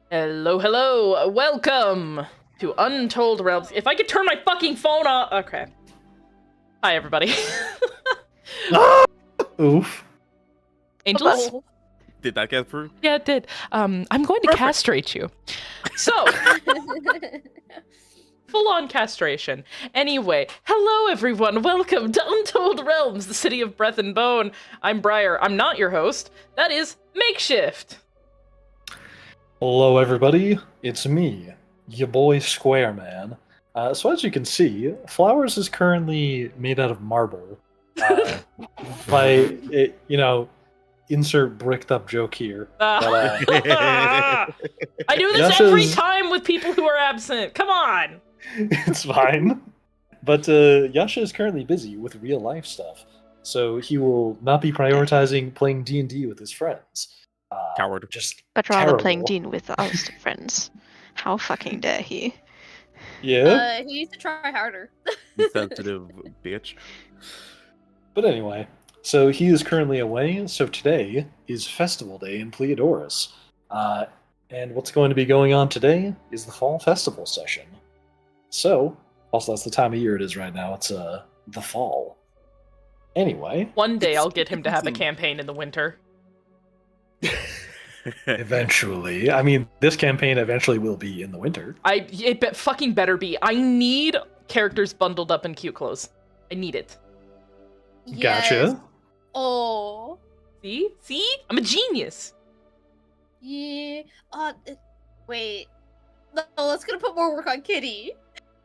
Hello, hello, welcome to Untold Realms. If I could turn my fucking phone off. Okay. Hi, everybody. Oof. Angels? Oh. Did that get through? Yeah, it did. I'm going to Perfect. castrate you. So, full-on castration. Anyway, hello, everyone. Welcome to Untold Realms, the city of breath and bone. I'm Briar. I'm not your host. That is Makeshift. Hello, everybody. It's me, your boy Square Man. So as you can see, Flowers is currently made out of marble. Insert bricked up joke here. I do this every time with people who are absent. Come on. It's fine. But Yasha is currently busy with real life stuff, so he will not be prioritizing playing D&D with his friends. Coward. But rather terrible. playing Dean with us friends. How fucking dare he? Yeah. He needs to try harder. You sensitive bitch. But anyway, so he is currently away, so today is Festival Day in Pleodorus. And what's going to be going on today is the Fall Festival session. So, also that's the time of year it is right now, it's the fall. Anyway. One day I'll get him to have a campaign in the winter. Eventually. I mean, this campaign eventually will be in the winter. It fucking better be. I need characters bundled up in cute clothes. I need it. Yes. Gotcha. Oh. See? See? I'm a genius. Yeah. Wait. No, let's gonna put more work on Kitty.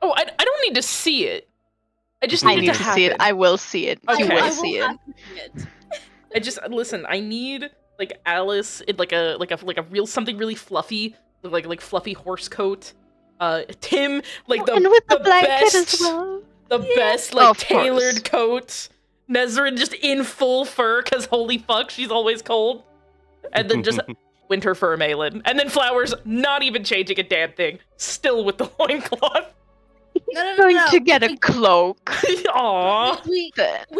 Oh, I don't need to see it. I just I need need it to to happen. see it. I will see it. Okay. You I will will see it. have to see it. I just listen. I need like Alice in like a real something really fluffy, like fluffy horse coat. Tim like and with the blanket best, as well. the Yeah. best like Of course. tailored coat. Nezrin just in full fur because holy fuck, she's always cold. And then just winter fur Malin, and then Flowers not even changing a damn thing, still with the loincloth. No. Going to get a cloak. Aww. We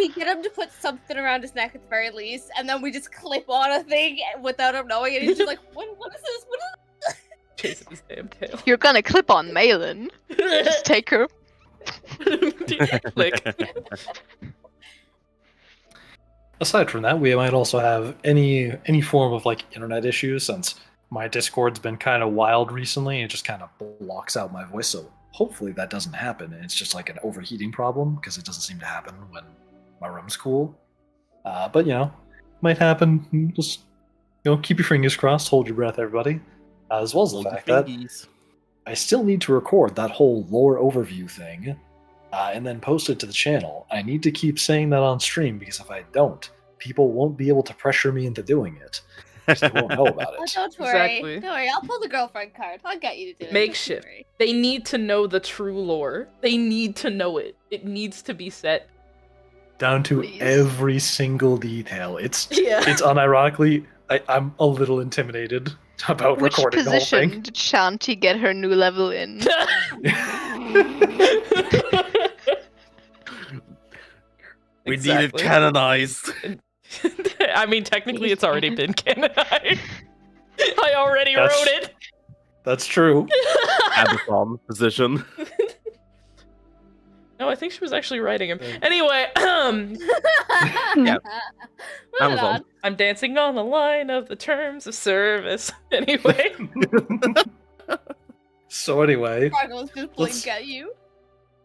get him to put something around his neck at the very least, and then we just clip on a thing without him knowing, and he's just like, what is this? What is Chasing his damn tail. You're gonna clip on Malin. Just take her. Click. Aside from that, we might also have any form of like internet issues, since my Discord's been kind of wild recently. It just kind of blocks out my voice, so hopefully that doesn't happen. And it's just like an overheating problem, because it doesn't seem to happen when my room's cool. But might happen. Just keep your fingers crossed, hold your breath, everybody. As well as the fact that I still need to record that whole lore overview thing, and then post it to the channel. I need to keep saying that on stream, because if I don't, people won't be able to pressure me into doing it. They won't know about Oh, it. don't worry. Exactly. Don't worry. I'll pull the girlfriend card. I'll get you to do it. Makeshift. Don't worry. They need to know the true lore. They need to know it. It needs to be set. Down to Please. every single detail. It's Yeah. unironically, I'm a little intimidated about Which recording the whole position thing. did Shanti get her new level in? We need it canonized. I mean, technically, it's already been canonized. I already That's- wrote it. That's true. Abathon position. No, I think she was actually writing him. Anyway, Yeah. Moving Amazon. on. I'm dancing on the line of the terms of service. Anyway, So anyway, Sparkle's just blink Let's- at you.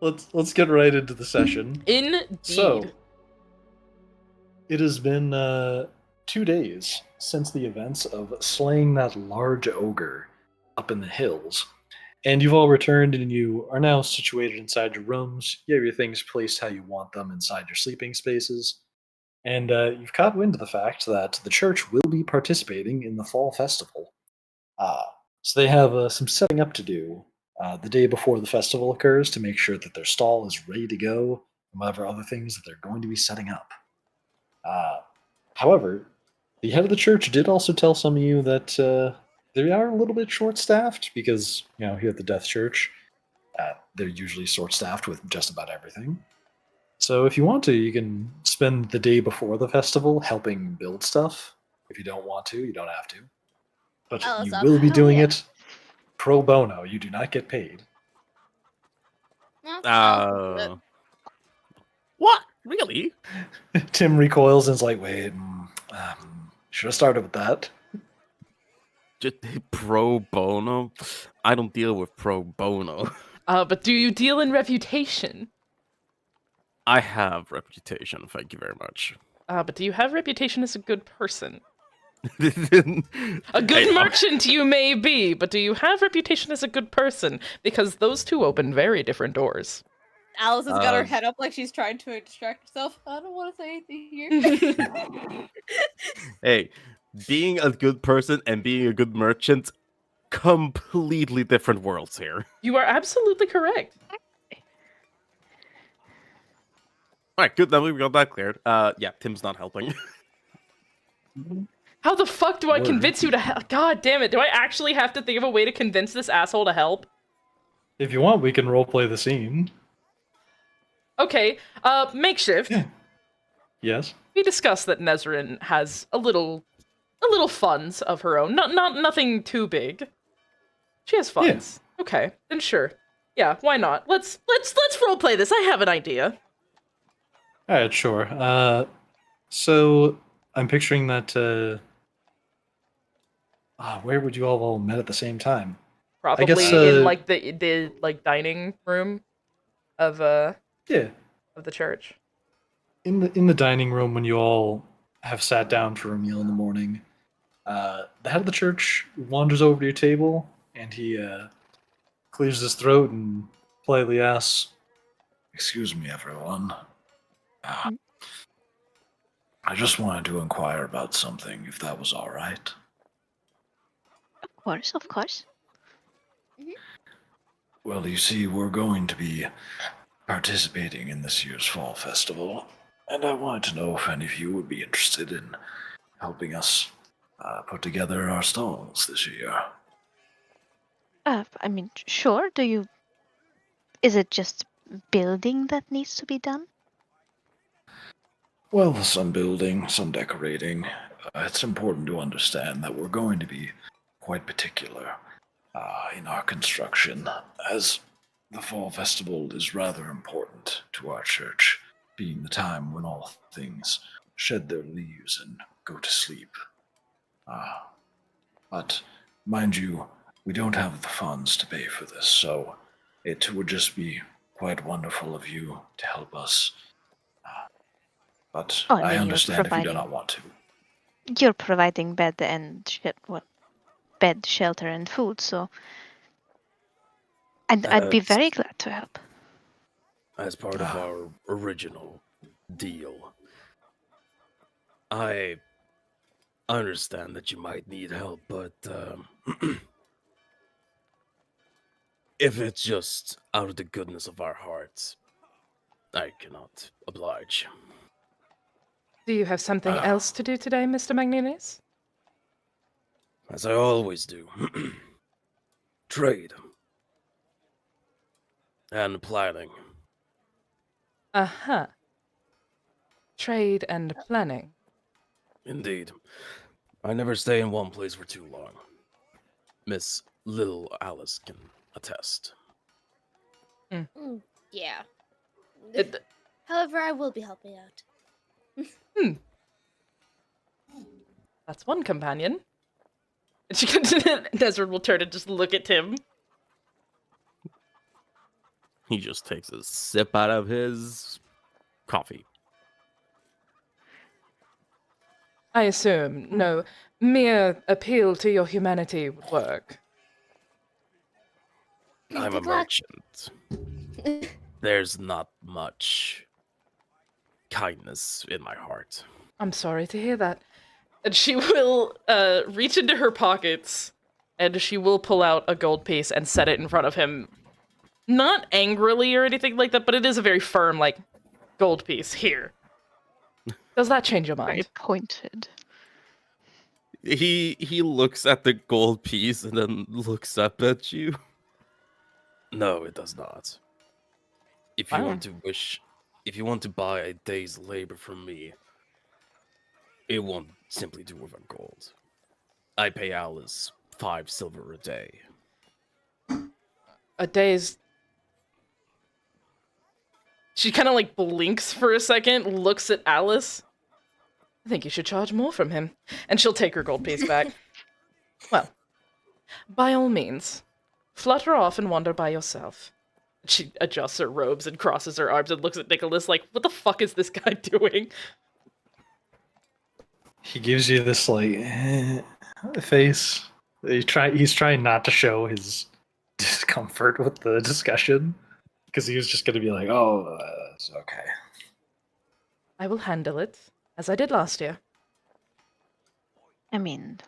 let's get right into the session. indeed. So, it has been 2 days since the events of slaying that large ogre up in the hills. And you've all returned, and you are now situated inside your rooms. You have your things placed how you want them inside your sleeping spaces. And you've caught wind of the fact that the church will be participating in the fall festival. So they have some setting up to do the day before the festival occurs to make sure that their stall is ready to go, and whatever other things that they're going to be setting up. However, the head of the church did also tell some of you that they are a little bit short-staffed, because here at the Death Church, they're usually short-staffed with just about everything. So if you want to, you can spend the day before the festival helping build stuff. If you don't want to, you don't have to. But Oh, you so- will be oh, doing yeah. it pro bono. You do not get paid. Well, I'll do it. What? Really? Tim recoils and is like, wait, should have started with that. Just pro bono? I don't deal with pro bono. But do you deal in reputation? I have reputation, thank you very much. But do you have reputation as a good person? A A good merchant you may be, but do you have reputation as a good person? Because those two open very different doors. Alice has got her head up like she's trying to distract herself. I don't want to say anything here. Hey, being a good person and being a good merchant, completely different worlds here. You are absolutely correct. Alright, good, now we got that cleared. Yeah, Tim's not helping. How the fuck do I Word. convince you to help? God damn it, do I actually have to think of a way to convince this asshole to help? If you want, we can roleplay the scene. Okay, makeshift. Yeah. Yes. We discussed that Nezrin has a little funds of her own. Nothing too big. She has funds. Yeah. Okay, then sure. Yeah, why not? Let's roleplay this. I have an idea. Alright, sure. So I'm picturing that where would you all met at the same time? Probably I guess, in like the like dining room of yeah, of the church. in the dining room when you all have sat down for a meal in the morning. The head of the church wanders over to your table and he clears his throat and politely asks, "Excuse me, everyone. I just wanted to inquire about something, if that was all right." Of course, of course. Well, you see, we're going to be participating in this year's fall festival, and I wanted to know if any of you would be interested in helping us put together our stalls this year. I mean, sure. Is it just building that needs to be done? Well, some building, some decorating. It's important to understand that we're going to be quite particular in our construction, as the fall festival is rather important to our church, being the time when all things shed their leaves and go to sleep. But, mind you, we don't have the funds to pay for this, so it would just be quite wonderful of you to help us. But I understand if you do not want to. You're providing bed and bed, shelter, and food, so I'd be very glad to help. As part of our original deal, I understand that you might need help, but if it's just out of the goodness of our hearts, I cannot oblige. Do you have something else to do today, Mr. Magnelius? As I always do. Trade. And planning. Uh-huh. Trade and planning. Indeed. I never stay in one place for too long. Miss Little Alice can attest. Yeah. However, I will be helping out. That's one companion. And she Desert will turn and just look at Tim. He just takes a sip out of his coffee. I assume no mere appeal to your humanity would work. I'm a merchant. There's not much kindness in my heart. I'm sorry to hear that. And she will reach into her pockets and she will pull out a gold piece and set it in front of him. Not angrily or anything like that, but it is a very firm, like, gold piece. Here. Does that change your mind? Very pointed. He looks at the gold piece and then looks up at you. No, it does not. If you want to buy a day's labor from me, it won't simply do with a gold. I pay Alice 5 silver a day. A day's... She kind of like blinks for a second, looks at Alice. I think you should charge more from him. And she'll take her gold piece back. Well, by all means, flutter off and wander by yourself. She adjusts her robes and crosses her arms and looks at Nicholas like, what the fuck is this guy doing? He gives you this like face. He's trying not to show his discomfort with the discussion because he was just going to be like, "Oh, it's okay." I will handle it, as I did last year. I mean,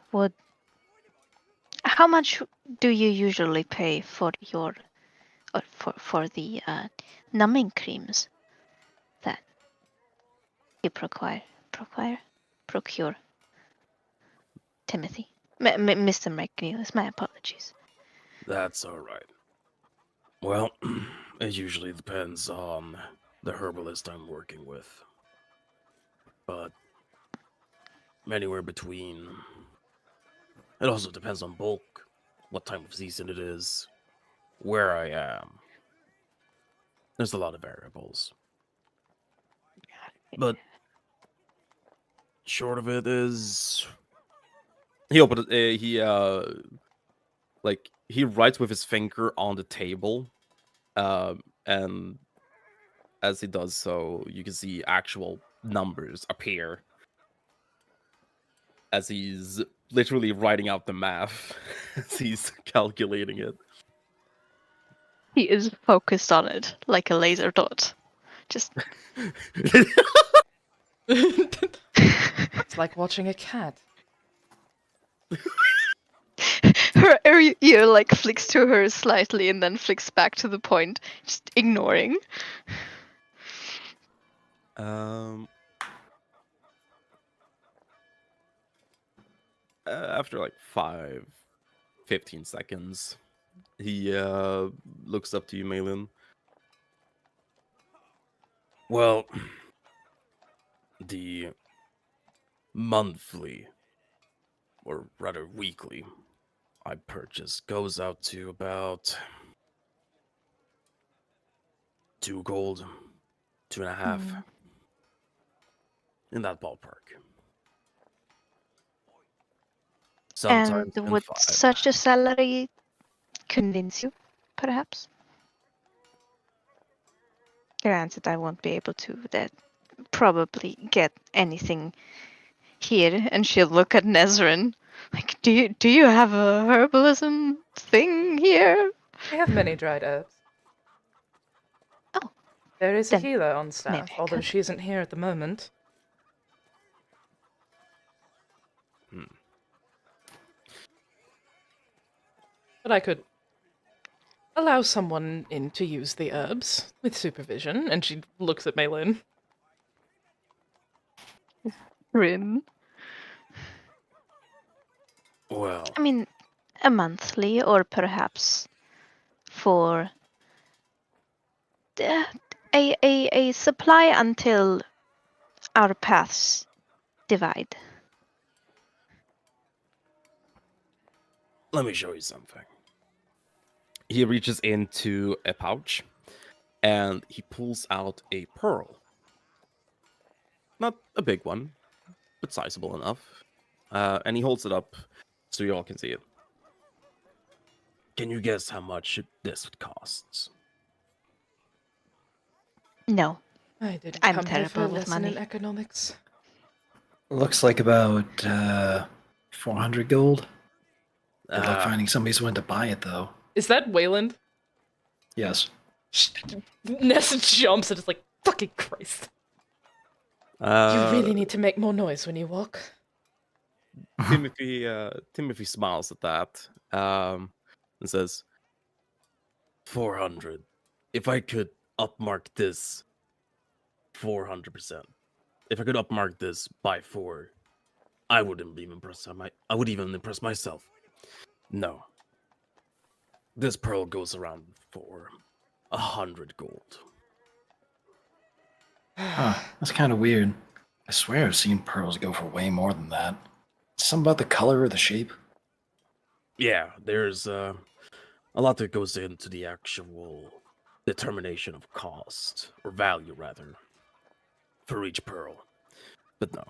how much do you usually pay for your or for the numbing creams that you procure? Timothy, Mr. McNeilis, my apologies. That's all right. Well, it usually depends on the herbalist I'm working with. But anywhere between... It also depends on bulk, what time of season it is, where I am. There's a lot of variables. But short of it is... He opened it, he writes with his finger on the table, and as he does so, you can see actual numbers appear as he's literally writing out the math as he's calculating it. He is focused on it like a laser dot. Just It's like watching a cat. her ear like flicks to her slightly and then flicks back to the point, just ignoring. After like 15 seconds, he looks up to you, Malin. Well, the monthly, or rather weekly, I purchase goes out to about 2 gold, 2.5, in that ballpark. Sometimes And in would 5. such a salary convince you, perhaps? Granted, I won't be able to probably get anything here. And she'll look at Nezrin. Like, do you have a herbalism thing here? I have many dried herbs. Oh. There is a Then healer on maybe staff, I although could. she isn't here at the moment. But I could allow someone in to use the herbs with supervision, and she looks at Malin. Rin. Well, I mean, a monthly or perhaps for a supply until our paths divide. let me show you something. He reaches into a pouch and he pulls out a pearl. Not a big one, but sizable enough. And he holds it up so you all can see it. Can you guess how much this costs? No, I didn't I'm come here for a terrible with lesson in money. economics. Looks like about 400 gold. Good luck Ah, finding somebody who's willing to buy it, though. Is that Wayland? Yes. Nessa jumps and is like, fucking Christ. You really need to make more noise when you walk. Timothy smiles at that and says, 400. If I could upmark this 400%. If I could upmark this by 4, I wouldn't even I would even impress myself. No. This pearl goes around for 100 gold. Huh. That's kind of weird. I swear I've seen pearls go for way more than that. Something about the color or the shape? Yeah, there's a lot that goes into the actual determination of cost, or value rather, for each pearl. But no.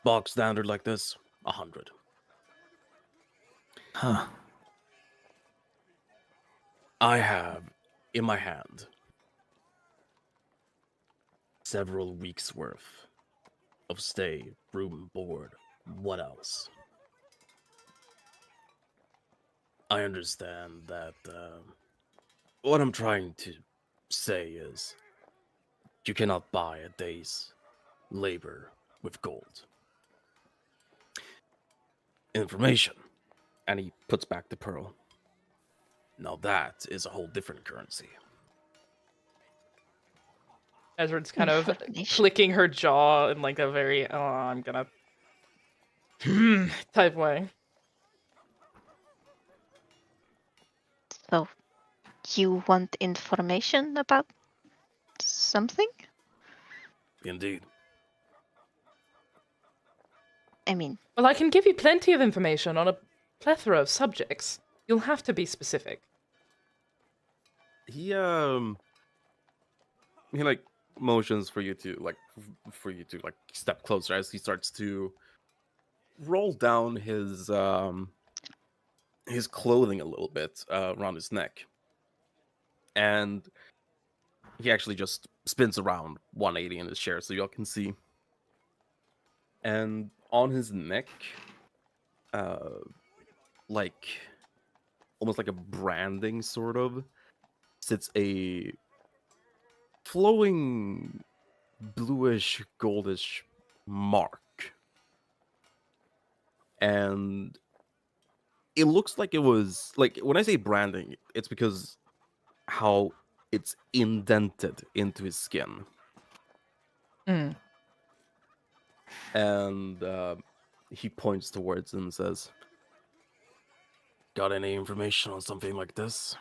Bog standard like this, 100. Huh. I have in my hand several weeks worth of stay, room, board. What else? I understand that what I'm trying to say is you cannot buy a day's labor with gold. Information. And he puts back the pearl. Now that is a whole different currency. Ezra's kind of Information. clicking her jaw in like a very, oh, I'm gonna type way. So, you want information about something? Indeed. I mean, Well, I can give you plenty of information on a plethora of subjects. You'll have to be specific. He like motions for you to like step closer as he starts to roll down his clothing a little bit around his neck, and he actually just spins around 180 in his chair so y'all can see. And on his neck, like almost like a branding sort of, sits a flowing bluish goldish mark. And it looks like it was like, when I say branding, it's because how it's indented into his skin. Mm. And he points towards it and says, Got any information on something like this?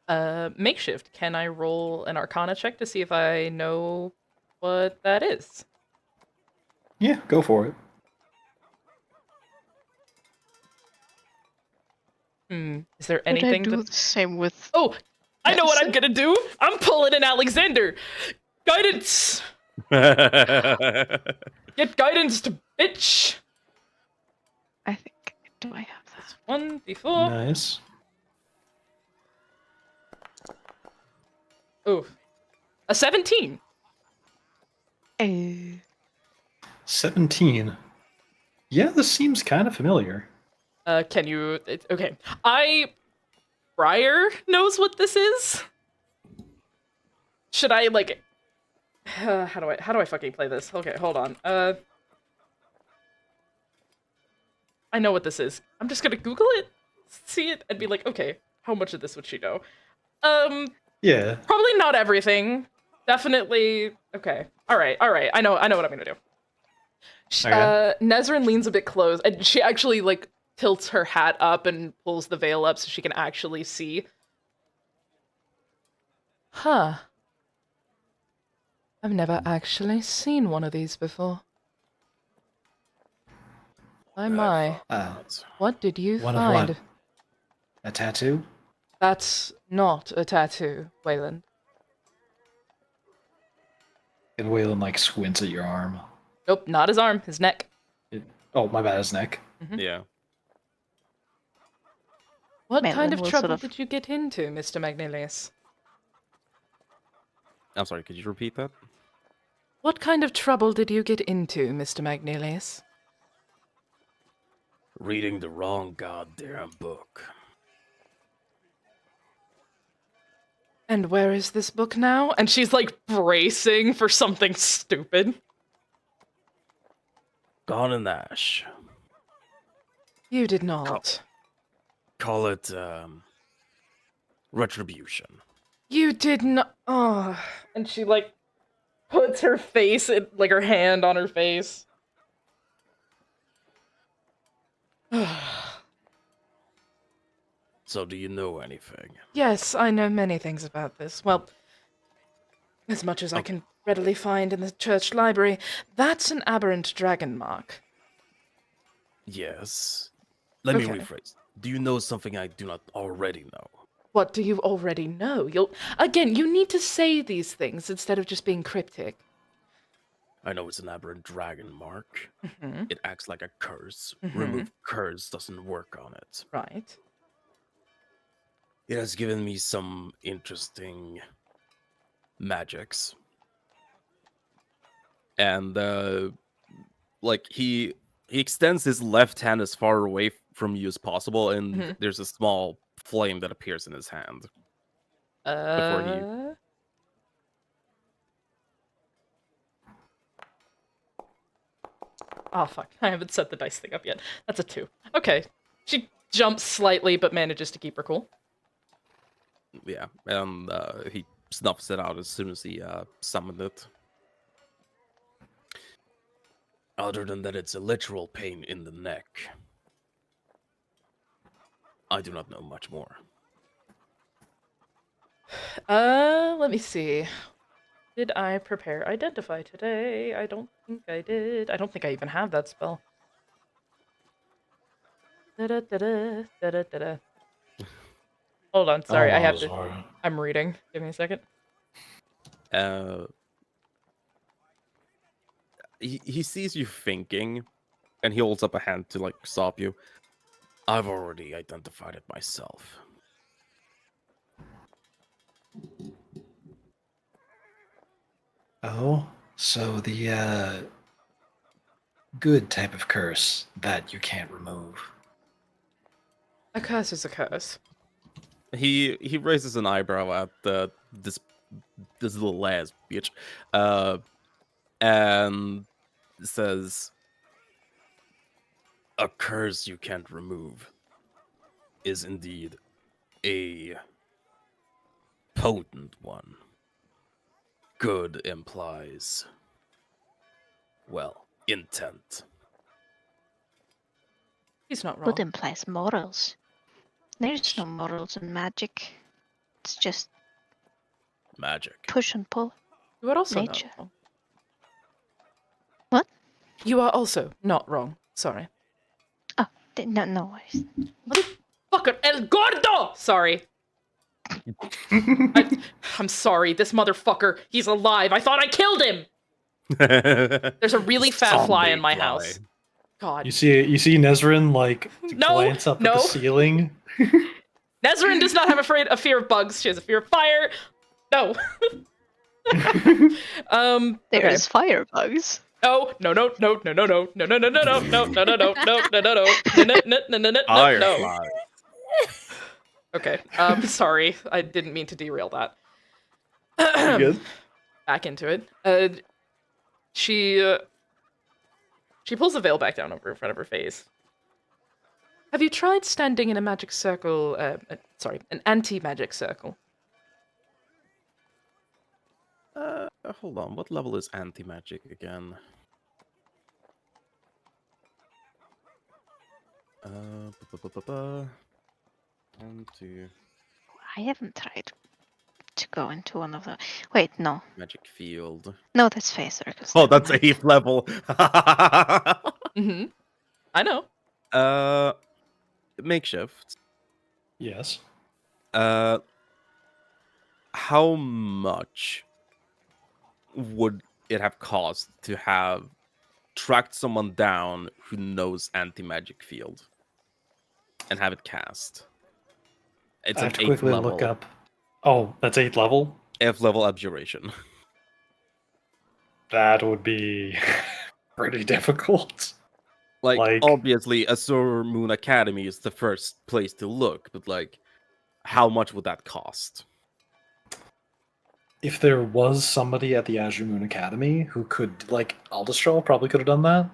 Makeshift. Can I roll an Arcana check to see if I know what that is? Yeah, go for it. Is there could I anything do that... the same with? Oh, I know what I'm medicine? gonna do! I'm pulling an Alexander! Guidance! Get guidance to bitch! I think. Do I have that? 1d4. Nice. Ooh. A 17. 17. Yeah, this seems kind of familiar. Can you... Okay. Briar knows what this is? Should I, like... how do I fucking play this? Okay, hold on. I know what this is. I'm just gonna Google it, see it, and be like, okay, how much of this would she know? Yeah. Probably not everything. Definitely. Okay. All right. I know what I'm gonna do. Okay. Nezrin leans a bit close, and she actually like tilts her hat up and pulls the veil up so she can actually see. Huh. I've never actually seen one of these before. My. What did you One of find? what? A tattoo? That's not a tattoo, Wayland. And Waylon like squints at your arm. Nope, not his arm, his neck. Oh, my bad, his neck. yeah. What Madeline kind of will trouble sort of- did you get into, Mr. Magnilius? I'm sorry, could you repeat that? What kind of trouble did you get into, Mr. Magnilius? Reading the wrong goddamn book. And where is this book now? And she's like bracing for something stupid. Gone in ash. You did not. Call it retribution. You did not. Oh. And she like puts her face, like her hand on her face. So do you know anything? Yes, I know many things about this. Well, as much as I can readily find in the church library. That's an aberrant dragon mark. Yes. Let me Okay. rephrase. Do you know something I do not already know? What do you already know? You need to say these things instead of just being cryptic. I know it's an aberrant dragon mark. Mm-hmm. It acts like a curse. Mhm. Remove curse doesn't work on it. Right. It has given me some interesting magics. And like he extends his left hand as far away from you as possible, and Mhm. there's a small flame that appears in his hand. Before he Oh, fuck. I haven't set the dice thing up yet. That's a 2. Okay. She jumps slightly, but manages to keep her cool. Yeah, and he snuffs it out as soon as he summoned it. Other than that, it's a literal pain in the neck. I do not know much more. Let me see. Did I prepare Identify today? I don't think I did. I don't think I even have that spell. Da-da-da-da, da-da-da-da. Hold on, sorry, I have to... Sorry. I'm reading. Give me a second. He sees you thinking, and he holds up a hand to like stop you. I've already identified it myself. Oh, so the good type of curse that you can't remove. A curse is a curse. He raises an eyebrow at this little ass bitch, and says, "A curse you can't remove is indeed a potent one. Good implies, well, intent." He's not wrong. Good implies morals. There's no morals in magic. It's just Magic. push and pull. You are also Nature. not wrong. What? You are also not wrong. Sorry. Oh, no worries. Motherfucker, El Gordo! Sorry. I'm sorry, this motherfucker, he's alive. I thought I killed him! There's a really fat fly in my house. God. You see Nezrin like No, glance up at no. the ceiling. Nezrin does not have a fear of bugs. She has a fear of fire. No. There's firebugs. No. Firefly. Okay. Sorry, I didn't mean to derail that. You good? Back into it. She pulls the veil back down over in front of her face. Have you tried standing in a magic circle? An anti-magic circle. Hold on. What level is anti-magic again? Anti I haven't tried to go into one of the. Wait, no. magic field. No, that's Fey Circles. Oh, never that's mind. 8th level. Mm-hmm. I know. Makeshift. Yes. How much would it have cost to have tracked someone down who knows anti-magic field and have it cast? It's I an have to 8th quickly level. look up. Oh, that's 8th level? 8th level abjuration. That would be pretty difficult. Like, obviously, Azure Moon Academy is the first place to look, but like, how much would that cost? If there was somebody at the Azure Moon Academy who could, like, Aldestrel probably could have done that.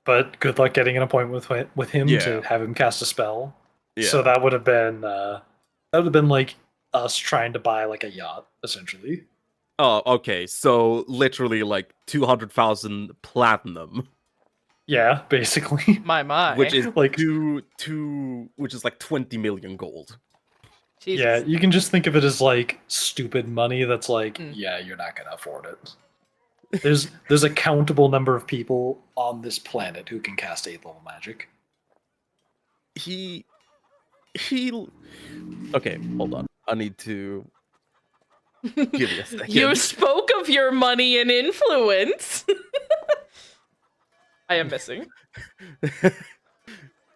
But good luck getting an appointment with him to Yeah. have him cast a spell. Yeah. So that would have been like us trying to buy like a yacht, essentially. Oh, okay. So literally like 200,000 platinum, Yeah, basically. My. which is Like- which is like 20 million gold. Jesus. Yeah, you can just think of it as like stupid money that's like, Mm. yeah, you're not gonna afford it. There's a countable number of people on this planet who can cast 8th level magic. he okay, hold on. I need to give me a second. You spoke of your money and influence. I am missing.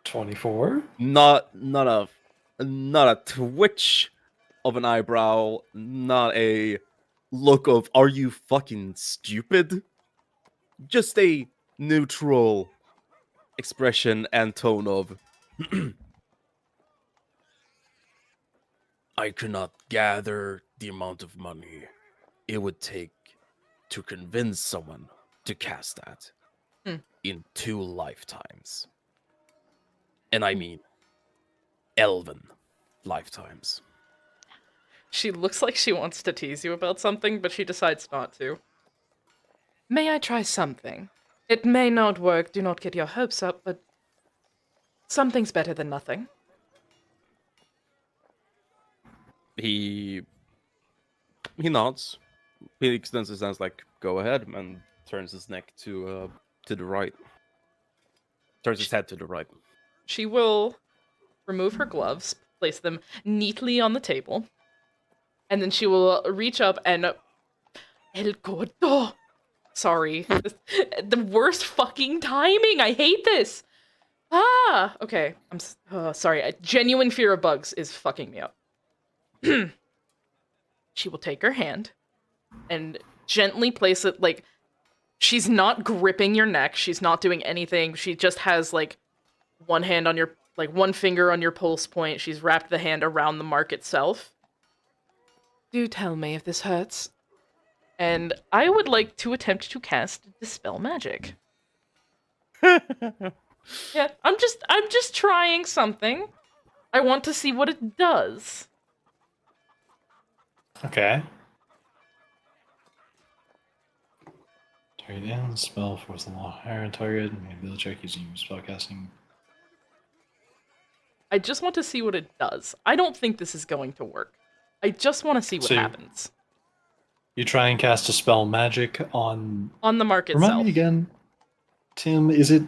24. not a twitch of an eyebrow, not a look of "Are you fucking stupid?" Just a neutral expression and tone of I cannot gather the amount of money it would take to convince someone to cast that in 2 lifetimes. And I mean elven lifetimes. She looks like she wants to tease you about something, but she decides not to. May I try something? It may not work, do not get your hopes up, but something's better than nothing. he nods. He extends his hands like, "Go ahead," and turns his neck to the right. Turns his head to the right. She will remove her gloves, place them neatly on the table, and then she will reach up and... El gordo! Sorry. The worst fucking timing! I hate this! Ah! Okay. Sorry. A genuine fear of bugs is fucking me up. She will take her hand and gently place it, like, she's not gripping your neck, she's not doing anything, she just has, like, one hand on your, like, one finger on your pulse point, she's wrapped the hand around the mark itself. Do tell me if this hurts. And I would like to attempt to cast Dispel Magic. Yeah, I'm just trying something. I want to see what it does. Okay. Target ends, spell force the law higher on target, and ability check using spellcasting. I just want to see what it does. I don't think this is going to work. I just want to see what happens. You try and cast a spell magic on the mark itself. Remind me again, Tim, is it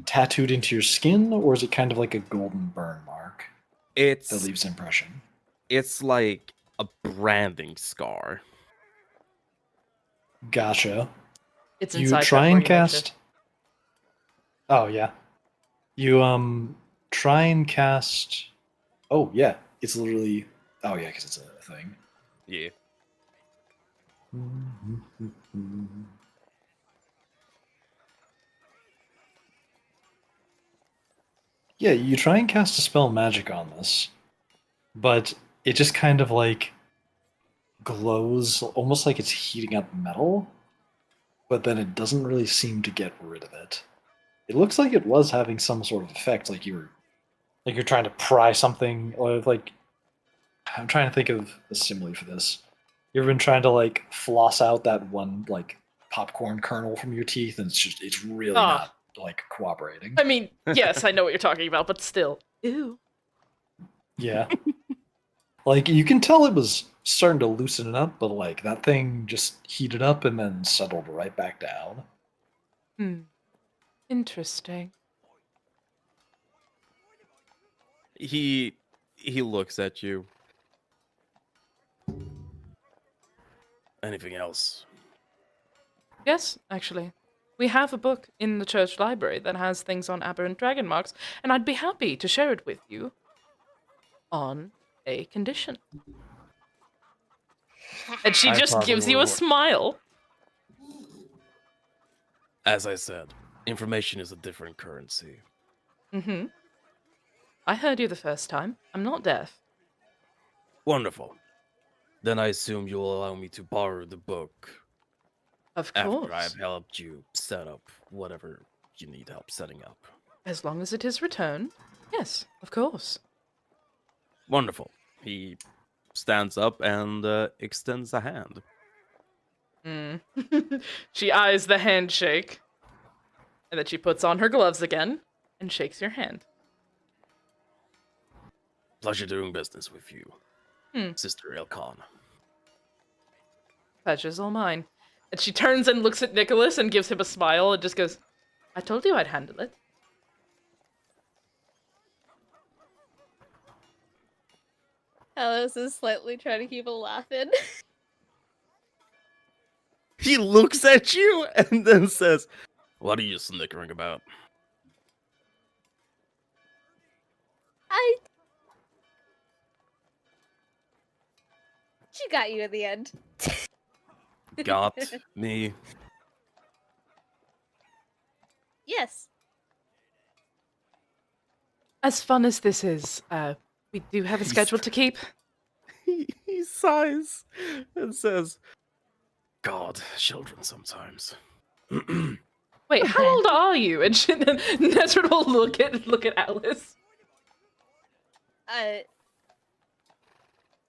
tattooed into your skin, or is it kind of like a golden burn mark that leaves impression? It's like a branding scar. Gotcha. It's you inside try that and cast. Oh yeah. You try and cast. Oh yeah, it's literally. Oh yeah, because it's a thing. Yeah. Yeah, you try and cast a spell magic on this, but it just kind of like glows, almost like it's heating up metal, but then it doesn't really seem to get rid of it. It looks like it was having some sort of effect, like you're trying to pry something, or like I'm trying to think of a simile for this. You ever been trying to like floss out that one like popcorn kernel from your teeth, and it's really not like cooperating. I mean, yes, I know what you're talking about, but still. Ew. Yeah. Like you can tell it was starting to loosen it up, but like that thing just heated up and then settled right back down. Interesting. He looks at you. Anything else? Yes, actually. We have a book in the church library that has things on aberrant dragon marks, and I'd be happy to share it with you on a condition. And she just gives you a smile. As I said, information is a different currency. Mm-hmm. I heard you the first time. I'm not deaf. Wonderful. Then I assume you'll allow me to borrow the book. Of course. After I've helped you set up whatever you need help setting up. As long as it is returned, yes, of course. Wonderful. He stands up and extends a hand. She eyes the handshake, and then she puts on her gloves again and shakes your hand. Pleasure doing business with you, Sister Ilkhan. Pleasure's all mine. And she turns and looks at Nicholas and gives him a smile and just goes, I told you I'd handle it. Alice is slightly trying to keep a laughing. He looks at you and then says, "What are you snickering about?" She got you in the end. Got me. Yes. As fun as this is, we do have a He's- schedule to keep. He sighs and says, "God, children sometimes." Wait, how Okay. old are you? And Nesrin will look at Alice.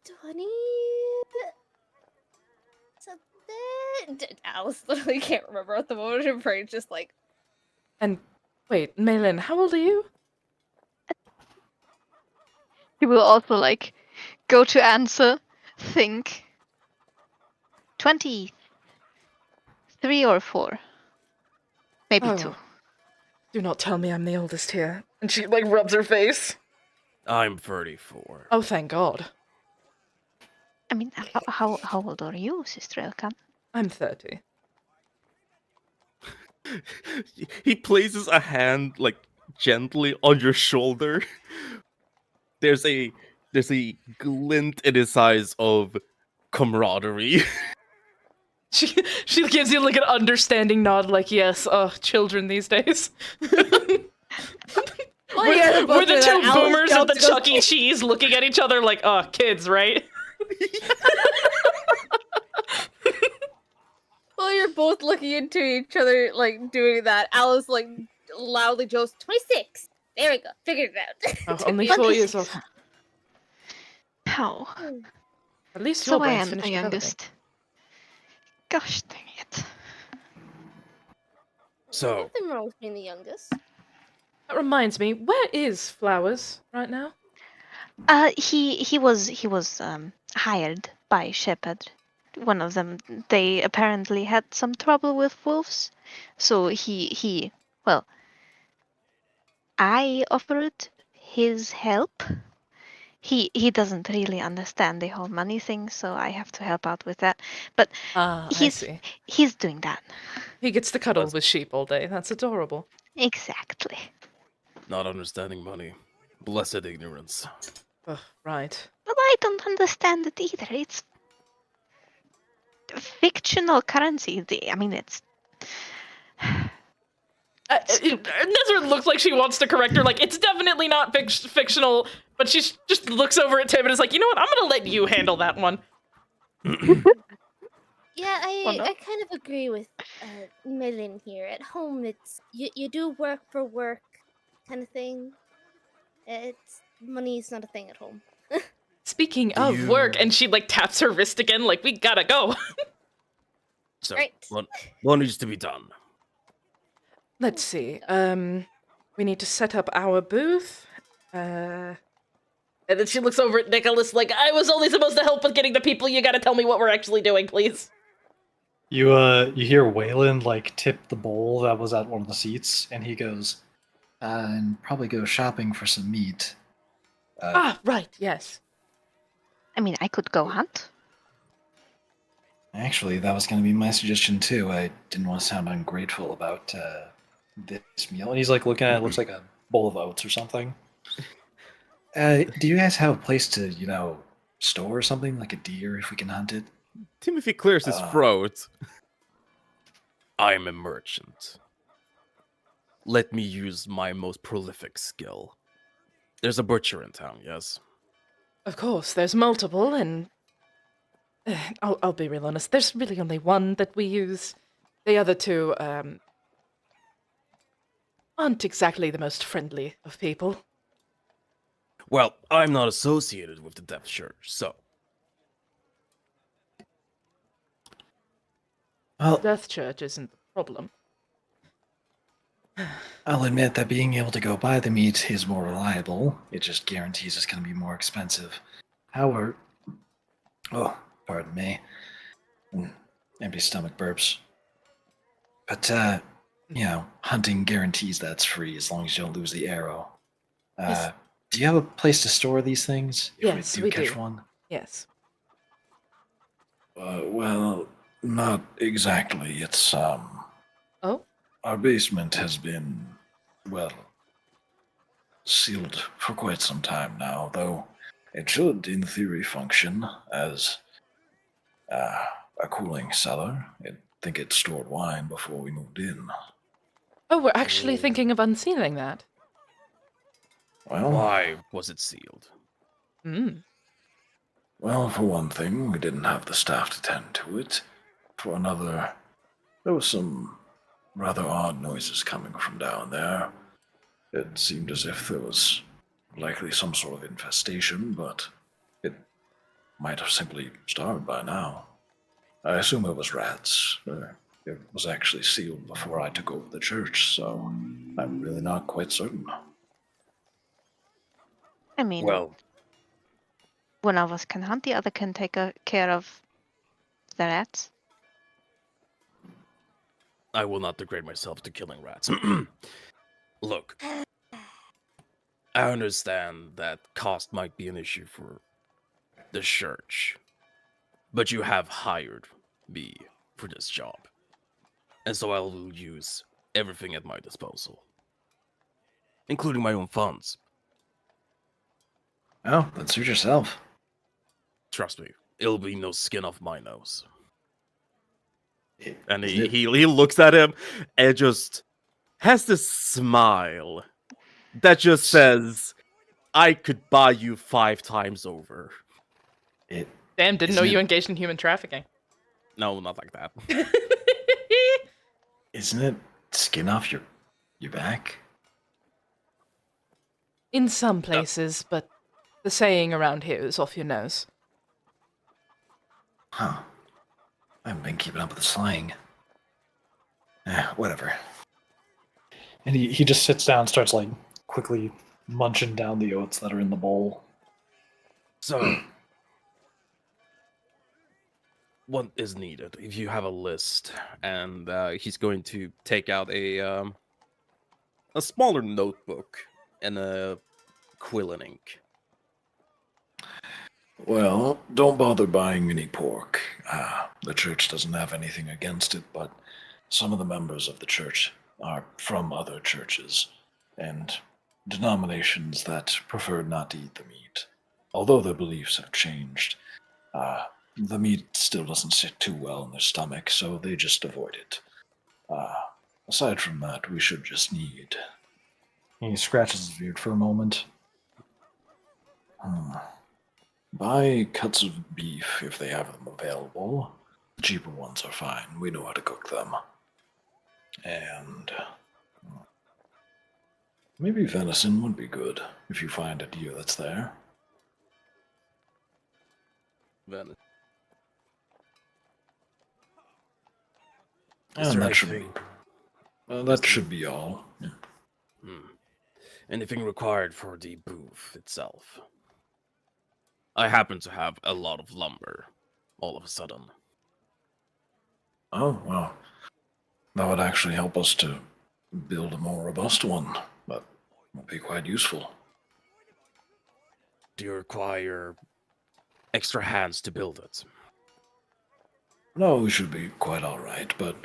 20 something. Alice literally can't remember at the moment. Her brain's just like, And wait, Malin, how old are you? He will also like go to answer, think. 23 or 4. Maybe Oh. 2. Do not tell me I'm the oldest here. And she like rubs her face. I'm 34. Oh, thank God. I mean, how old are you, Sister Elkan? I'm 30. He places a hand like gently on your shoulder. There's a glint in his eyes of camaraderie. She gives you like an understanding nod, like, yes, children these days. well, yeah, they're both We're the doing two that. Alice boomers at jumps the and goes, Chuck E. Cheese looking at each other like, kids, right? Well, you're both looking into each other, like, doing that. Alice, like, loudly jokes, 26. There we go. Figured it out. Oh, only 4 years 26, off. huh? How? At least your So I brain's am finished the developing. youngest. Gosh dang it. So, Nothing wrong with being the youngest. That reminds me, where is Flowers right now? He was hired by Shepard. One of them. They apparently had some trouble with wolves, so he well. I offered his help. He doesn't really understand the whole money thing, so I have to help out with that. But Ah, I he's see. he's doing that. He gets to cuddle That's- with sheep all day. That's adorable. Exactly. not understanding money. Blessed ignorance. Ugh, right. But I don't understand it either. It's fictional currency. I mean, it's Nezra looks like she wants to correct her, like, it's definitely not fictional, but she just looks over at Tim and is like, you know what, I'm gonna let you handle that one. Yeah, Oh, no? I kind of agree with Millen here. At home, it's you do work for work kind of thing. It's money's not a thing at home. Speaking Do of work, you- and she, like, taps her wrist again, like, we gotta go. So, Right. what needs to be done? Let's see, we need to set up our booth, and then she looks over at Nicholas like, I was only supposed to help with getting the people, you gotta tell me what we're actually doing, please. You hear Waylon like tip the bowl that was at one of the seats, and he goes, and probably go shopping for some meat. Right, yes. I mean, I could go hunt. Actually, that was going to be my suggestion too. I didn't want to sound ungrateful about this meal. And he's like looking at it, looks like a bowl of oats or something. Do you guys have a place to, store something like a deer if we can hunt it? Timothy clears his throat. I'm a merchant. Let me use my most prolific skill. There's a butcher in town, yes? Of course, there's multiple, and I'll be real honest. There's really only one that we use. The other two aren't exactly the most friendly of people. Well, I'm not associated with the Death Church, so Well, Death Church isn't the problem. I'll admit that being able to go buy the meat is more reliable. It just guarantees it's going to be more expensive. However, pardon me. Empty stomach burps. But, hunting guarantees that's free as long as you don't lose the arrow. Yes. Do you have a place to store these things? If Yes, we we catch do. one? Yes. Well, not exactly. It's, Oh, our basement has been, well, sealed for quite some time now, though it should, in theory, function as a cooling cellar. I think it stored wine before we moved in. oh, we're actually Oh. thinking of unsealing that. Well, Why was it sealed? Hmm. well, for one thing, we didn't have the staff to tend to it. For another, there was some rather odd noises coming from down there. It seemed as if there was likely some sort of infestation, but it might have simply starved by now. I assume it was rats. It was actually sealed before I took over the church, so I'm really not quite certain. I mean, Well, one of us can hunt, the other can take care of the rats. I will not degrade myself to killing rats. Look, I understand that cost might be an issue for the church, but you have hired me for this job, and so I will use everything at my disposal, including my own funds. Oh, then suit yourself. Trust me, it'll be no skin off my nose. And Isn't it- he looks at him and just has this smile that just says, I could buy you 5 times over. It, Damn, didn't Isn't know you it- engaged in human trafficking. No, not like that. isn't it skin off your back? In some places, but the saying around here is off your nose. Huh. I haven't been keeping up with the slang. Whatever. And he just sits down and starts, like, quickly munching down the oats that are in the bowl. So, what is needed? If you have a list, and he's going to take out a smaller notebook and a quill and ink. Well, don't bother buying any pork. The church doesn't have anything against it, but some of the members of the church are from other churches and denominations that prefer not to eat the meat. Although their beliefs have changed, the meat still doesn't sit too well in their stomach, so they just avoid it. Aside from that, we should just need. He scratches his beard for a moment. Buy cuts of beef if they have them available. The cheaper ones are fine. We know how to cook them. And maybe venison would be good if you find a deer that's there. Then, And that should be all. Yeah. anything required for the booth itself? I happen to have a lot of lumber, all of a sudden. Oh, well. That would actually help us to build a more robust one. That would be quite useful. Do you require extra hands to build it? No, we should be quite alright, but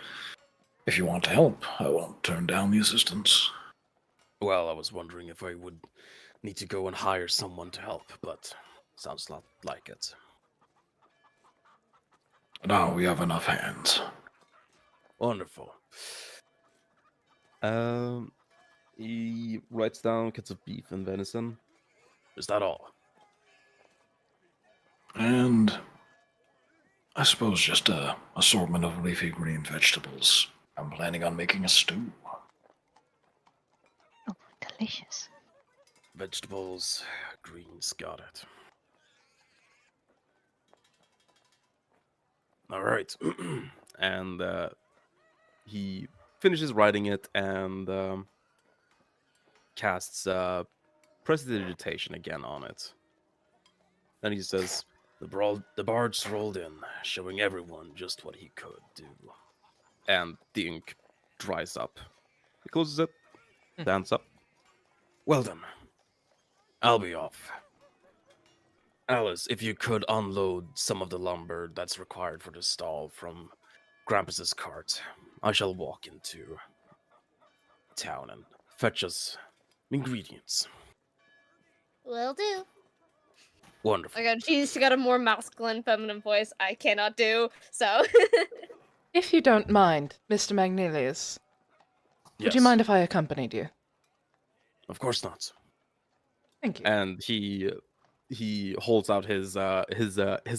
if you want to help, I won't turn down the assistance. Well, I was wondering if I would need to go and hire someone to help, but sounds not like it. No, we have enough hands. Wonderful. He writes down cuts of beef and venison. Is that all? And I suppose just a assortment of leafy green vegetables. I'm planning on making a stew. Oh, delicious. Vegetables, greens, got it. All right. And he finishes writing it and casts prestidigitation again on it. Then he says, The bards rolled in, showing everyone just what he could do. and the ink dries up. He closes it, stands up. Well done. I'll be off. Alice, if you could unload some of the lumber that's required for the stall from Grampus's cart, I shall walk into town and fetch us ingredients. Will do. Wonderful. Oh my god, she got a more masculine, feminine voice I cannot do, so. If you don't mind, Mr. Magnelius, would you Yes. mind if I accompanied you? Of course not. Thank you. And he holds out his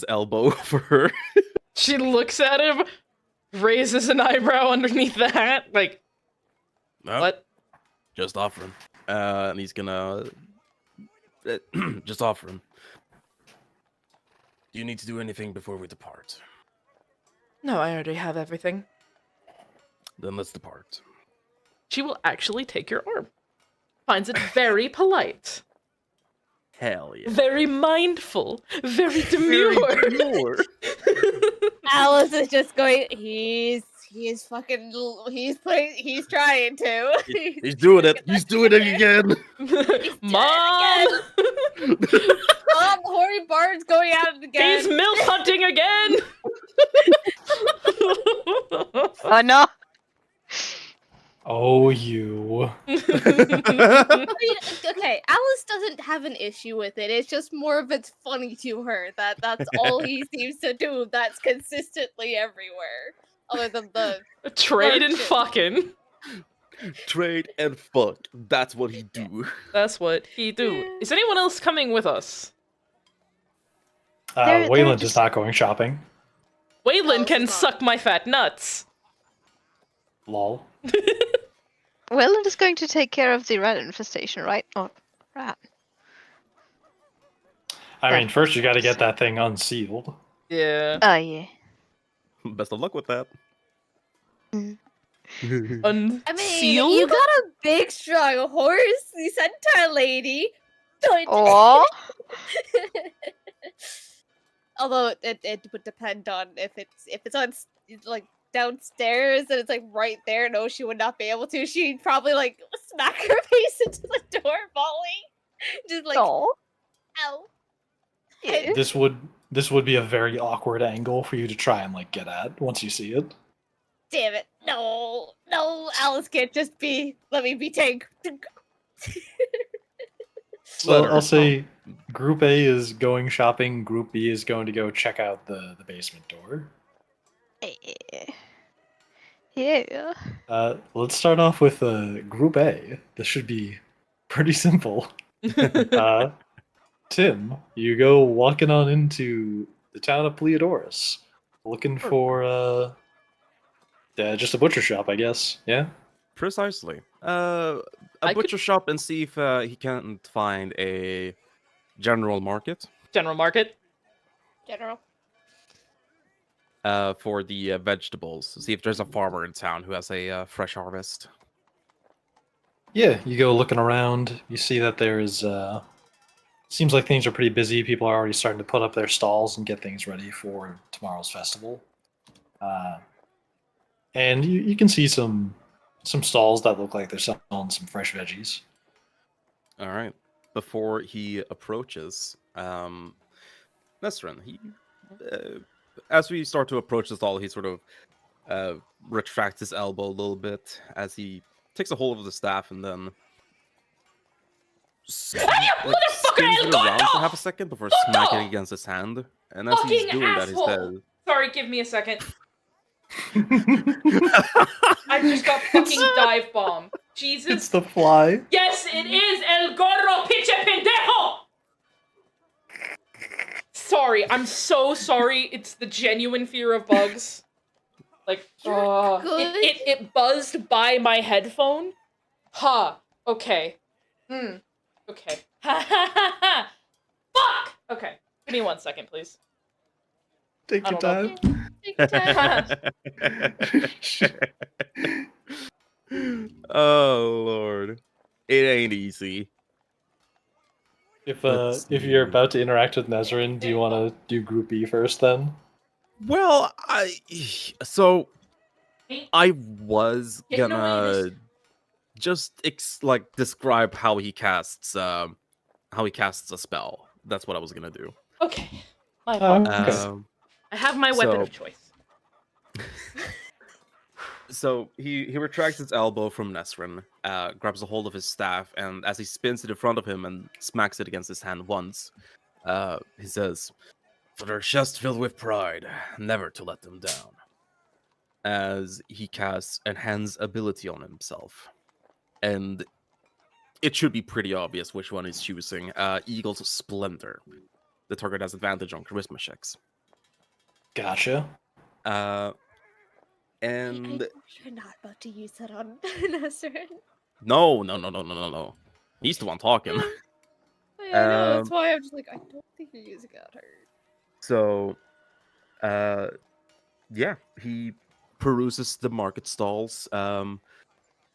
elbow for her. She looks at him, raises an eyebrow underneath the hat, like, No, what? just offering. And he's gonna Just offering. Do you need to do anything before we depart? No, I already have everything. Then let's depart. She will actually take your arm. Finds it very polite, hell yeah. very mindful, very demure. Alice is just going, he's trying to. He's doing it. He's doing it again. Mom! Oh, Hoary Bard's going at it again. He's milk hunting again! Oh no! Oh, you. I mean, okay, Alice doesn't have an issue with it. It's just more of it's funny to her that's all he seems to do. That's consistently everywhere, other than the Trade and Merchant. fucking. Trade and fuck. That's what he do. That's what he do. Is anyone else coming with us? They're Wayland just- is not going shopping. Waylon can it's not. suck my fat nuts. Lol. Wayland is going to take care of the rat infestation, right? Or rat. I Yeah. mean, first you got to get that thing unsealed. Yeah. Oh yeah. Best of luck with that. I mean, Unsealed? you got a big, strong horse, the centaur lady. Don't- Oh. Although it would depend on if it's on like downstairs and it's like right there. No, she would not be able to. She'd probably like smack her face into the door, falling. Just like Oh. ow. Yeah. This would be a very awkward angle for you to try and like get at once you see it. Damn it! No, Alice can't just let me be tank. So Let her. I'll say Group A is going shopping. Group B is going to go check out the basement door. Yeah. Let's start off with Group A. This should be pretty simple. Tim, you go walking on into the town of Pleiodorus, looking for just a butcher shop, I guess. Yeah. Precisely. A I could- butcher shop and see if he can't find a general market General Market. General. for the vegetables. See if there's a farmer in town who has a fresh harvest. Yeah, you go looking around. You see that there's seems like things are pretty busy. People are already starting to put up their stalls and get things ready for tomorrow's festival. And you can see some stalls that look like they're selling some fresh veggies. All right. Before he approaches, Nesrin, as we start to approach the stall, he sort of retracts his elbow a little bit as he takes a hold of the staff and then spins it around for half a second before smacking it against his hand. And as he's Fucking doing that, he asshole. says, Sorry, give me a second. I just got fucking dive bomb. Jesus. It's the fly. Yes, it is El Gorro Pinche Pendejo! Sorry, I'm so sorry. It's the genuine fear of bugs. Like, good. it buzzed by my headphone. Ha. Okay. Okay. Ha ha ha ha. Fuck! Okay. Give me 1 second, please. Take I your don't time. Take your time. oh Lord, it ain't easy. Let's If you're see. about to interact with Nezrin, do you want to do Group B first then? Well, I was Yeah, no, it gonna is. just describe how he casts how he casts a spell. That's what I was gonna do. Okay. My apologies. Okay. I have my weapon so- of choice. So he retracts his elbow from Nesrin, grabs a hold of his staff, and as he spins it in front of him and smacks it against his hand once, he says, "For their chest filled with pride, never to let them down." As he casts Enhance ability on himself. And it should be pretty obvious which one he's choosing. Eagle's Splendor. The target has advantage on charisma checks. Gotcha. And You're not about to use that on Nesrin. no. He's the one talking. Yeah, I know. That's why I'm just like, I don't think you're using it on her. So, yeah, he peruses the market stalls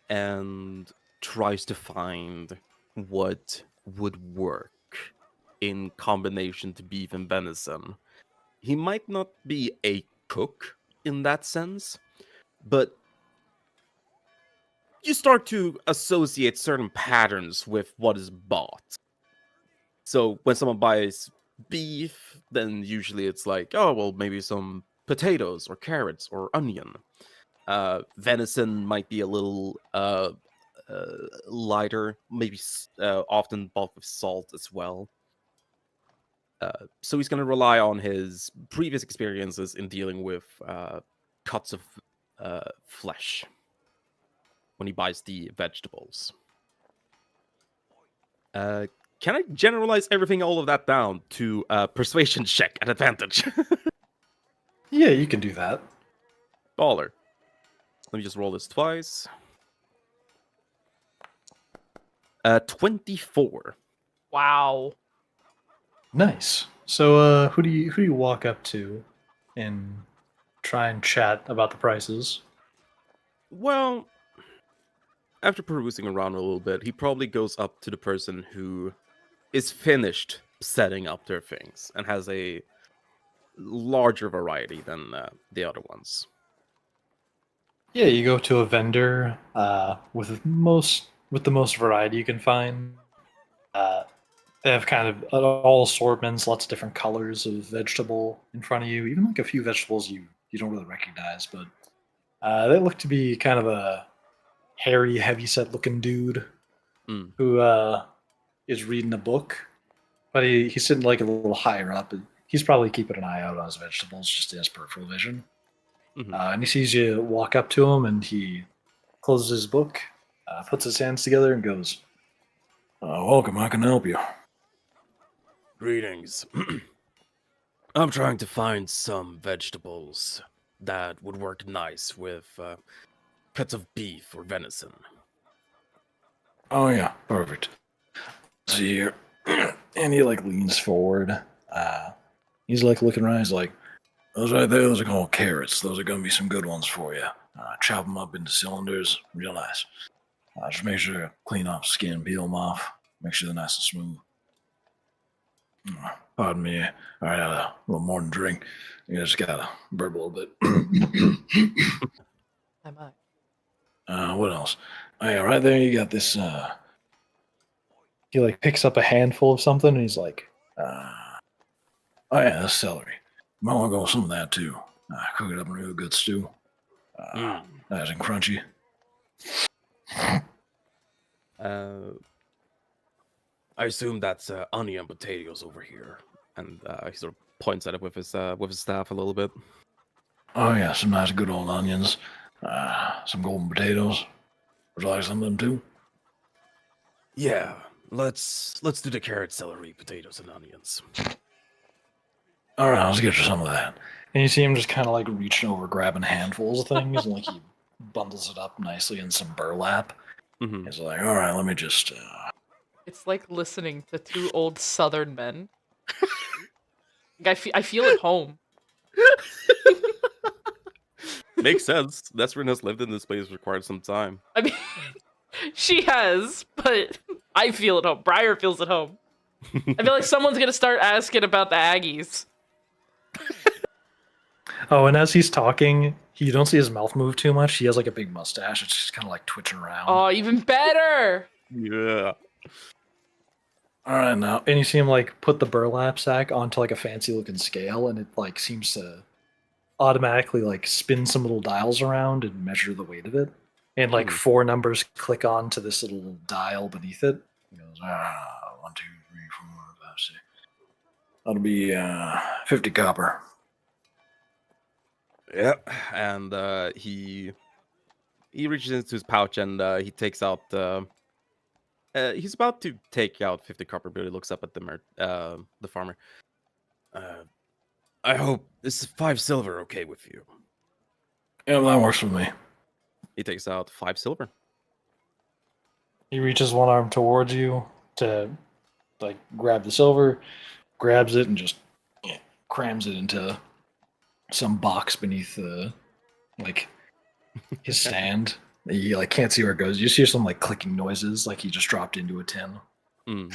and tries to find what would work in combination to beef and venison. He might not be a cook in that sense, but you start to associate certain patterns with what is bought. So when someone buys beef, then usually it's like, oh, well, maybe some potatoes or carrots or onion. Venison might be a little lighter, maybe often bought with salt as well. So he's going to rely on his previous experiences in dealing with cuts of flesh when he buys the vegetables. Can I generalize everything, all of that down to persuasion check at advantage? Yeah, you can do that. Baller. Let me just roll this twice. 24. Wow. Nice. So, who do you walk up to and try and chat about the prices? Well, after perusing around a little bit, he probably goes up to the person who is finished setting up their things and has a larger variety than the other ones. Yeah, you go to a vendor with the most variety you can find. They have kind of all assortments, lots of different colors of vegetable in front of you. Even like a few vegetables you don't really recognize, but they look to be kind of a hairy, heavyset looking dude who is reading a book, but he's sitting like a little higher up. He's probably keeping an eye out on his vegetables just in his peripheral vision. And he sees you walk up to him, and he closes his book, puts his hands together, and goes, Welcome, I can help you. Greetings. I'm trying to find some vegetables that would work nice with cuts of beef or venison. Oh, yeah, perfect. See here. And he, like, leans forward. He's, like, looking around. He's like, those right there, those are called carrots. Those are going to be some good ones for you. Chop them up into cylinders. Real nice. Just make sure to clean off skin, peel them off. Make sure they're nice and smooth. Pardon me. All right, a little more than drink. You just gotta burp a little bit. I might. What else? Oh, yeah, right there you got this. he like picks up a handful of something, and he's like, Oh, yeah, that's celery. You might want to go with some of that, too. Cook it up in a real good stew. Nice and crunchy. I assume that's onion potatoes over here. And he sort of points at it with his staff a little bit. Oh, yeah, some nice good old onions. Some golden potatoes. Would you like some of them, too? Yeah, let's do the carrot, celery, potatoes, and onions. All right, let's get you some of that. and you see him just kind of like reaching over, grabbing handfuls of things, and like he bundles it up nicely in some burlap. Mm-hmm. He's like, all right, let me just. It's like listening to two old Southern men. Like, I feel at home. Makes sense. Nesrin has lived in this place for quite some time. I mean, she has, but I feel at home. Briar feels at home. I feel like someone's gonna start asking about the Aggies. Oh, and as he's talking, you don't see his mouth move too much. He has like a big mustache. It's just kind of like twitching around. Oh, even better! Yeah. All right, now. And you see him like put the burlap sack onto like a fancy looking scale, and it like seems to automatically like spin some little dials around and measure the weight of it. And like 4 numbers click on to this little dial beneath it. He goes, 1, 2, 3, 4, 5, 6. That'll be 50 copper. Yep. And he reaches into his pouch and he takes out. He's about to take out 50 copper, but he looks up at the farmer. I hope this is 5 silver okay with you. Yeah, that works for me. He takes out 5 silver. He reaches one arm towards you to like grab the silver, grabs it, and just crams it into some box beneath like his stand. You like can't see where it goes. You just hear some like clicking noises, like he just dropped into a tin. Mm.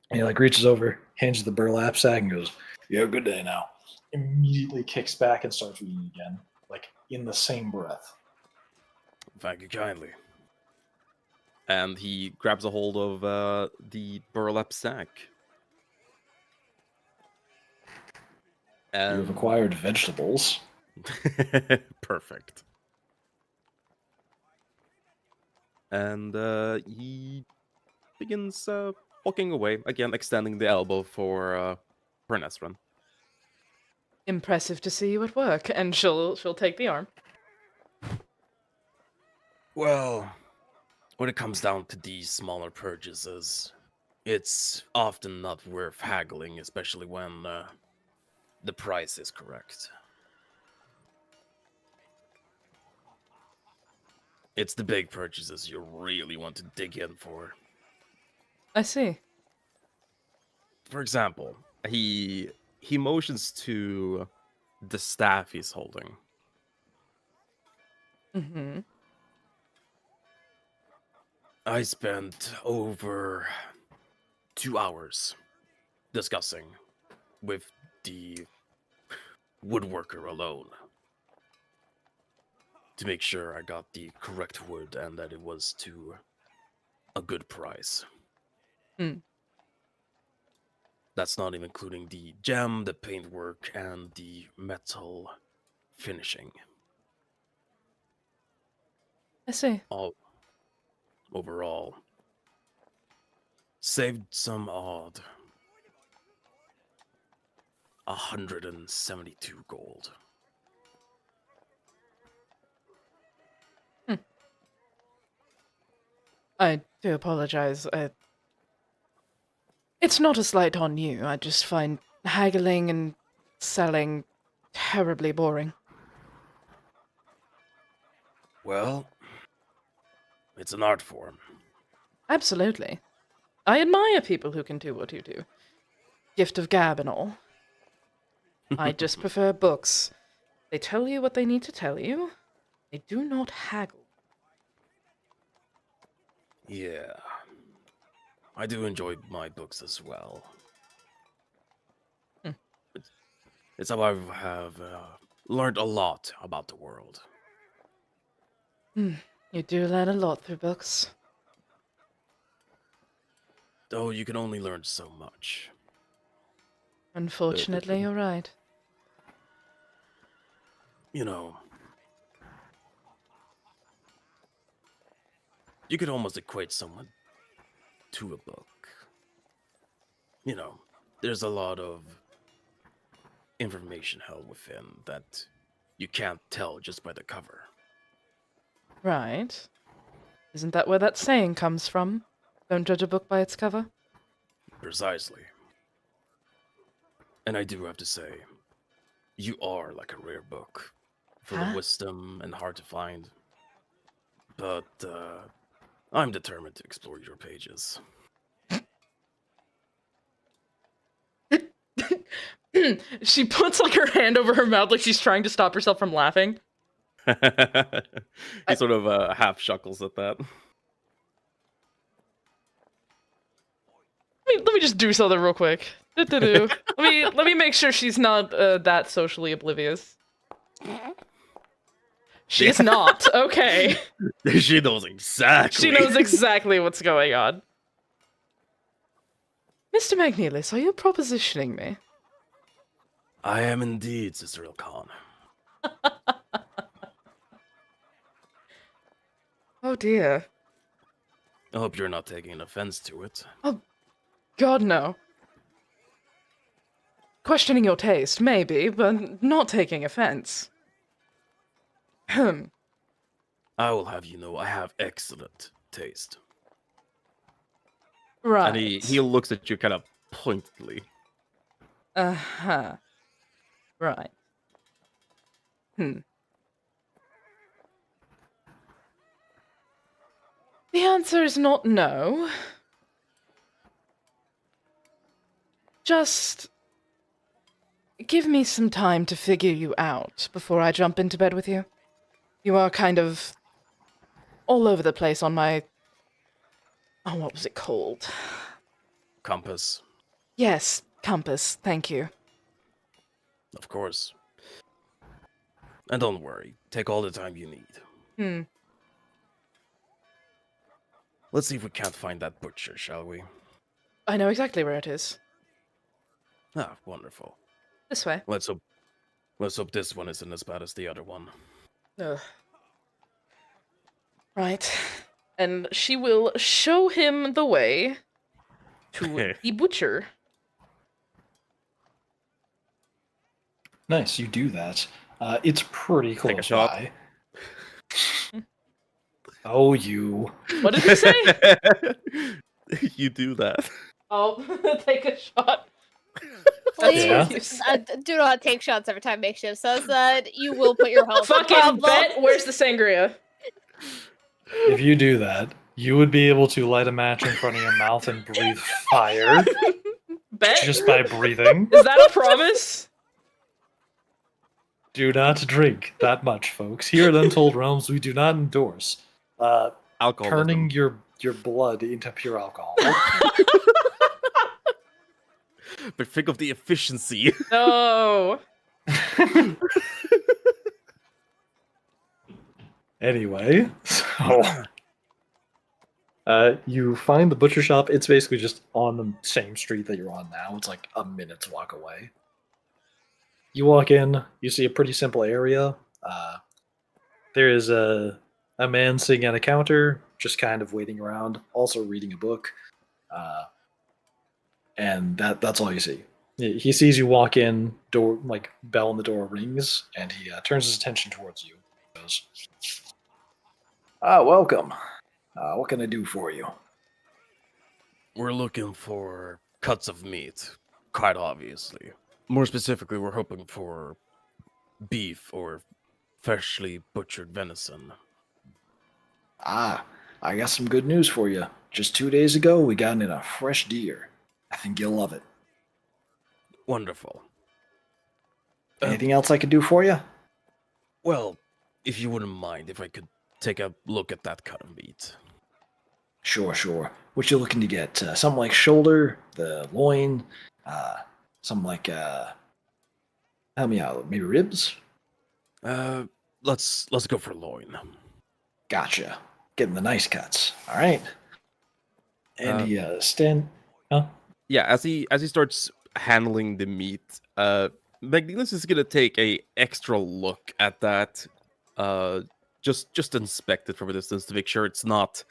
And he like reaches over, hands you the burlap sack, and goes, You have a good day now. immediately kicks back and starts reading again, like in the same breath. Thank you kindly. And he grabs a hold of the burlap sack. You have And acquired vegetables. perfect. And he begins walking away again, extending the elbow for Nesrin. Impressive to see you at work, and she'll take the arm. Well, when it comes down to these smaller purchases, it's often not worth haggling, especially when the price is correct. It's the big purchases you really want to dig in for. I see. For example, he motions to the staff he's holding. Mm-hmm. I spent over 2 hours discussing with the woodworker alone to make sure I got the correct wood and that it was to a good price. Hmm. That's not even including the gem, the paintwork, and the metal finishing. I see. All overall, saved some odd 172 gold. I do apologize. It's not a slight on you. I just find haggling and selling terribly boring. Well, it's an art form. Absolutely. I admire people who can do what you do. Gift of gab and all. I just prefer books. They tell you what they need to tell you. They do not haggle. Yeah. I do enjoy my books as well. Hmm. It's how I have learned a lot about the world. You do learn a lot through books. Though you can only learn so much. Unfortunately, you're right. You know, you could almost equate someone to a book. You know, there's a lot of information held within that you can't tell just by the cover. Right. Isn't that where that saying comes from? Don't judge a book by its cover? Precisely. And I do have to say, you are like a rare book, full Huh? of wisdom and hard to find. But I'm determined to explore your pages. She puts like her hand over her mouth like she's trying to stop herself from laughing. He sort of half chuckles at that. Let me just do something real quick. Do-do-do. let me make sure she's not that socially oblivious. She's not. Okay. She knows exactly. She knows exactly what's going on. Mr. McNeilis, are you propositioning me? I am indeed, Sister Ilkan. Oh dear. I hope you're not taking an offense to it. Oh, God, no. Questioning your taste, maybe, but not taking offense. I will have you know I have excellent taste. Right. And he looks at you kind of pointedly. Uh-huh. Right. The answer is not no. Just give me some time to figure you out before I jump into bed with you. You are kind of all over the place on my... Oh, what was it called? Compass, Yes, compass, thank you. of course. And don't worry, take all the time you need. Let's see if we can't find that butcher, shall we? I know exactly where it is. Ah, wonderful. This way. Let's hope this one isn't as bad as the other one. Ugh. Right. And she will show him the way to the butcher. Nice, you do that. It's pretty Take a close shot. by. Oh, you. What did he say? You do that. I'll take a shot. Please Yeah. What you said. do not take shots every time Makeshift says that. You will put your health in Fucking problem. bet. Where's the sangria? If you do that, you would be able to light a match in front of your mouth and breathe fire Bet? just by breathing. Is that a promise? Do not drink that much, folks. Here at Untold Realms, we do not endorse Alcohol. turning your blood into pure alcohol. But think of the efficiency. No. Anyway, so you find the butcher shop. It's basically just on the same street that you're on now. It's like a minute's walk away. You walk in, you see a pretty simple area. There is a man sitting at a counter, just kind of waiting around, also reading a book. And that's all you see. He sees you walk in, door like bell on the door rings, and he turns his attention towards you. He goes, welcome. What can I do for you? We're looking for cuts of meat, quite obviously. More specifically, we're hoping for beef or freshly butchered venison. I got some good news for you. Just 2 days ago, we got in a fresh deer. I think you'll love it. Wonderful. Anything else I could do for you? Well, if you wouldn't mind, if I could take a look at that cut of meat. Sure. What you looking to get? Something like shoulder, the loin, something like, help me out, maybe ribs? Let's go for loin. Gotcha. Getting the nice cuts. All right. And he Huh? Yeah, as he starts handling the meat, McNeilis is gonna take a extra look at that. Just inspect it from a distance to make sure it's not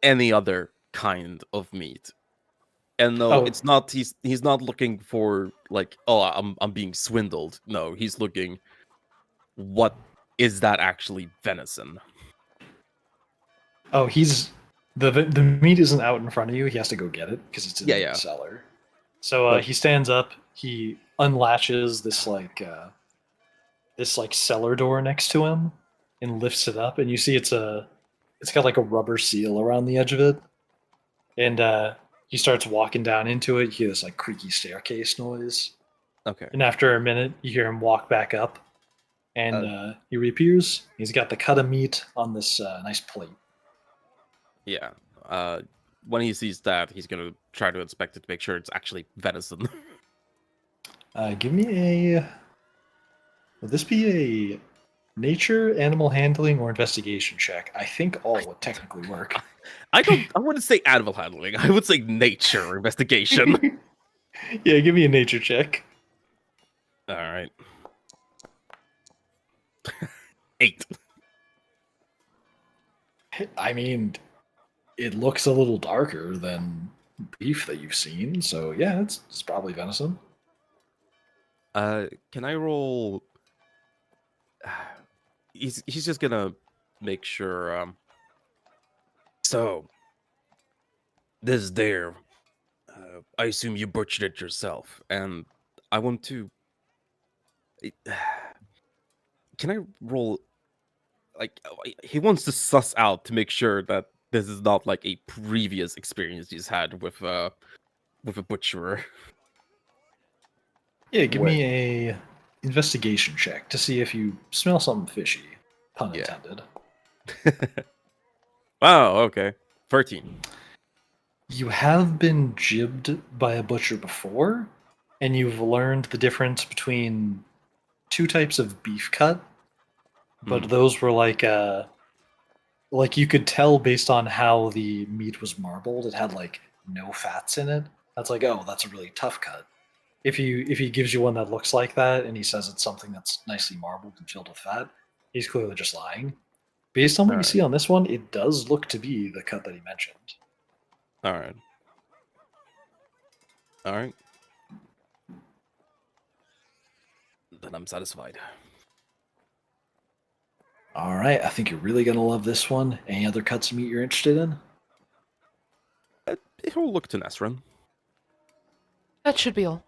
any other kind of meat. And no, Oh. it's not. He's not looking for like, oh, I'm being swindled. No, he's looking. What is that actually venison? Oh, he's the meat isn't out in front of you. He has to go get it because it's in Yeah. the cellar. So But- he stands up. He unlatches this cellar door next to him and lifts it up, and you see it's got like a rubber seal around the edge of it. And he starts walking down into it. You hear this like creaky staircase noise, Okay. and after a minute, you hear him walk back up, and he reappears. He's got the cut of meat on this nice plate. Yeah. When he sees that, he's gonna try to inspect it to make sure it's actually venison. Give me a. Would this be a nature, animal handling, or investigation check? I think all would technically work. I wouldn't say animal handling. I would say nature investigation. Yeah, give me a nature check. All right. 8. I mean, it looks a little darker than beef that you've seen, so yeah, it's probably venison. Can I roll? He's just gonna make sure. So this there, I assume you butchered it yourself, and I want to. Can I roll? Like he wants to suss out to make sure that this is not like a previous experience he's had with a butcherer. Yeah, give What? me a investigation check to see if you smell something fishy. Pun Yeah. intended. Wow. Okay. 13. You have been jibbed by a butcher before, and you've learned the difference between two types of beef cut, but Hmm. those were like you could tell based on how the meat was marbled, it had like no fats in it. That's like, oh, that's a really tough cut. If he gives you one that looks like that and he says it's something that's nicely marbled and filled with fat, he's clearly just lying. Based on what All you right. see on this one, it does look to be the cut that he mentioned. All right. All right. Then I'm satisfied. All right, I think you're really gonna love this one. Any other cuts of meat you're interested in? It'll look to Nesrin. That should be all.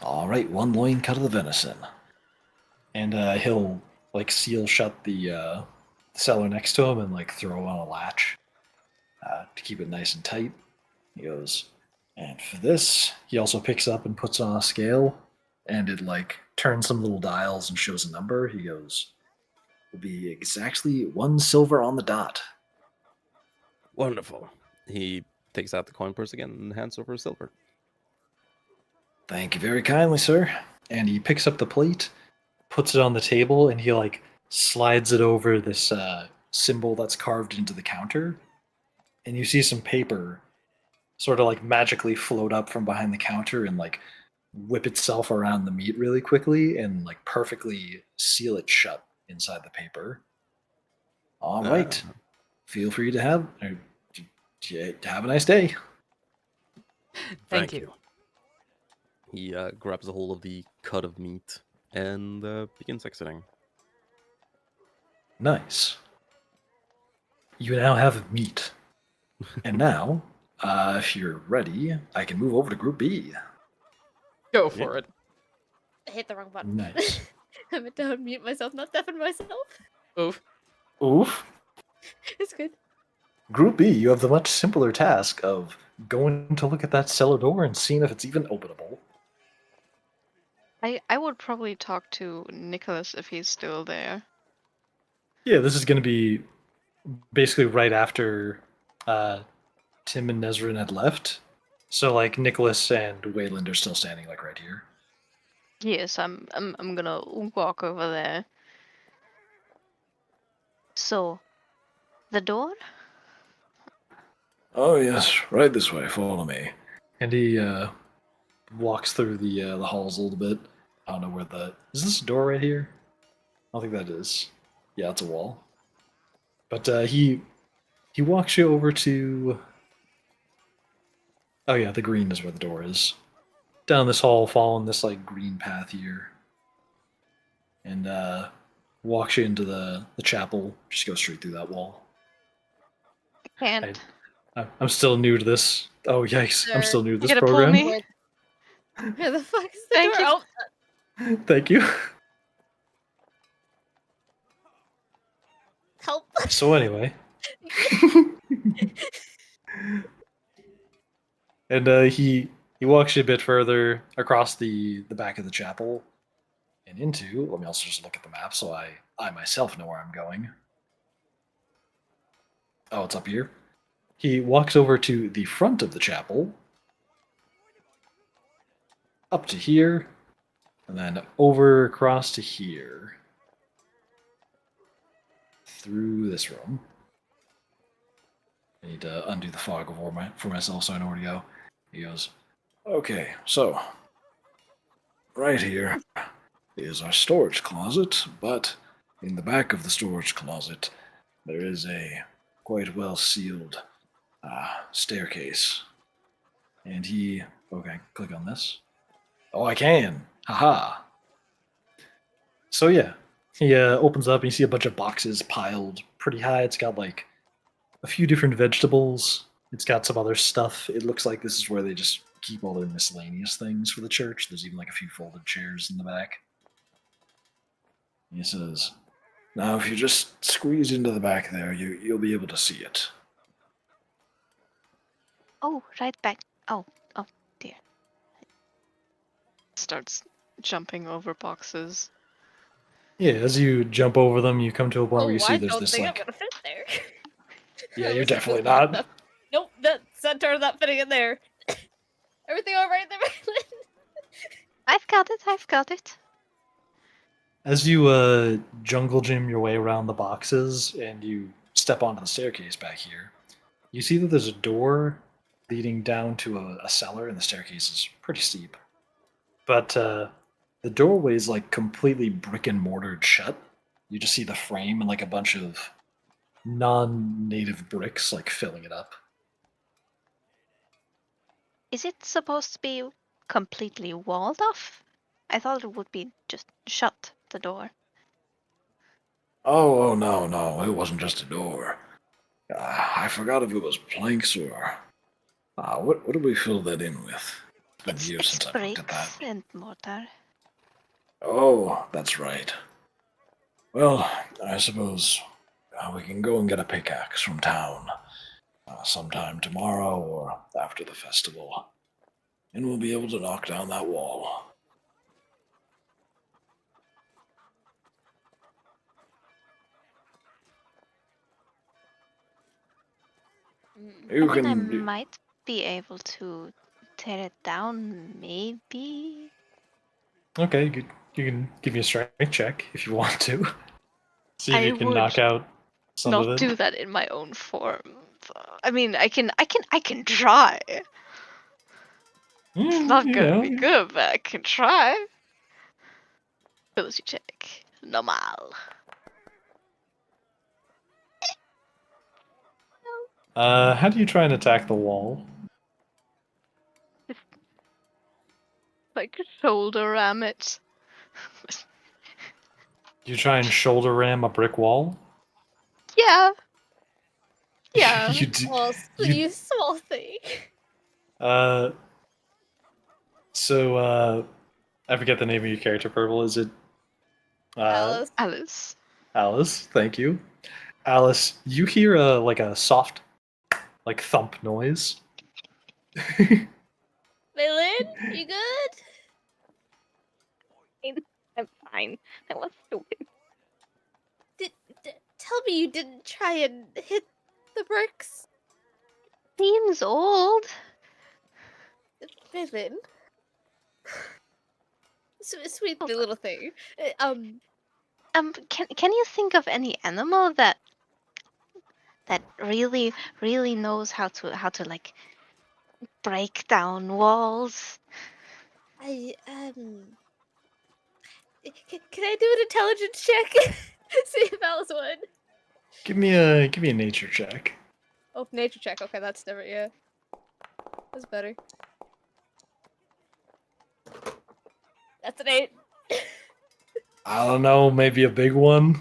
All right, one loin cut of the venison, and he'll like seal shut the cellar next to him and like throw on a latch to keep it nice and tight. He goes, and for this, he also picks up and puts on a scale, and it like turns some little dials and shows a number. He goes, will be exactly 1 silver on the dot. Wonderful. He takes out the coin purse again and hands over a silver. Thank you very kindly, sir. And he picks up the plate, puts it on the table, and he like slides it over this symbol that's carved into the counter. And you see some paper sort of like magically float up from behind the counter and like whip itself around the meat really quickly and like perfectly seal it shut inside the paper. All right. Feel free to have have a nice day. Thank you. He grabs a hold of the cut of meat and begins exiting. Nice. You now have meat. And now, if you're ready, I can move over to Group B. Go for it. I hit the wrong button. Nice. I meant to unmute myself, not deafen myself. Oof. Oof. It's good. Group B, you have the much simpler task of going to look at that cellar door and seeing if it's even openable. I would probably talk to Nicholas if he's still there. Yeah, this is going to be basically right after Tim and Nezrin had left. So, like, Nicholas and Wayland are still standing, like, right here. Yes, I'm gonna walk over there. So, the door? Oh, yes, right this way. Follow me. And he walks through the halls a little bit. I don't know where the... Is this a door right here? I don't think that is. Yeah, it's a wall. But he walks you over to... Oh yeah, the green is where the door is. Down this hall, following this like green path here. And walks you into the chapel. Just go straight through that wall. Can't. I'm still new to this. Oh yikes! I'm Sir, still new to You this gotta pull program. me. Where the fuck is the Thank door? you. Oh, Thank you. help. So anyway, and he walks you a bit further across the back of the chapel and into. Let me also just look at the map so I myself know where I'm going. Oh, it's up here. He walks over to the front of the chapel, up to here, and then over across to here. Through this room. I need to undo the fog for myself so I know where to go. He goes, Okay, so right here is our storage closet, but in the back of the storage closet, there is a quite well sealed staircase. And he, okay, click on this. Oh, I can. Haha. So yeah, he opens up and you see a bunch of boxes piled pretty high. It's got like a few different vegetables. It's got some other stuff. It looks like this is where they just keep all their miscellaneous things for the church. There's even like a few folded chairs in the back. He says, now if you just squeeze into the back there, you'll be able to see it. Oh, right back. Oh, dear. Starts jumping over boxes. Yeah, as you jump over them, you come to a point where you see I there's don't this think like. I'm gonna fit there. Yeah, Let you're me see if definitely this is not. enough. Nope, the centaur not fitting in there. Everything all right there, Madeline? I've got it. I've got it. As you jungle gym your way around the boxes and you step onto the staircase back here, you see that there's a door leading down to a cellar, and the staircase is pretty steep. But the doorway is like completely brick and mortared shut. You just see the frame and like a bunch of non-native bricks like filling it up. Is it supposed to be completely walled off? I thought it would be just shut, the door. Oh, no, it wasn't just a door. I forgot if it was planks or. What did we fill that in with? It's been years It's since I've looked at that. bricks and mortar. Oh, that's right. Well, I suppose we can go and get a pickaxe from town sometime tomorrow or after the festival, and we'll be able to knock down that wall. You I mean, I can. might be able to tear it down, maybe. Okay, you can give me a strength check if you want to. See if I you can would knock out some of not it. do that in my own form. I mean, I can try. It's not You gonna know, be good, but I can try. Ability check. Normal. how do you try and attack the wall? Like shoulder ram it. Do you try and shoulder ram a brick wall? Yeah. Yeah. you do, Oh, you you small thing. uh so I forget the name of your character, Purple. Is it Alice. Alice. Alice? Thank you. Alice, you hear like a soft like thump noise. Maylin, you good? I'm fine. I was stupid. Tell me you didn't try and hit the bricks, Seems old. Maylin. Sweet little thing. Can you think of any animal that really knows how to like break down walls? Can I do an intelligence check? See if Alice would. Give me a nature check. Oh, nature check. Okay, that's different. Yeah, that's better. That's an 8. I don't know, maybe a big one.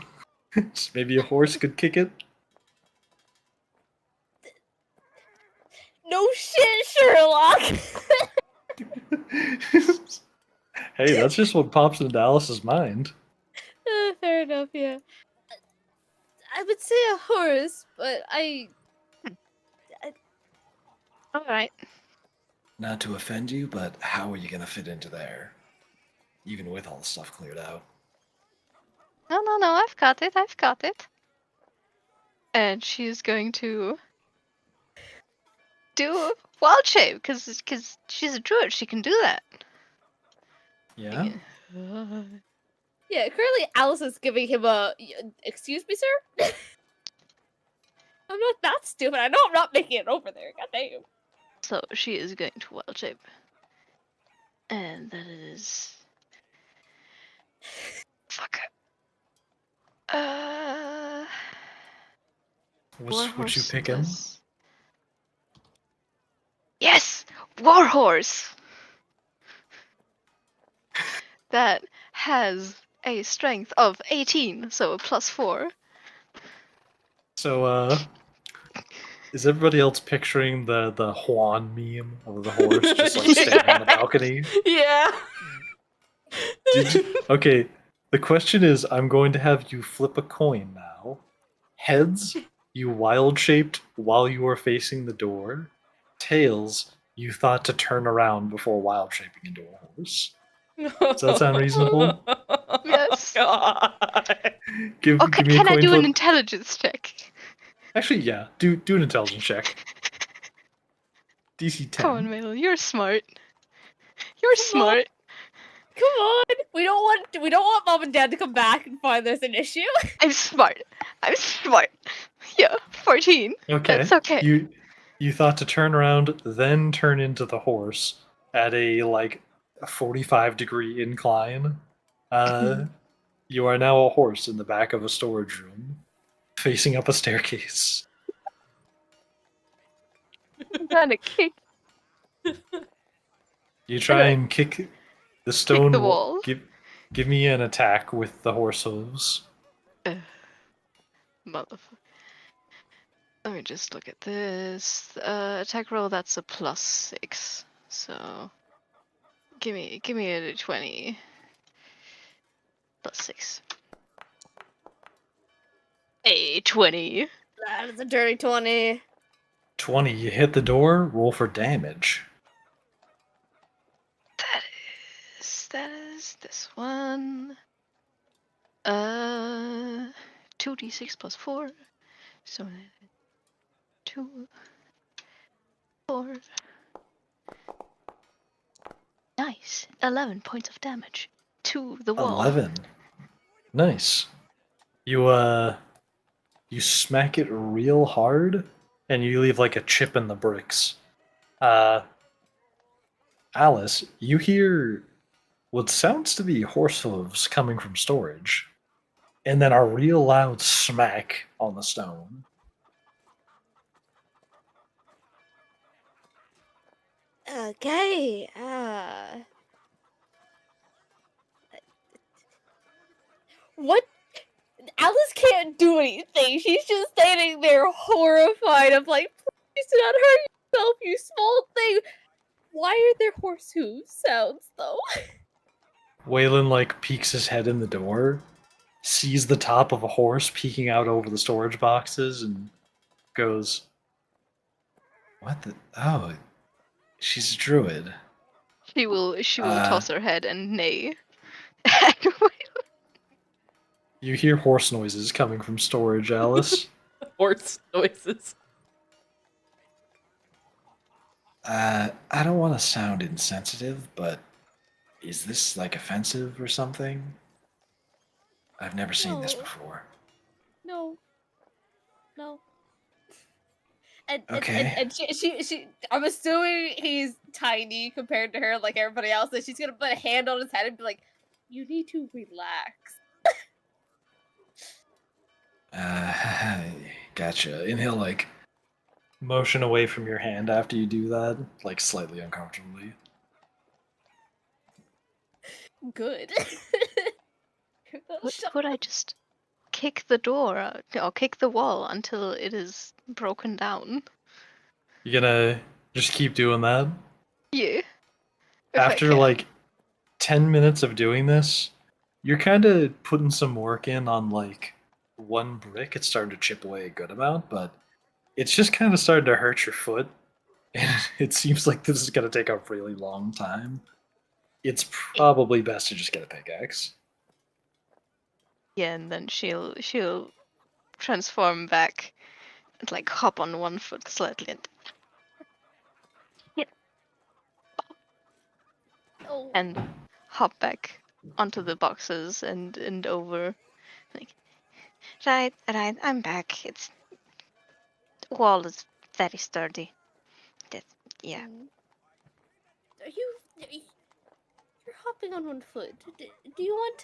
Maybe a horse could kick it. No shit, Sherlock. Hey, that's just what pops into Alice's mind. Fair enough. Yeah. I would say a horse, but All right. Not to offend you, but how are you gonna fit into there? Even with all the stuff cleared out. No. I've got it. I've got it. And she's going to do wild shape because she's a druid. She can do that. Yeah? Yeah. Currently, Alice is giving him a. Excuse me, sir. I'm not that stupid. I know I'm not making it over there. God damn. So she is going to wild shape. And that is. Fuck. What you Warhorse picking? plus. Yes! Warhorse! That has a strength of 18, so a +4. So, is everybody else picturing the Juan meme of the horse just like standing on the balcony? Yeah. Okay, the question is, I'm going to have you flip a coin now. Heads, you wild shaped while you were facing the door. Tails, you thought to turn around before wild shaping into a horse. Does that sound reasonable? Yes. God. Give Okay, me a can I coin do an flip. intelligence check? Actually, yeah. Do an intelligence check. DC 10. Come on, Mel, you're smart. You're Come on. smart. Come on. We don't want mom and dad to come back and find there's an issue. I'm smart. I'm smart. Yeah, 14. Okay. That's okay. You thought to turn around, then turn into the horse at a 45-degree incline. You are now a horse in the back of a storage room, facing up a staircase. I'm gonna kick You try and kick the stone the wall. Give me an attack with the horse hooves. Motherfucker. Let me just look at this. Attack roll, that's a +6. So give me a 20. +6. A 20. That is a dirty 20. 20, you hit the door, roll for damage. That is this one. 2d6 plus 4. So 2, 4. Nice. 11 points of damage to the wall. 11. Nice. You smack it real hard, and you leave like a chip in the bricks. Alice, you hear what sounds to be horse hooves coming from storage, and then a real loud smack on the stone. Okay. What? Alice can't do anything. She's just standing there horrified of like, please do not hurt yourself, you small thing. Why are there horse hoof sounds though? Waylon peeks his head in the door, sees the top of a horse peeking out over the storage boxes, and goes, "What the? Oh, she's a druid." She will toss her head and neigh. You hear horse noises coming from storage, Alice. Horse noises. I don't want to sound insensitive, but is this offensive or something? I've never seen this No. before. No. Okay. And she I'm assuming he's tiny compared to her like everybody else, and she's gonna put a hand on his head and be like, you need to relax. Gotcha. And he'll motion away from your hand after you do that, slightly uncomfortably. Good. Could I just kick the door out, or kick the wall until it is broken down? You gonna just keep doing that? Yeah. If I After can. 10 minutes of doing this, you're kind of putting some work in on one brick. It's starting to chip away a good amount, but it's just kind of starting to hurt your foot. And it seems like this is going to take a really long time. It's probably best to just get a pickaxe. Yeah, and then she'll transform back and hop on one foot slightly and Oh. and hop back onto the boxes and over. Right, I'm back. wall is very sturdy. That, yeah. Are you're hopping on one foot. Do you want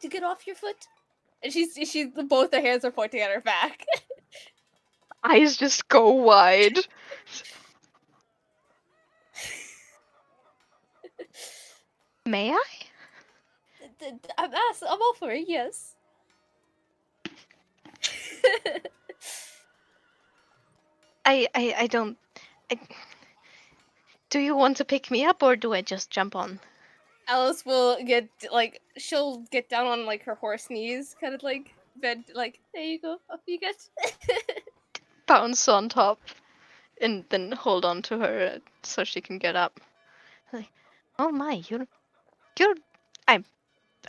to get off your foot? And she's both her hands are pointing at her back. Eyes just go wide. May I? I'm offering, yes. I don't. Do you want to pick me up or do I just jump on? Alice will she'll get down on like her horse knees, kind of like bend, like there you go, up you get. Bounce on top and then hold on to her so she can get up. Like, oh my, you're. I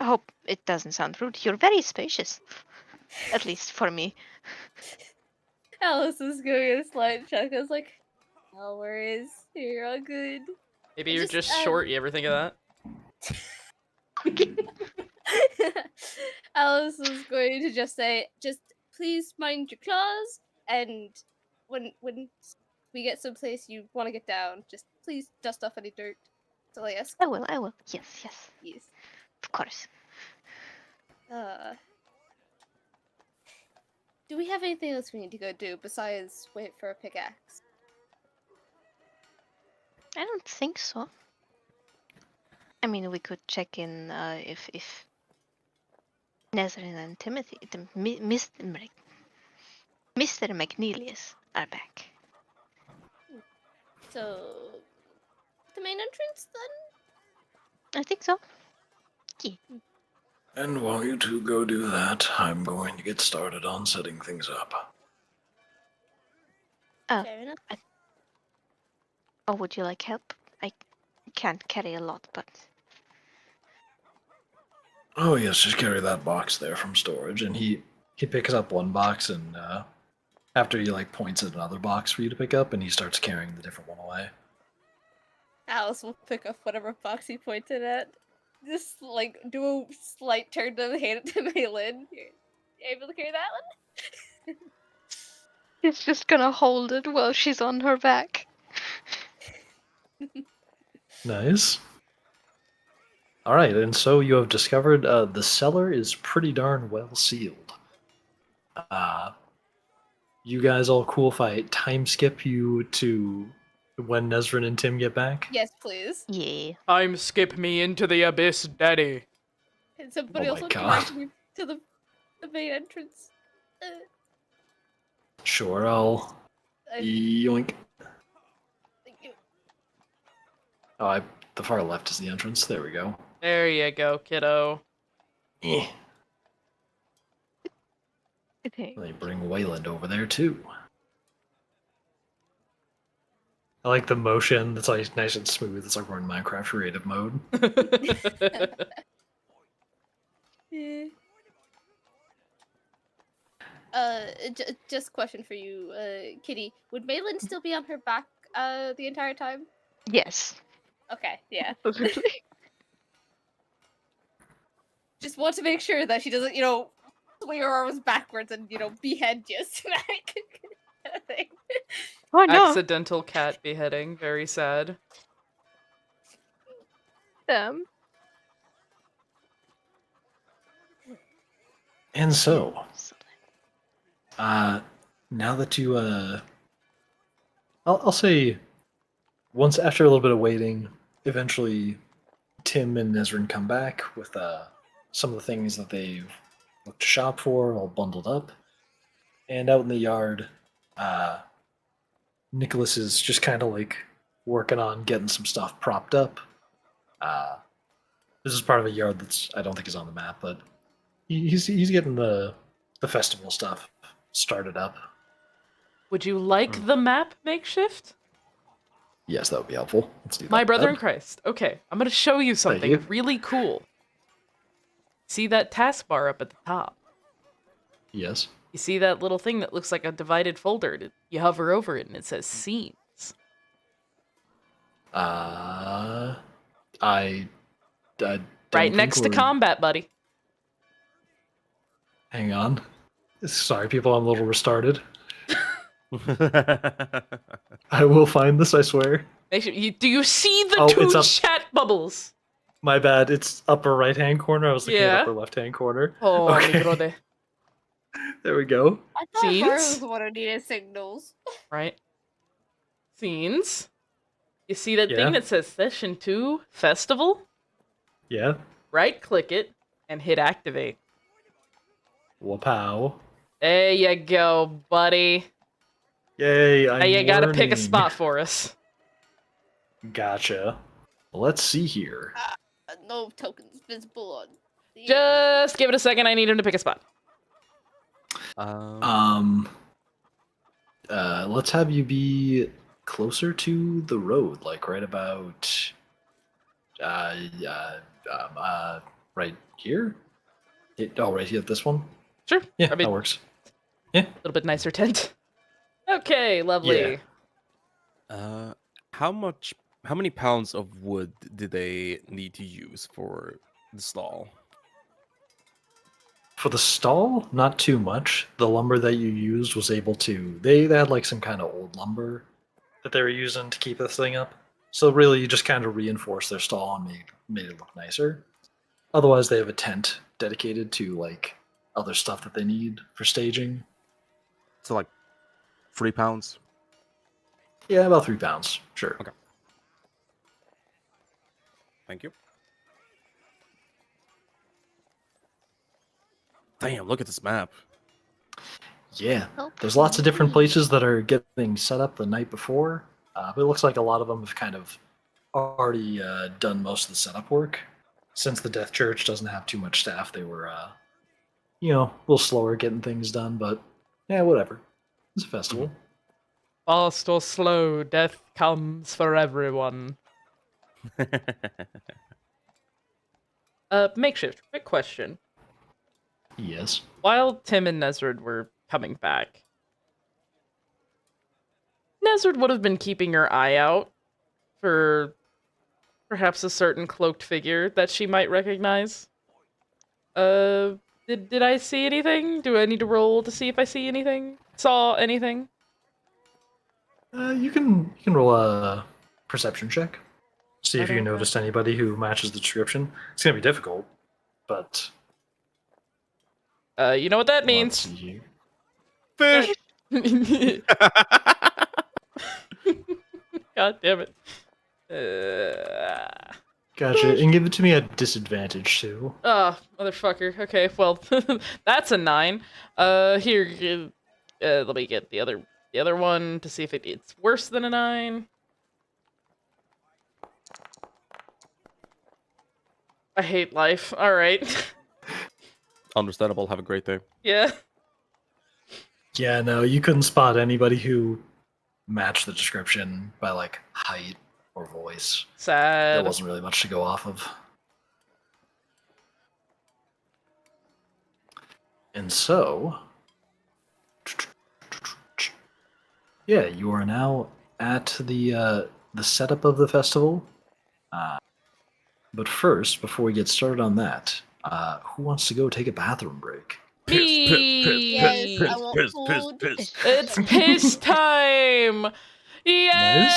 hope it doesn't sound rude. You're very spacious. At least for me. Alice is going a slight chuckle. It's like, no worries, you're all good. Maybe you're just short. You ever think of that? Alice is going to just say, just please mind your claws, and when we get someplace you want to get down, just please dust off any dirt. That's all I ask. I will. Yes. Yes. Of course. Do we have anything else we need to go do besides wait for a pickaxe? I don't think so. I mean, we could check in if Nezrin and Timothy, Mr. McNeilius are back. So, the main entrance then? I think so. And while you two go do that, I'm going to get started on setting things up. Fair enough. Oh, would you like help? I can't carry a lot, but... Oh yes, just carry that box there from storage. And he picks up one box and after he like points at another box for you to pick up and he starts carrying the different one away. Alice will pick up whatever box he pointed at. Just like do a slight turn to hand it to Maylin. You able to carry that one? He's just gonna hold it while she's on her back. Nice. All right, and so you have discovered the cellar is pretty darn well sealed. You guys all cool if I time skip you to when Nezrin and Tim get back? Yes, please. Yeah. Time skip me into the abyss, daddy. And somebody Oh my also God. direct me to the main entrance. Sure, I'll yoink. Thank you. Oh, the far left is the entrance. There we go. There you go, kiddo. Eh. Okay. Let me bring Wayland over there too. I like the motion. That's like nice and smooth. It's like we're in Minecraft creative mode. Just question for you, Kitty. Would Maylin still be on her back the entire time? Yes. Okay, yeah. Absolutely. Just want to make sure that she doesn't, swing her arms backwards and, behead you. Thing. Oh no. Accidental cat beheading. Very sad. And so, now that you, I'll say, once after a little bit of waiting, eventually Tim and Nezrin come back with some of the things that they've looked to shop for, all bundled up. And out in the yard, Nicholas is just kind of like working on getting some stuff propped up. This is part of a yard that's I don't think is on the map, but he's getting the festival stuff started up. Would you like the map makeshift? Yes, that would be helpful. Let's do that. My brother in Christ. Okay, I'm gonna show you something you. really cool. See that taskbar up at the top? Yes. You see that little thing that looks like a divided folder? You hover over it and it says scenes. I don't Right think next to we're- combat, buddy. Hang on. Sorry, people, I'm a little restarted. I will find this, I swear. Do you see the Oh, two it's up. chat bubbles? My bad. It's upper right-hand corner. I was looking Yeah. at upper left-hand corner. Oh, mi Okay. brother. There we go. I thought her was Scenes? the one who needed signals. Right. Scenes. You see that Yeah. thing that says Session 2 Festival? Yeah. Right click it and hit activate. Wapow. There you go, buddy. Yay, Now I'm you gotta pick a learning. spot for us. Gotcha. Let's see here. No tokens visible on. the- Just give it a second. I need him to pick a spot. Um, let's have you be closer to the road, like right about, uh, uh, right here. Right here, this one. Sure. Yeah, I mean, that works. a little bit nicer tent. Okay, lovely. Yeah. How many pounds of wood did they need to use for the stall? For the stall, not too much. The lumber that you used was able to. They had like some kind of old lumber that they were using to keep this thing up. So really, you just kind of reinforced their stall and made it look nicer. Otherwise, they have a tent dedicated to like other stuff that they need for staging. So like 3 pounds. Yeah, about 3 pounds. Sure. Okay. Thank you. Damn, look at this map. Yeah. Help There's lots of different me. places that are getting set up the night before, but it looks like a lot of them have kind of already done most of the setup work. Since the Death Church doesn't have too much staff, they were, a little slower getting things done, but yeah, whatever. It's a festival. Fast or slow, death comes for everyone. Makeshift, quick question. Yes. While Tim and Nezrid were coming back, Nezrid would have been keeping her eye out for perhaps a certain cloaked figure that she might recognize. Did I see anything? Do I need to roll to see if I see anything? Saw anything? You can roll a perception check. See if you Alright. noticed anybody who matches the description. It's gonna be difficult, but You know what that let's means. see here. Fish. God damn it. Gotcha. And give it to me at disadvantage too. Oh, motherfucker. Okay, well, that's a 9. Here, let me get the other one to see if it's worse than a 9. I hate life. All right. Understandable. Have a great day. Yeah. Yeah, no, you couldn't spot anybody who matched the description by like height or voice. There Sad. wasn't really much to go off of. And so, yeah, you are now at the setup of the festival. But first, before we get started on that, who wants to go take a bathroom break? Me. Yes, I want food. It's piss time. Yeah.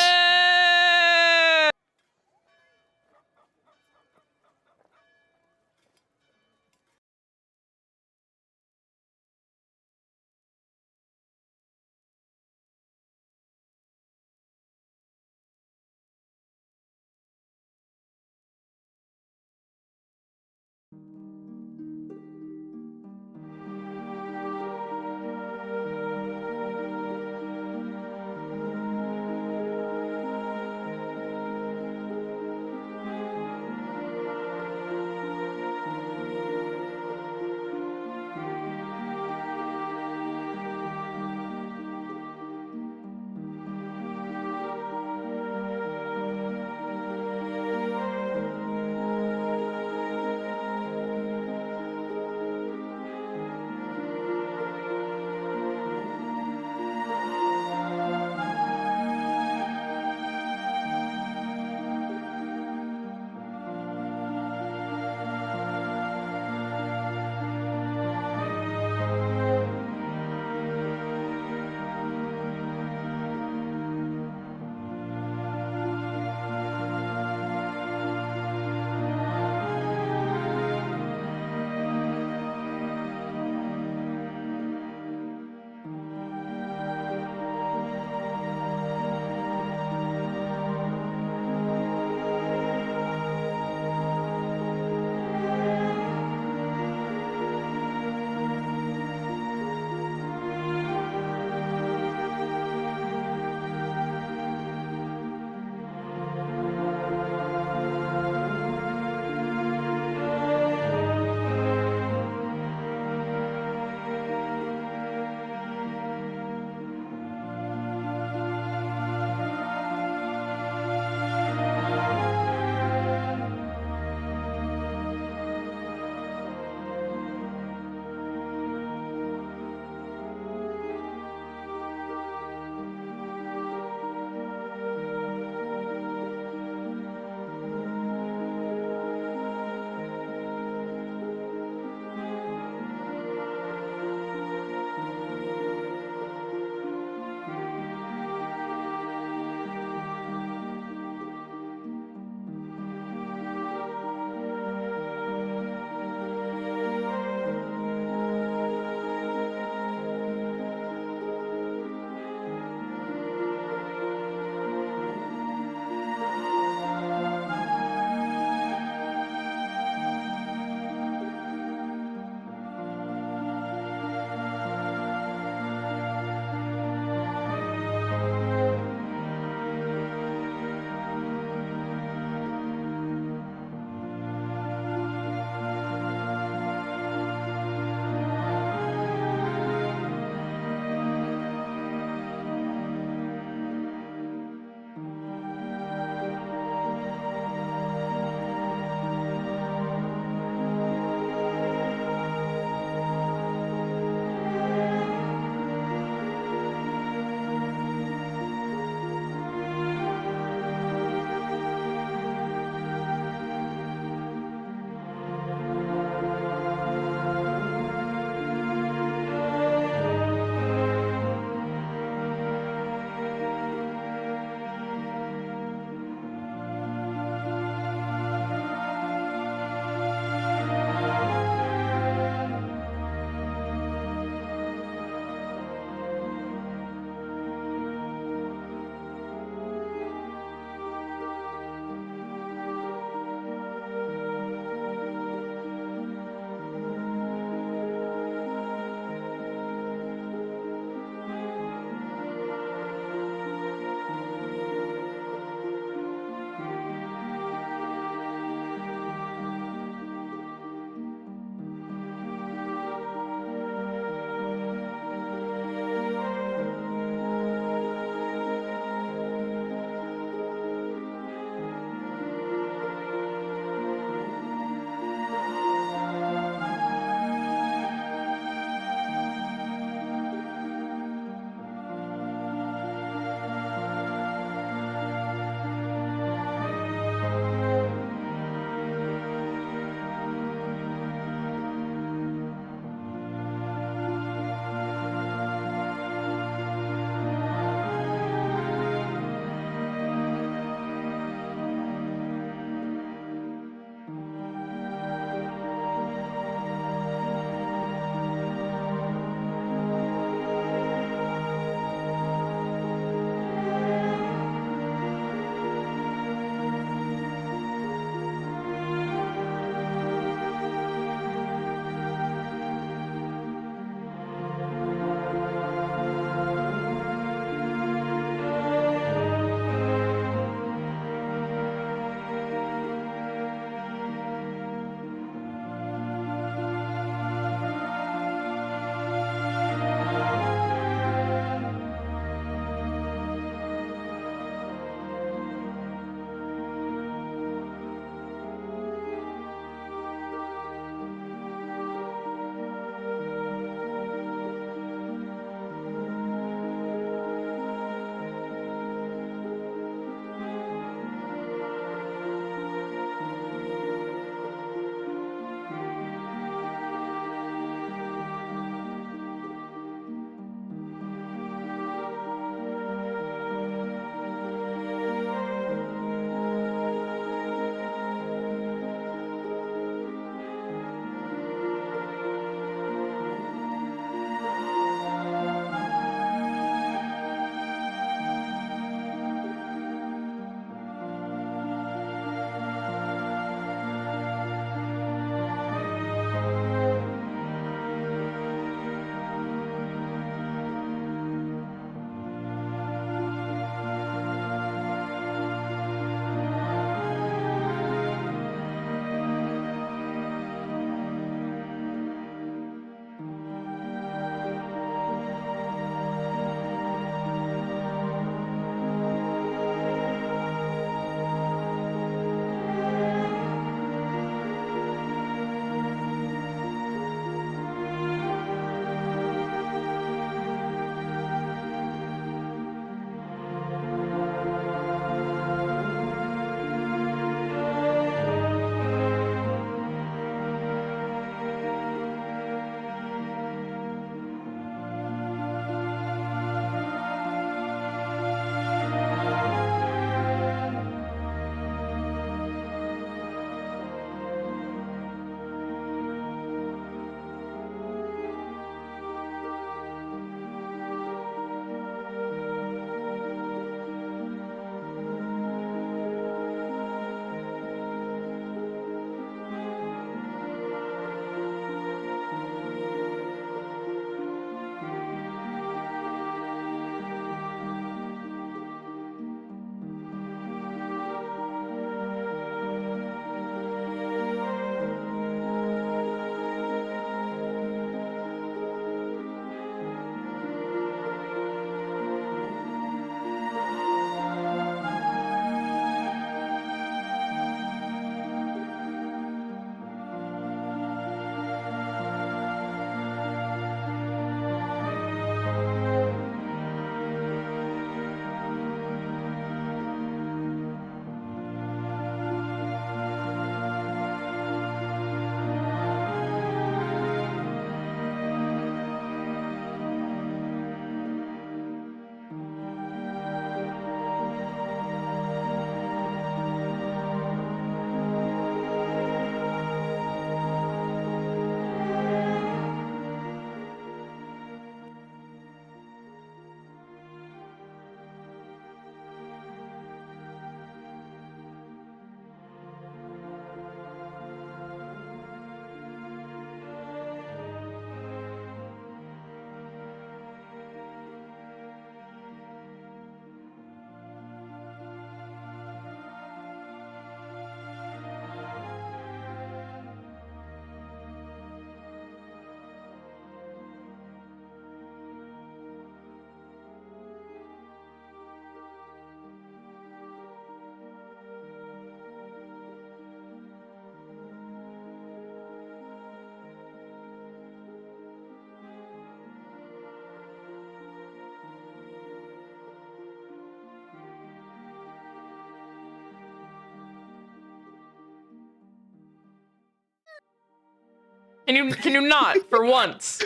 Can you not for once?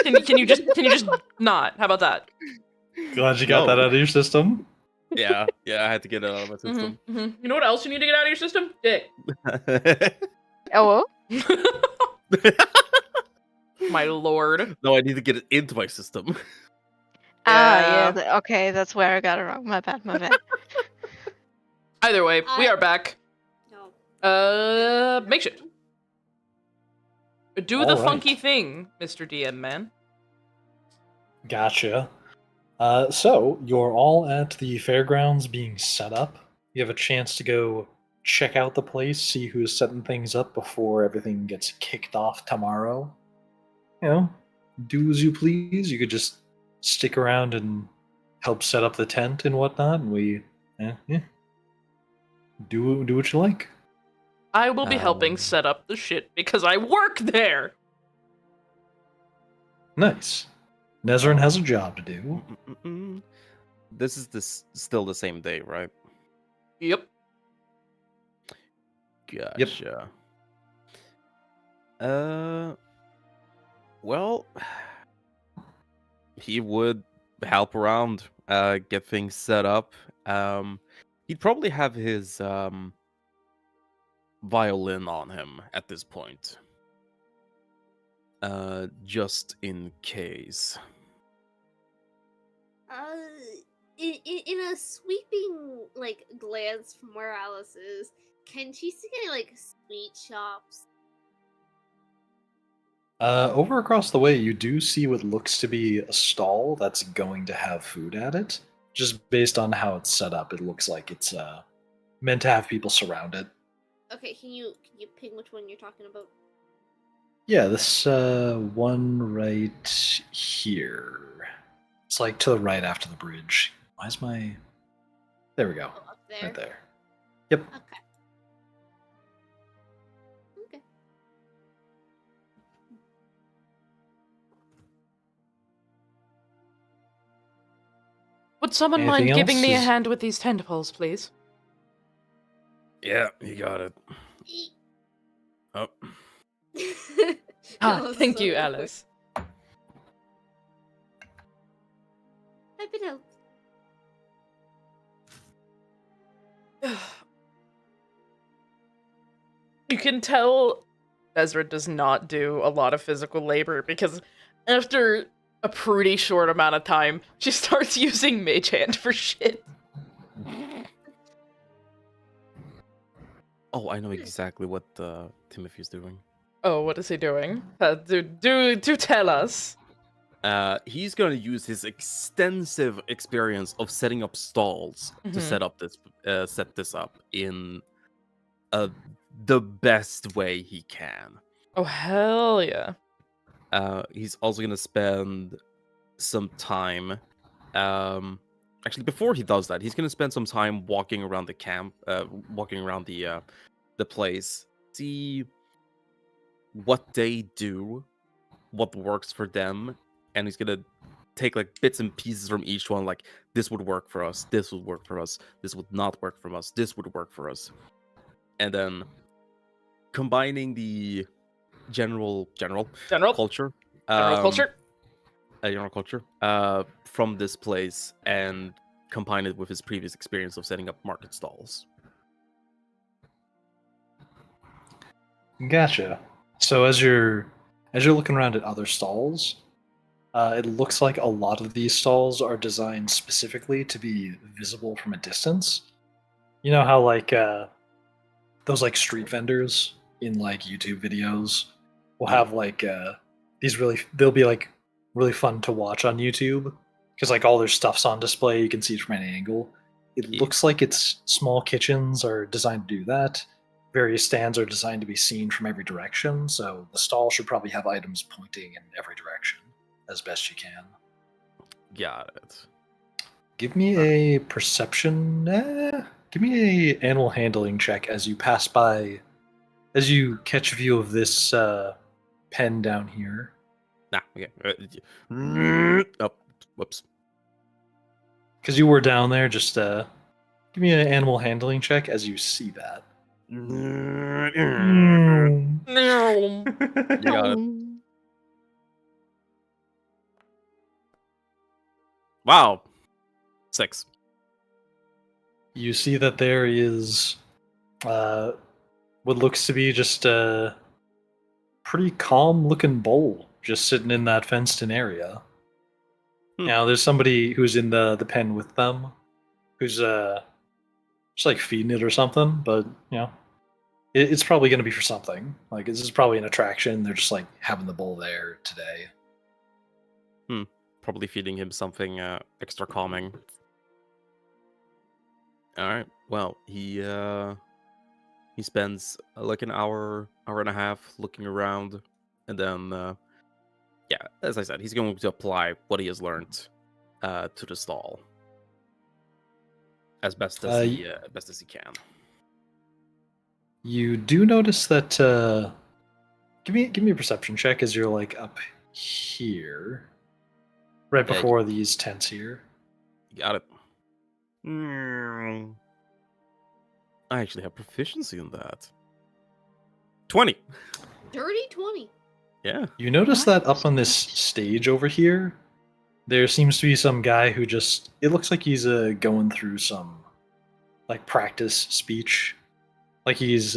Can you just not? How about that? Glad you got that No. out of your system. Yeah, I had to get it out of my system. You know what else you need to get out of your system? Dick. Oh, My lord. No, I need to get it into my system. Yeah. okay, that's where I got it wrong. My bad, my bad. Either way, we I- are back. No. Makeshift. Do All the right. funky thing, Mr. DM man. Gotcha. So you're all at the fairgrounds being set up. You have a chance to go check out the place, see who's setting things up before everything gets kicked off tomorrow. You know, do as you please. You could just stick around and help set up the tent and whatnot, and do what you like. I will be helping set up the shit because I work there. Nice. Nezrin has a job to do. This is still the same day, right? Yep. Gotcha. Well, he would help around, get things set up. He'd probably have his violin on him at this point. Just in case. In a sweeping glance from where Alice is, can she see any sweet shops? Over across the way, you do see what looks to be a stall that's going to have food at it. Just based on how it's set up, it looks like it's meant to have people surround it. Okay, can you ping which one you're talking about? Yeah, this one right here. It's like to the right after the bridge. Why is my... There we go. Oh, up there. Right there. Yep. Okay. Would someone Anything mind giving else? me a Is- hand with these tentacles, please? Yeah, you got it. Oh, Ah, That was thank so you, awkward. Alice. I've been helped. You can tell Ezra does not do a lot of physical labor because after a pretty short amount of time, she starts using Mage Hand for shit. Oh, I know exactly what Timothy's doing. Oh, what is he doing? Do tell us. He's going to use his extensive experience of setting up stalls to Mhm. set this up in the best way he can. Oh, hell yeah. He's also going to spend some time. Actually, before he does that, he's going to spend some time walking around the camp, walking around the place, see what they do, what works for them, and he's gonna take bits and pieces from each one. Like, this would work for us, this would work for us, this would not work for us, this would work for us, and then combining the general culture, general culture from this place, and combine it with his previous experience of setting up market stalls. Gotcha. So as you're looking around at other stalls, it looks like a lot of these stalls are designed specifically to be visible from a distance. You know how those street vendors in YouTube videos will have these they'll be really fun to watch on YouTube because all their stuff's on display, you can see it from any angle. It Yeah. looks like it's small kitchens are designed to do that. Various stands are designed to be seen from every direction, so the stall should probably have items pointing in every direction as best you can. Got it. Give me a perception. Give me a animal handling check as you pass by, as you catch a view of this pen down here. Nah, okay. Oh, whoops. Because you were down there, just give me an animal handling check as you see that. You No. got it. No. Wow. 6. You see that there is what looks to be just a pretty calm looking bowl just sitting in that fenced in area. Now there's somebody who's in the pen with them who's just like feeding it or something, but you know, it's probably going to be for something. Like this is probably an attraction. They're just like having the bowl there today. Probably feeding him something extra calming. All right. Well, he spends like an hour and a half looking around, and then yeah, as I said, he's going to apply what he has learned to the stall as best as he can. You do notice that. Give me a perception check as you're like up here, right Yeah, before these tents here. You got it. I actually have proficiency in that. 20. Dirty 20. Yeah. You notice that up on this stage over here, there seems to be some guy who just. It looks like he's going through some, like practice speech. Like he has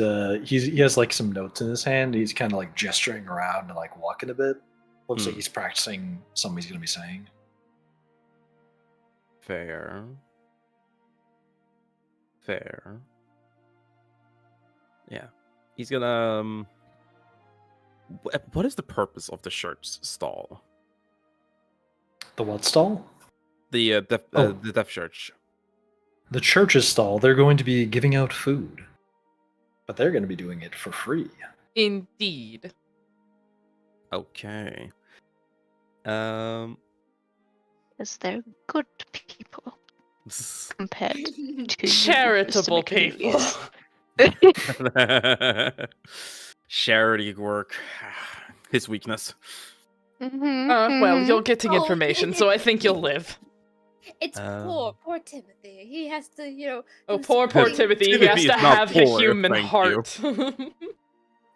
like some notes in his hand. He's kind of like gesturing around and like walking a bit. Looks like he's practicing something he's gonna be saying. Fair. Yeah. He's gonna. What is the purpose of the church stall? The what stall? The deaf church. The church's stall. They're going to be giving out food, but they're going to be doing it for free. Indeed. Okay. Because they're good people compared to Charitable people. Charity work. His weakness. Well, you're getting Oh. information, so I think you'll live. It's poor Timothy. He has to, Oh, do poor something. Timothy. He Timothy has is to not have poor, a human thank you. heart.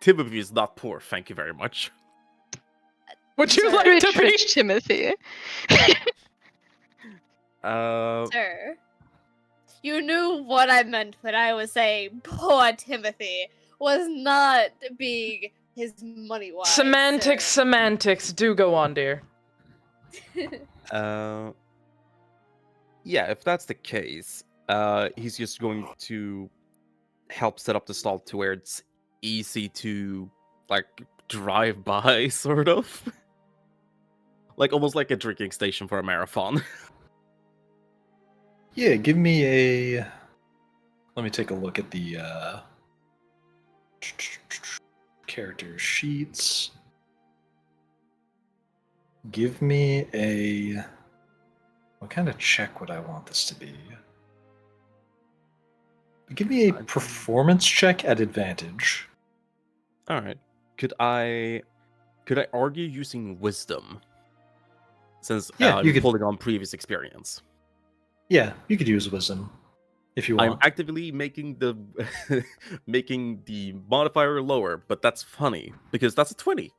Timothy is not poor, thank you very much. Would you Sir. like to Rich, be? rich Timothy. Sir, you knew what I meant when I was saying poor Timothy was not being his money wise. Semantics. Do go on, dear. Yeah, if that's the case, he's just going to help set up the stall to where it's easy to like drive by, sort of. Like almost like a drinking station for a marathon. Yeah, give me a. Let me take a look at the character sheets. Give me a. What kind of check would I want this to be? Give me a performance check at advantage. All right. Could I argue using wisdom? Since Yeah, you you're could- pulling on previous experience. Yeah, you could use wisdom if you want. I'm actively making the making the modifier lower, but that's funny because that's a 20.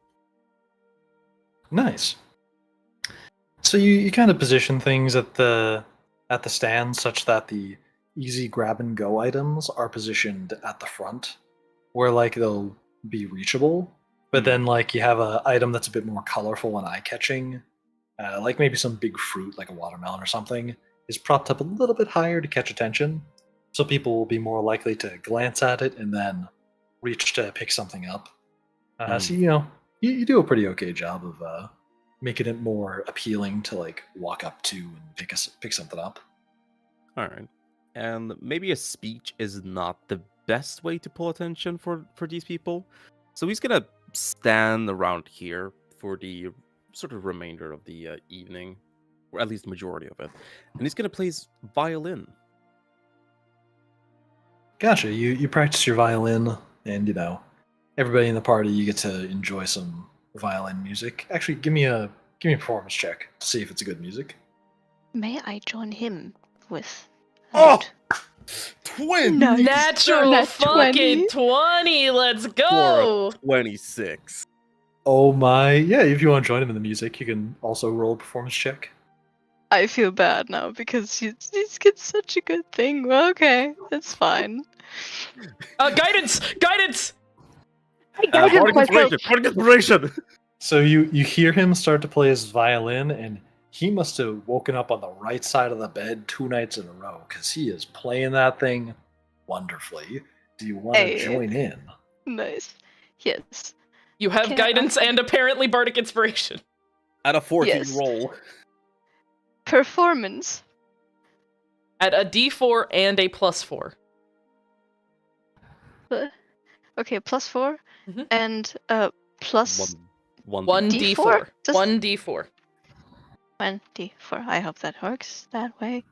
Nice. So you kind of position things at the stand such that the easy grab and go items are positioned at the front, where like they'll be reachable. But then like you have a item that's a bit more colorful and eye catching, like maybe some big fruit like a watermelon or something, is propped up a little bit higher to catch attention, so people will be more likely to glance at it and then reach to pick something up. So you do a pretty okay job of making it more appealing to like walk up to and pick something up. All right. And maybe a speech is not the best way to pull attention for these people. So he's going to stand around here for the sort of remainder of the evening, or at least the majority of it. And he's going to play his violin. Gotcha. You practice your violin, and everybody in the party, you get to enjoy some violin music. Actually, give me a performance check to see if it's good music. May I join him with? Oh! 20 Nice. Natural Nat fucking 20. 20. Let's for go. a 26. Oh my, yeah, if you want to join him in the music, you can also roll a performance check. I feel bad now because he's got such a good thing. Well, okay, that's fine. Guidance! Guidance! I guided Bardic myself. inspiration! Bardic inspiration! So you hear him start to play his violin, and he must have woken up on the right side of the bed 2 nights in a row, because he is playing that thing wonderfully. Do you want to Hey. join in? Nice. Yes. You have Can I- guidance and apparently bardic inspiration. At a 14 Yes. roll. Performance. At a d4 and a +4. Okay, +4 Mhm. and plus One 1d4. Just- 1d4. 24. I hope that works that way.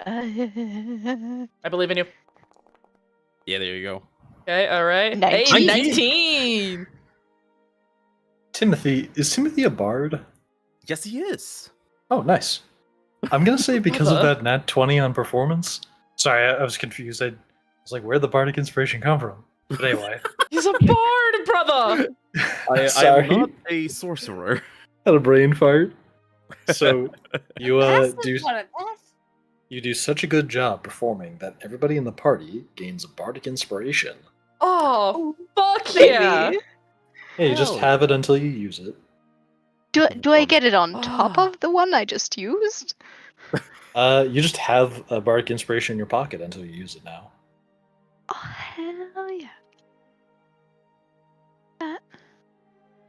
I believe in you. Yeah, there you go. Okay, alright. 19. Hey, 19! Timothy, is Timothy a bard? Yes, he is. Oh, nice. I'm gonna say because of Brother. that nat 20 on performance. Sorry, I was confused. I was like, where'd the bardic inspiration come from? But anyway, He's a bard, brother! I Sorry. am not a sorcerer. had a brain fart. So you That's do one of that. you do such a good job performing that everybody in the party gains a bardic inspiration. Oh, fuck Baby. yeah! Yeah, you just Hell have it until you use it. Do I get it on top Ah. of the one I just used? You just have a bardic inspiration in your pocket until you use it now. Oh hell yeah!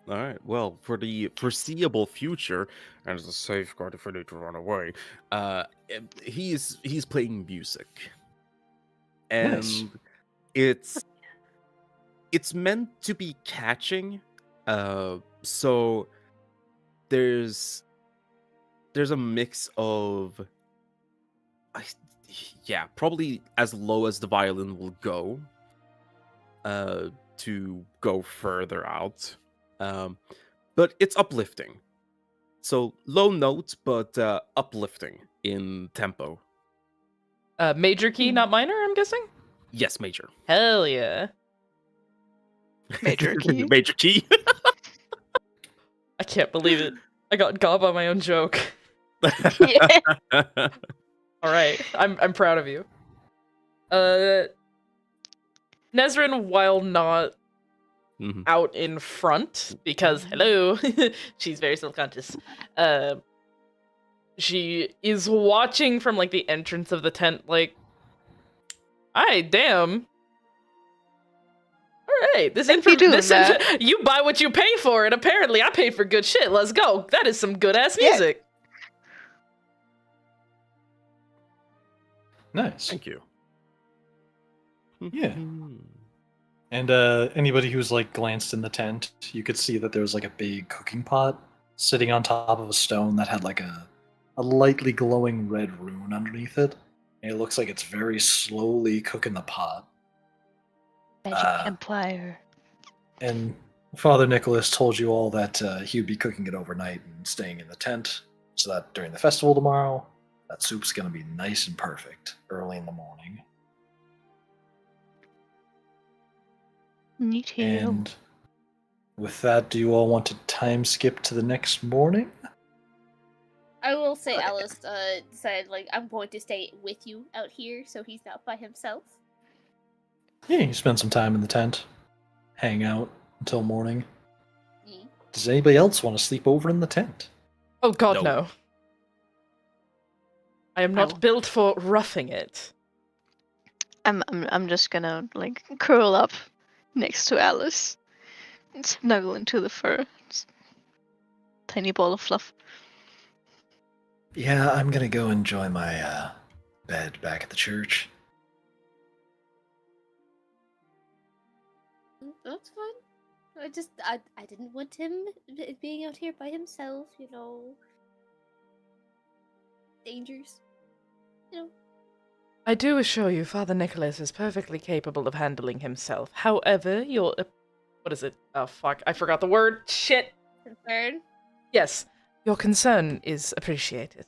All right. Well, for the foreseeable future, and as a safeguard if I need to run away, he's playing music, and Nice. it's meant to be catching. So there's a mix of, yeah, probably as low as the violin will go, to go further out. But it's uplifting. So low notes, but uplifting in tempo. Major key, not minor, I'm guessing? Yes, major. Hell yeah. Major key. Major key. I can't believe it. I got got by my own joke. Yeah. Alright, I'm proud of you. Nezrin, while not Mhm. out in front, because hello, she's very self-conscious. She is watching from like the entrance of the tent, like, "Aye, damn. All right, this Thank you doing information. that. You buy what you pay for, and apparently I paid for good shit. Let's go. That is some good ass Yeah. music." Nice. Thank you. Yeah. And anybody who's like glanced in the tent, you could see that there was like a big cooking pot sitting on top of a stone that had like a lightly glowing red rune underneath it. And it looks like it's very slowly cooking the pot. Magic Empire. And Father Nicholas told you all that he would be cooking it overnight and staying in the tent, so that during the festival tomorrow, that soup's going to be nice and perfect early in the morning. Neat too. And with that, do you all want to time skip to the next morning? I will say Alice said, like, I'm going to stay with you out here so he's not by himself. Yeah, you spend some time in the tent, hang out until morning. Mm. Does anybody else want to sleep over in the tent? Oh God, No. no. I am not Ow. built for roughing it. I'm just gonna like curl up next to Alice and snuggle into the fur. Just tiny ball of fluff. Yeah, I'm gonna go enjoy my bed back at the church. That's fine. I didn't want him being out here by himself, you know. Dangers. You know. I do assure you, Father Nicholas is perfectly capable of handling himself. However, your... what is it? Oh, fuck. I forgot the word. Shit. Concern. Yes. Your concern is appreciated.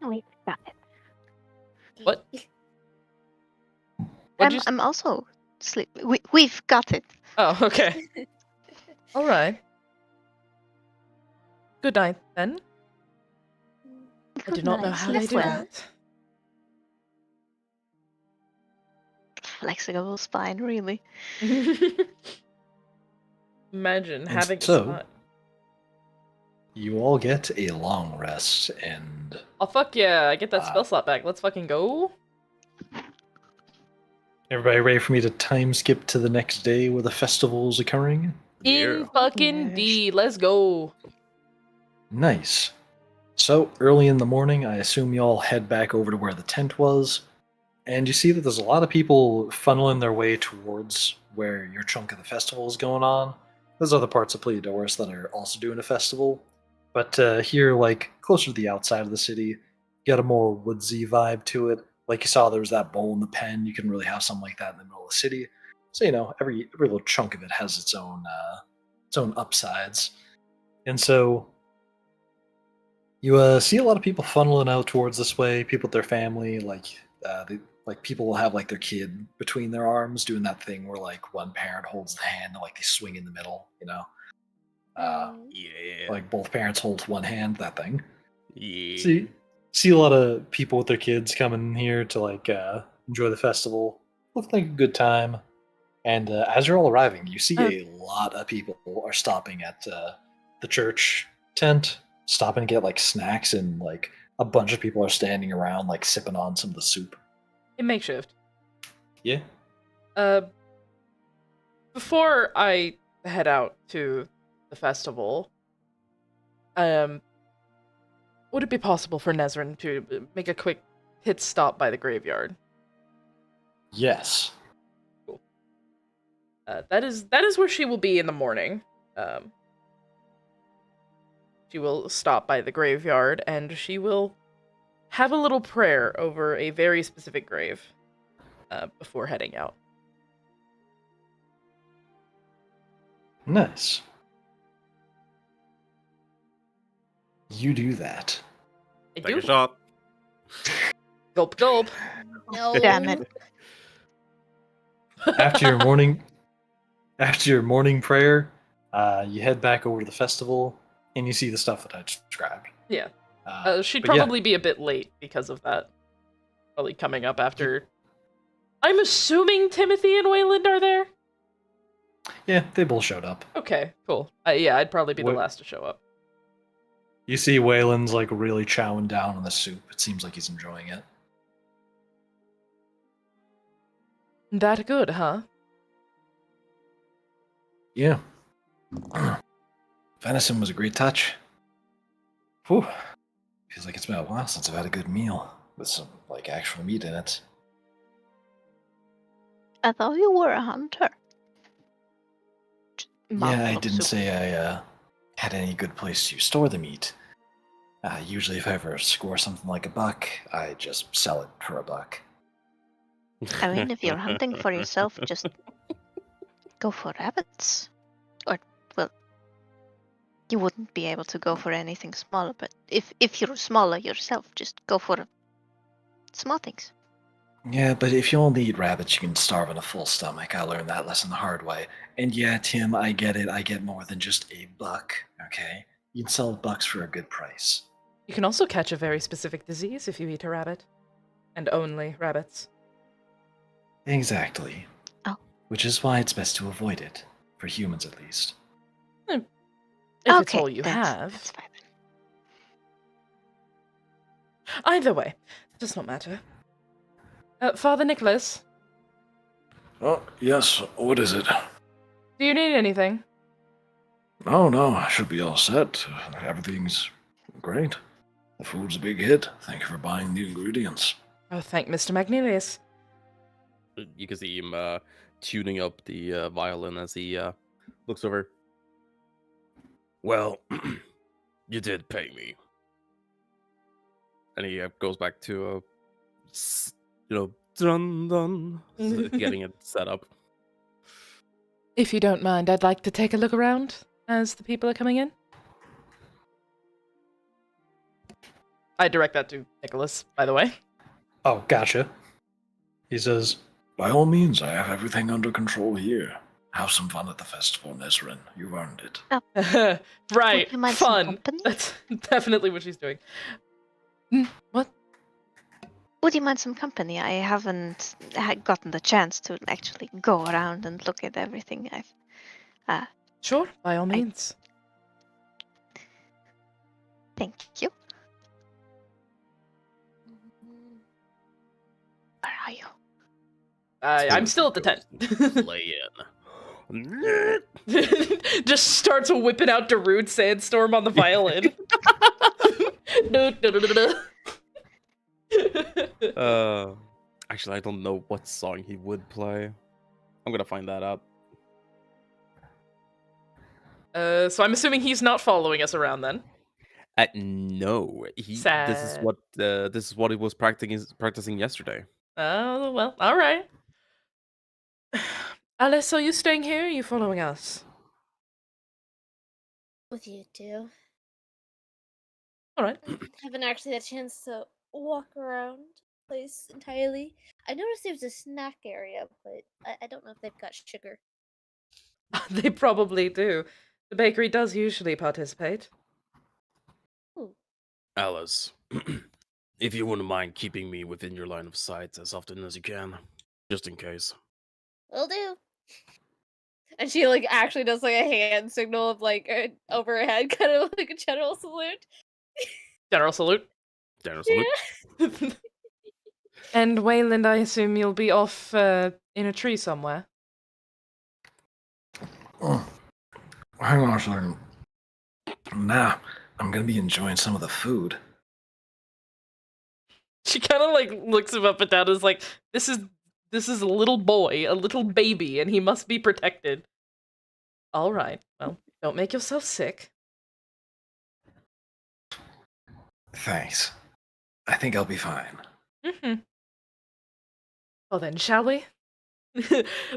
We've got it. What? What'd you I'm also sleep. We've got it. Oh, okay. All right. Good night, then. I do Good not know night, how sleep they do well. that. Flexible spine, really. Imagine And having a so- spot. You all get a long rest, and Oh, fuck yeah. I get that spell slot back. Let's fucking go. everybody ready for me to time skip to the next day where the festival is occurring? In Yeah. fucking Yes. D. Let's go. Nice. So, early in the morning, I assume you all head back over to where the tent was, and you see that there's a lot of people funneling their way towards where your chunk of the festival is going on. There's other parts of Pleiadorus that are also doing a festival, but here, like, closer to the outside of the city, get a more woodsy vibe to it. Like you saw, there was that bowl in the pen. You can really have something like that in the middle of the city. So, every little chunk of it has its own upsides. And so you see a lot of people funneling out towards this way. People with their family, people will have like their kid between their arms, doing that thing where like one parent holds the hand and like they swing in the middle. Yeah. Like both parents hold one hand. That thing. Yeah. See a lot of people with their kids coming here to like enjoy the festival. Look like a good time. And as you're all arriving, you see a lot of people are stopping at the church tent, stopping to get like snacks, and like a bunch of people are standing around like sipping on some of the soup. In makeshift. Yeah. Before I head out to the festival, would it be possible for Nezrin to make a quick pit stop by the graveyard? Yes. That is where she will be in the morning. She will stop by the graveyard and she will have a little prayer over a very specific grave before heading out. Nice. You do that. I Take do. a shot. Gulp, gulp. No. Damn it. After your morning prayer, you head back over to the festival, and you see the stuff that I described. Yeah. She'd but yeah. probably be a bit late because of that. Probably coming up after. I'm assuming Timothy and Wayland are there? Yeah, they both showed up. Okay, cool. Yeah, I'd probably be the What- last to show up. You see Waylon's like really chowing down on the soup. It seems like he's enjoying it. That good, huh? Yeah. Venison was a great touch. Whew. Feels like it's been a while since I've had a good meal with some like actual meat in it. I thought you were a hunter. Yeah, I Mouthful of didn't soup. say I had any good place to store the meat. Usually, if I ever score something like a buck, I just sell it for a buck. I mean, if you're hunting for yourself, just go for rabbits. Or, well, you wouldn't be able to go for anything smaller, but if you're smaller yourself, just go for small things. Yeah, but if you only eat rabbits, you can starve on a full stomach. I learned that lesson the hard way. And yeah, Tim, I get it. I get more than just a buck, okay? You can sell bucks for a good price. You can also catch a very specific disease if you eat a rabbit. And only rabbits. Exactly. Oh. Which is why it's best to avoid it. For humans, at least. If it's Okay, all you have. That's fine. Either way, it does not matter. Father Nicholas, Oh, yes, what is it? do you need anything? Oh, no, I should be all set. Everything's great. The food's a big hit. Thank you for buying the ingredients. Oh, thank Mr. Magnelius. You can see him tuning up the violin as he looks over. Well, you did pay me. And he goes back to, dun dun, getting it set up. If you don't mind, I'd like to take a look around as the people are coming in. I direct that to Nicholas, by the way. Oh, gotcha. He says, By all means, I have everything under control here. Have some fun at the festival, Nesrin. You've earned it. Right, Would you mind some fun. company? That's definitely what she's doing. What? Would you mind some company? I haven't gotten the chance to actually go around and look at everything. Sure, by all means. Thank you. Where are you? I'm still at the tent. Lay in. Just starts whipping out Darude Sandstorm on the violin. Actually, I don't know what song he would play. I'm gonna find that out. So I'm assuming he's not following us around then. No, this is Sad. what he was practicing yesterday. Oh, well, all right. Alice, are you staying here or are you following us? With you two. All right. Haven't actually had a chance to walk around the place entirely. I noticed there's a snack area, but I don't know if they've got sugar. They probably do. The bakery does usually participate. Alice, if you wouldn't mind keeping me within your line of sight as often as you can, just in case. Will do. And she like actually does like a hand signal of like over her head, kind of like a general salute. General salute. General salute. And Wayland, I assume you'll be off in a tree somewhere. Oh, hang on a second. Nah, I'm gonna be enjoying some of the food. She kind of like looks him up and down and is like, this is a little boy, a little baby, and he must be protected. All right. Well, don't make yourself sick. Thanks. I think I'll be fine. Mm-hmm. Well then, shall we?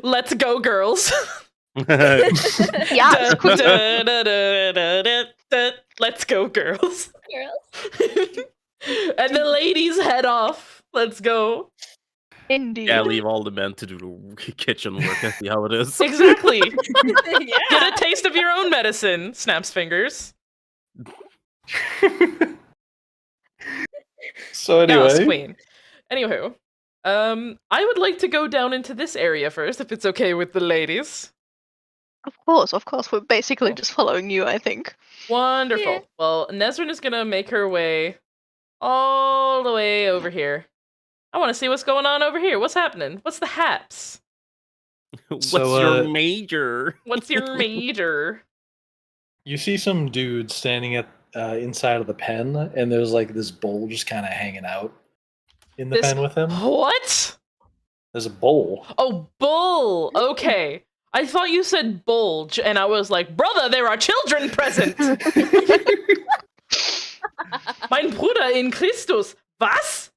Let's go, girls. Yeah, Let's go, girls. Girls. And the ladies head off. Let's go. indeed. Yeah, leave all the men to do the kitchen work and see how it is. Exactly. Yeah. Get a taste of your own medicine. Snaps fingers. so Yes, anyway, queen. Anywho, I would like to go down into this area first, if it's okay with the ladies. Of course. We're basically just following you, I think. Wonderful. Yeah. Well, Nesrin is gonna make her way all the way over here. I want to see what's going on over here. What's happening? What's the haps? What's So, your major? What's your major? you see some dude standing at inside of the pen, and there's like this bowl just kind of hanging out in the This- pen with him. What? There's a bowl. Oh, bull. Okay. I thought you said bulge, and I was like, brother, there are children present. Mein Bruder in Christus. Was?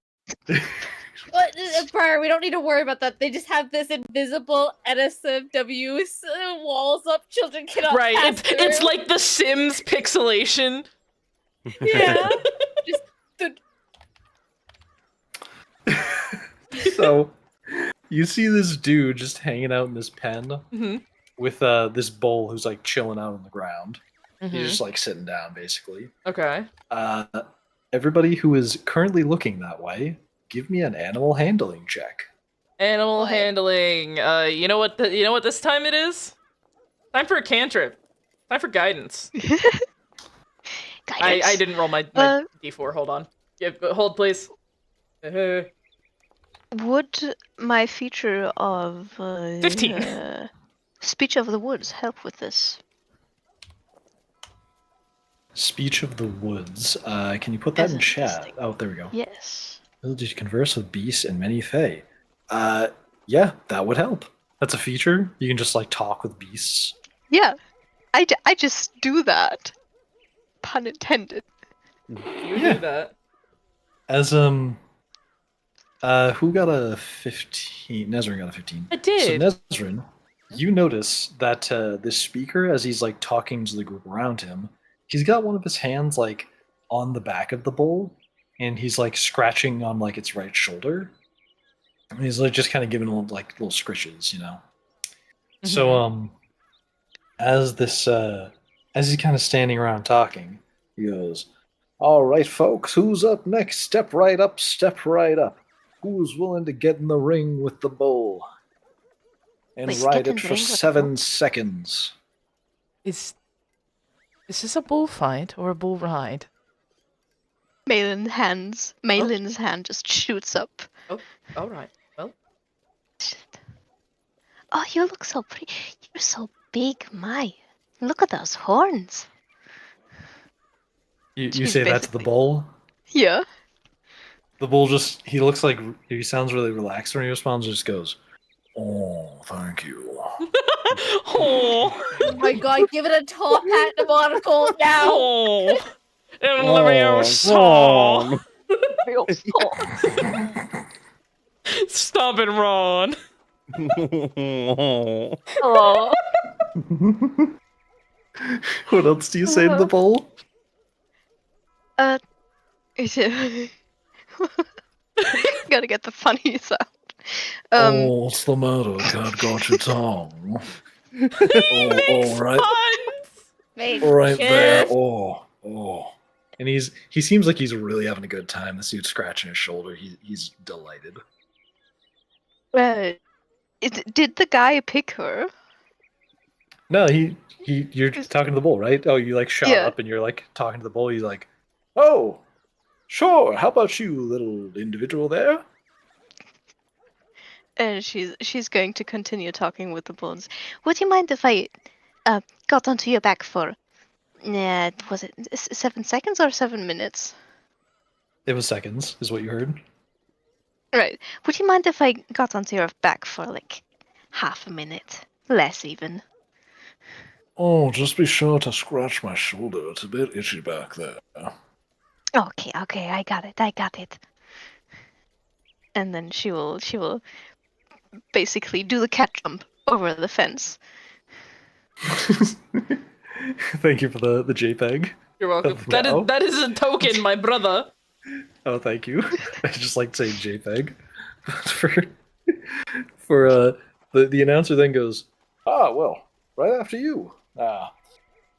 But, Briar, we don't need to worry about that. They just have this invisible NSFW walls up. Children cannot Right. pass It's through. like the Sims pixelation. Yeah. Just So you see this dude just hanging out in this pen Mm-hmm. with this bull who's like chilling out on the ground. Mm-hmm. He's just like sitting down, basically. Okay. Everybody who is currently looking that way, give me an animal handling check. Animal What? handling. You know what? You know what this time it is? Time for a cantrip. Time for guidance. I Guidance. didn't roll my d4. Hold on. Hold, please. Would my feature of 15. Speech of the Woods help with this? Speech of the Woods. Can you put that As in in chat? listening. Oh, there we go. Yes. Ability to converse with beasts and many fae. Yeah, that would help. That's a feature. You can just like talk with beasts. Yeah. I just do that. Pun intended. You Yeah. do that. As who got a 15? Nezrin got a 15. I did. So Nezrin, you notice that this speaker, as he's like talking to the group around him, he's got one of his hands like on the back of the bowl, and he's like scratching on like its right shoulder. And he's like just kind of giving like little scritches, you know. So as this as he's kind of standing around talking, he goes, "All right, folks, who's up next? Step right up, step right up. Who's willing to get in the ring with the bull and Wait, ride get in it the for ring with the 7 bull? seconds?" Is this a bullfight or a bull ride? Malin's hand just shoots up. Oh, all right. Well, Oh, you look so pretty. You're so big, my. Look at those horns. You She's say that to the basically- bull. Yeah. The bull just he looks like he sounds really relaxed when he responds. Just goes, Oh, thank you. oh, Oh my god, give it a top hat and a monocle now. oh, and Oh, Leviosa. Ron. Stop it, Ron. Oh. "What else do you say to the bull?" Gotta get the funnies out. Oh, what's the matter? Cat got your tongue. Oh, all right, Make right there. sure. Oh. And he seems like he's really having a good time. The dude's scratching his shoulder. He's delighted. Did the guy pick her? No, you're talking to the bull, right? Oh, you like shot Yeah. up and you're like talking to the bull. He's like, "Oh, sure. How about you, little individual there?" And she's going to continue talking with the bulls. Would you mind if I got onto your back for was it 7 seconds or 7 minutes? It was seconds, is what you heard. Right. Would you mind if I got onto your back for like half a minute? Less even. Oh, just be sure to scratch my shoulder. It's a bit itchy back there. Okay, I got it. And then she will basically do the cat jump over the fence. Thank you for the JPEG. You're welcome. Meow. That is a token, my brother. Oh, thank you. I just like saying JPEG. for the announcer then goes, "Ah, well, right after you.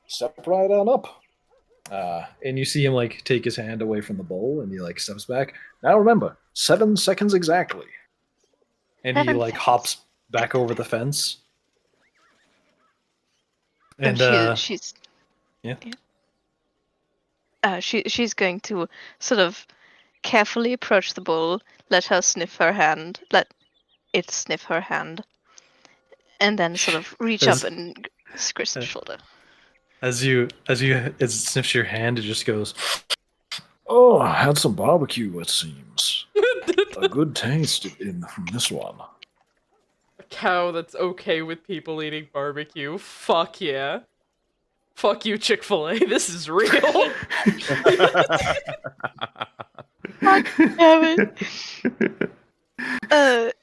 Step right on up." And you see him like take his hand away from the bowl, and he like steps back. "Now remember, 7 seconds exactly." And he 7 like seconds. hops back over the fence. And she's yeah. She's going to sort of carefully approach the bull, let it sniff her hand, and then sort of reach As- up and scratch the shoulder. as it sniffs your hand, it just goes, Oh, I had some barbecue, it seems. A good taste from this one. A cow that's okay with people eating barbecue. Fuck yeah. Fuck you, Chick-fil-A. This is real. Damn it.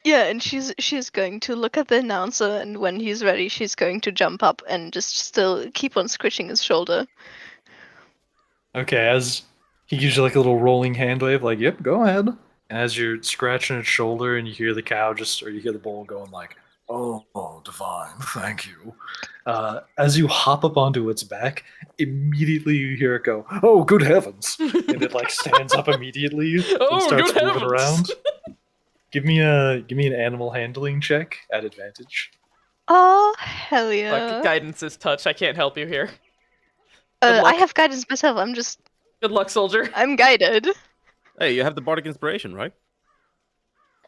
Yeah, and she's going to look at the announcer, and when he's ready, she's going to jump up and just still keep on scratching his shoulder. okay, as he gives you like a little rolling hand wave, like, "Yep, go ahead." And as you're scratching its shoulder, and you hear the cow or you hear the bull going like, Oh, divine, thank you. as you hop up onto its back, immediately you hear it go, "Oh, good heavens!" And it like stands up immediately and Oh, starts good moving heavens. around. Give me an animal handling check at advantage. Oh, hell yeah. Fuck, guidance is touch. I can't help you here. I luck. have guidance myself, Good luck, soldier. I'm guided. Hey, you have the bardic inspiration, right?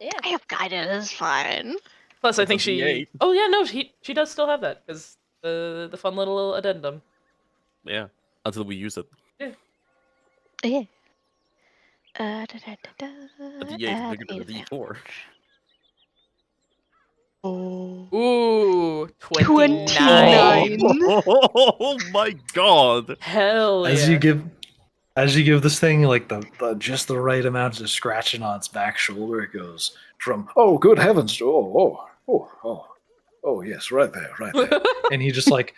Yeah. I have guided, it's fine. Plus, I It's think a she. D8. Oh yeah, no, she does still have that because the fun little addendum. Yeah. Until we use it. Yeah. A D8 bigger than a D4. Ooh, 29. 29. Oh my god! Hell As yeah. you give this thing like the just the right amount of scratching on its back shoulder, it goes from Oh, good heavens. Oh, yes, right there. and he just like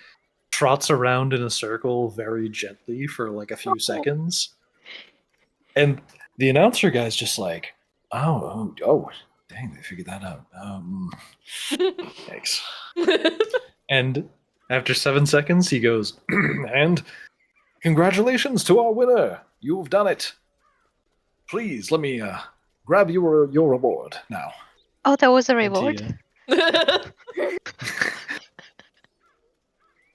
trots around in a circle very gently for like a few seconds. And the announcer guy's just like, oh, dang, they figured that out. Thanks. And after 7 seconds, he goes, and congratulations to our winner. You've done it. Please let me grab your reward now. Oh, that was a And he, reward.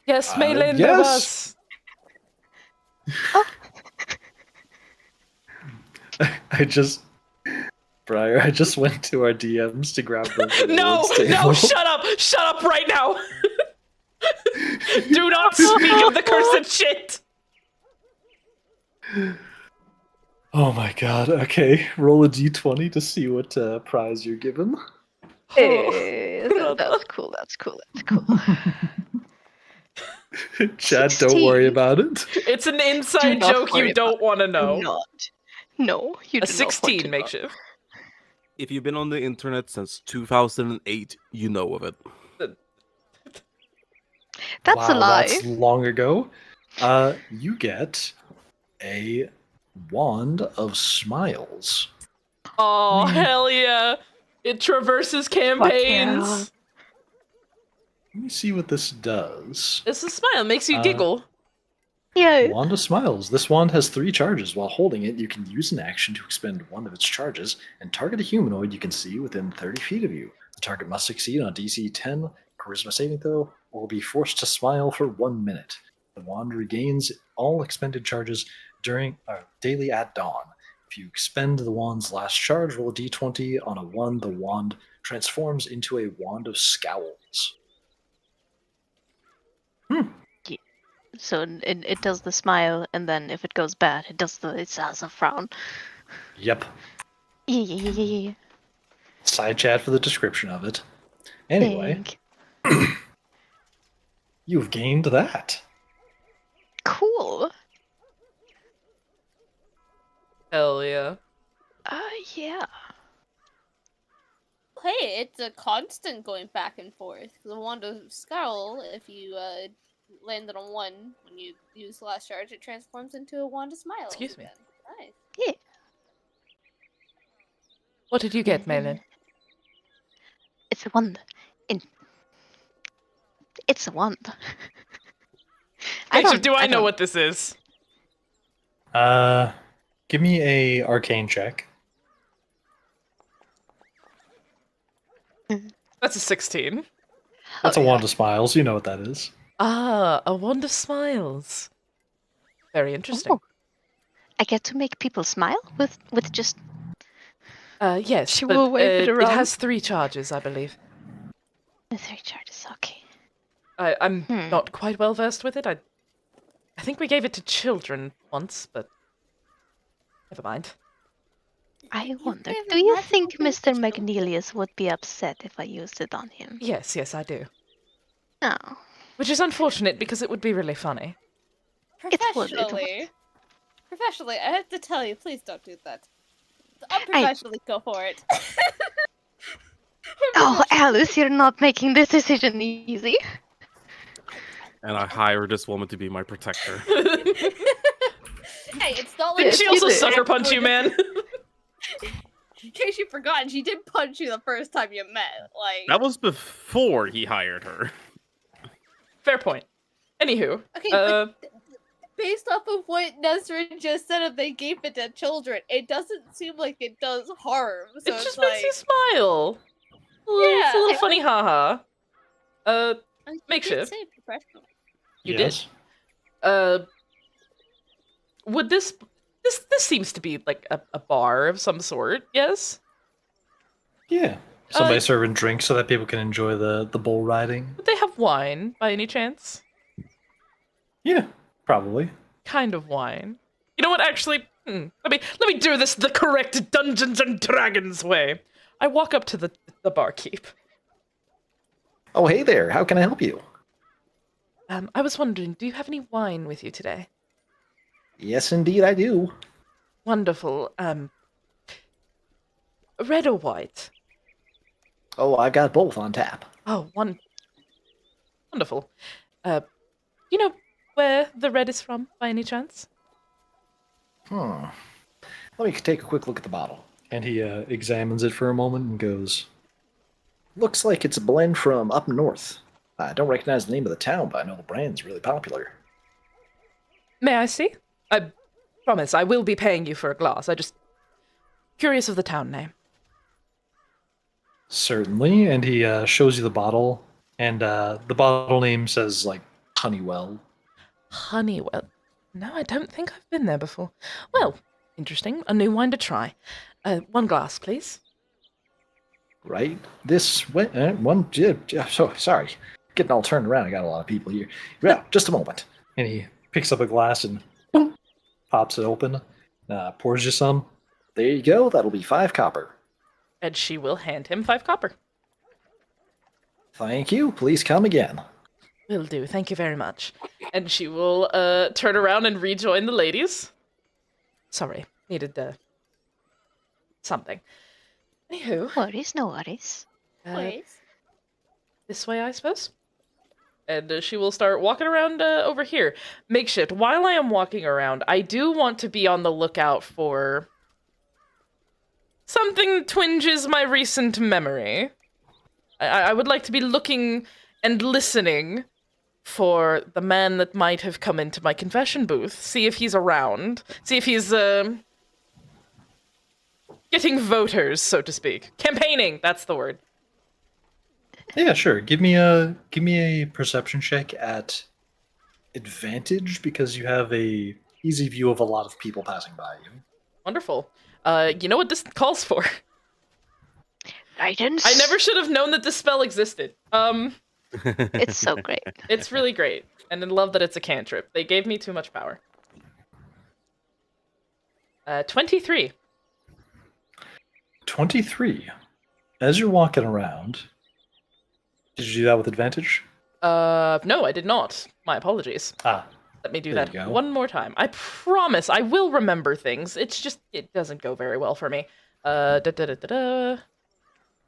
Yes, Maylin, there yes. was. I just went to our DMs to grab the No, rewards table. no, shut up right now. Do not speak of the cursed shit. Oh my god. Okay, roll a d20 to see what prize you're given. That's cool. That's cool. That's cool. Chad, don't worry 16. about it. It's an Do inside not joke worry you don't want to Do know. not. No, you A do not want 16 to know. makeshift. If you've been on the internet since 2008, you know of it. That's a Wow, lie. that's long ago. You get a wand of smiles. Oh, hell yeah. It traverses campaigns. Let me see what this does. It's a smile, makes you Uh, giggle. Yeah. Wand of Smiles. This wand has 3 charges. While holding it, you can use an action to expend one of its charges and target a humanoid you can see within 30 feet of you. The target must succeed on DC 10 Charisma saving throw or will be forced to smile for 1 minute. The wand regains all expended charges during daily at dawn. If you expend the wand's last charge, roll a d20. On a 1, the wand transforms into a wand of scowls. So it does the smile, and then if it goes bad, it has a frown. Yep. Yeah. Side chat for the description of it. Anyway, Thank. you've gained that. Cool. Hell yeah. Yeah. Hey, it's a constant going back and forth. The wand of scowl, if you landed on 1 when you use the last charge, it transforms into a wand of smiles. Excuse me. Again. Nice. Yeah. What did you get, Maylin? It's a wand. It's a wand. Makeshift, do I know what this is? Give me a arcane check. That's a 16. That's a wand of smiles. You know what that is. Ah, a wand of smiles. Very interesting. Oh. I get to make people smile with just. Yes, She but will wave it it around. has 3 charges, I believe. The 3 charges. Okay. I'm not quite well versed with it. I think we gave it to children once, but never mind. I wonder. gave Do you magical think things to Mr. children. Magnelius would be upset if I used it on him? Yes, I do. No. Which is unfortunate because it would be really funny. It would. Professionally, I have to tell you, please don't do that. Unprofessionally, go for it. Oh, Alice, you're not making this decision easy. And I hire this woman to be my protector. Hey, it's not like Didn't she you also did. sucker punch you, man? In case you've forgotten, she did punch you the first time you met. Like That was before he hired her. Fair point. Anywho, okay, but based off of what Nesrin just said, if they gave it to children, it doesn't seem like it does harm. So it it's just like, makes you smile. It's a little funny haha. you did makeshift. say professional. You did? Would this seems to be like a bar of some sort, yes? Yeah. Somebody serving drinks so that people can enjoy the bull riding. Would they have wine by any chance? Yeah, probably. Kind of wine. You know what? Actually, let me do this the correct Dungeons and Dragons way. I walk up to the barkeep. Oh, hey there. How can I help you? I was wondering, do you have any wine with you today? Yes, indeed, I do. Wonderful. Red or white? Oh, I've got both on tap. Oh, wonderful. You know where the red is from, by any chance? Well, let me take a quick look at the bottle. And he examines it for a moment and goes, Looks like it's a blend from up north. I don't recognize the name of the town, but I know the brand's really popular. May I see? I promise I will be paying you for a glass. I just curious of the town name. certainly. And he shows you the bottle. And the bottle name says, like, Honeywell. Honeywell. No, I don't think I've been there before. Well, interesting. A new wine to try. One glass, please. Right? So sorry. Getting all turned around. I got a lot of people here. Yeah, just a moment. And he picks up a glass and pops it open, pours you some. There you go. That'll be 5 copper. And she will hand him 5 copper. Thank you. Please come again. Will do. Thank you very much. And she will turn around and rejoin the ladies. Sorry, needed something. Anywho, No worries. Please. this way, I suppose. And she will start walking around over here. Makeshift. While I am walking around, I do want to be on the lookout for something twinges my recent memory. I would like to be looking and listening for the man that might have come into my confession booth. See if he's around. See if he's getting voters, so to speak. Campaigning, that's the word. Yeah, sure. Give me a perception check at advantage because you have a easy view of a lot of people passing by you. Wonderful. You know what this calls for? Guidance. I never should have known that this spell existed. It's so great. It's really great. And I love that it's a cantrip. They gave me too much power. 23. 23. As you're walking around, did you do that with advantage? No, I did not. My apologies. Let me do There that you go. one more time. I promise I will remember things. It's just, it doesn't go very well for me. Da-da-da-da-da.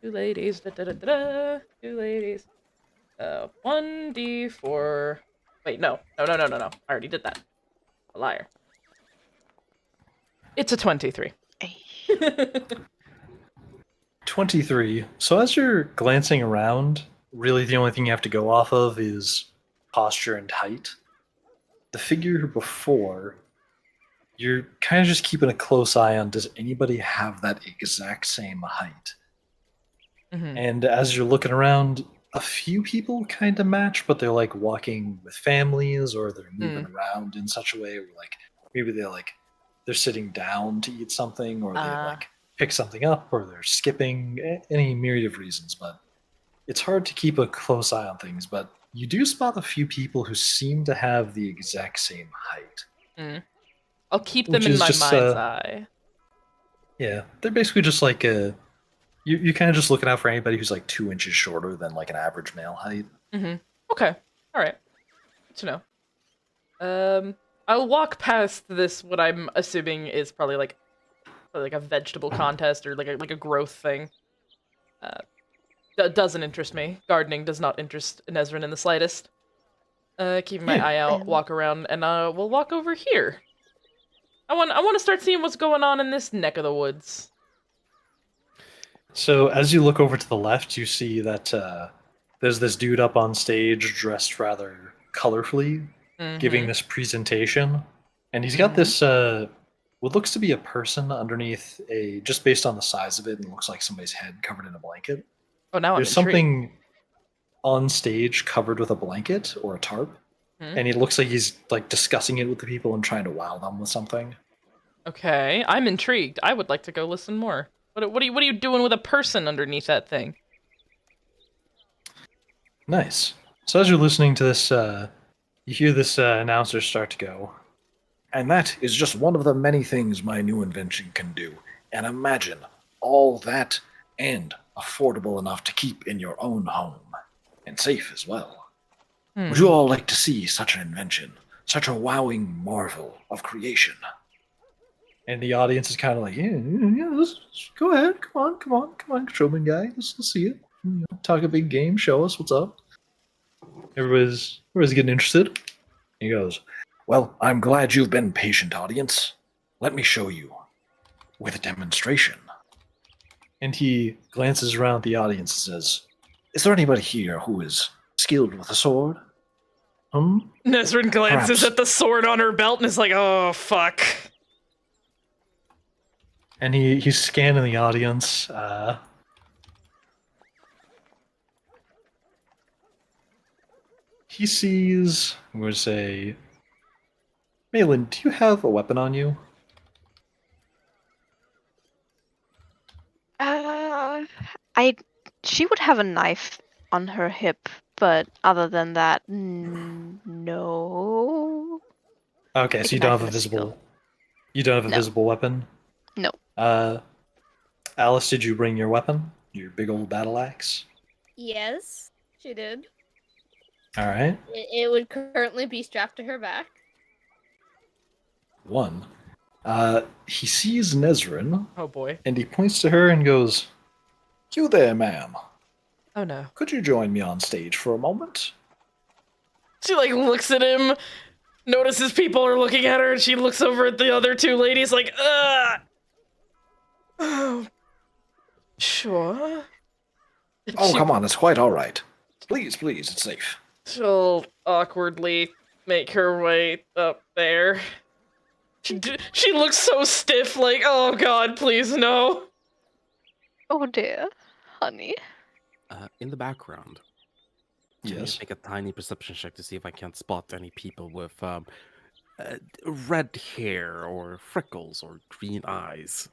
2 ladies, da-da-da-da-da. 2 ladies. 1d4. Wait, no. No. I already did that. A liar. It's a 23. 23. So as you're glancing around, really the only thing you have to go off of is posture and height. The figure before, you're kind of just keeping a close eye on, does anybody have that exact same height? Mhm. And as you're looking around, a few people kind of match, but they're like walking with families or they're moving around in such a way where like maybe they're sitting down to eat something or they like pick something up or they're skipping, any myriad of reasons. But it's hard to keep a close eye on things. But you do spot a few people who seem to have the exact same height. I'll keep them Which in is my just, mind's eye. Yeah, they're basically just like you're kind of just looking out for anybody who's like 2 inches shorter than like an average male height. Okay. All right. Good to know. I'll walk past this. What I'm assuming is probably like a vegetable contest or like a growth thing. That doesn't interest me. Gardening does not interest Nezrin in the slightest. Keeping my eye out, walk around, and we'll walk over here. I want to start seeing what's going on in this neck of the woods. So as you look over to the left, you see that there's this dude up on stage dressed rather colorfully, giving this presentation, and he's got this what looks to be a person underneath just based on the size of it, and looks like somebody's head covered in a blanket. Oh, now There's I'm intrigued. something on stage covered with a blanket or a tarp, and it looks like he's like discussing it with the people and trying to wow them with something. Okay, I'm intrigued. I would like to go listen more. What are you doing with a person underneath that thing? Nice. So as you're listening to this, you hear this announcer start to go. And that is just one of the many things my new invention can do. And imagine all that and affordable enough to keep in your own home. And safe as well. Would you all like to see such an invention? Such a wowing marvel of creation? And the audience is kind of like, yeah, let's go ahead. Come on, showman guy. Let's see it. Talk a big game. Show us what's up. Everybody's getting interested. He goes, well, I'm glad you've been patient, audience. Let me show you. with a demonstration. And he glances around at the audience and says, Is there anybody here who is skilled with a sword? Nesrin glances Perhaps. at the sword on her belt and is like, oh, fuck. And he's scanning the audience. He sees, I'm going to say, Malin, do you have a weapon on you? She would have a knife on her hip, but other than that, no. Okay, Like so a you don't knife have a and a skill. visible. You don't have a No. visible weapon. No. Alice, did you bring your weapon? Your big old battle axe. Yes, she did. All right. It would currently be strapped to her back. One. He sees Nesrin, Oh, boy. and he points to her and goes, You there, ma'am. Oh, no. Could you join me on stage for a moment? She, like, looks at him, notices people are looking at her, and she looks over at the other two ladies like, ugh. Oh, sure. And Oh, come on, it's quite all right. Please, it's safe. She'll awkwardly make her way up there. She looks so stiff, like, oh god, please, no. Oh dear, honey. In the background, can you yes. make a tiny perception check to see if I can spot any people with red hair or freckles or green eyes?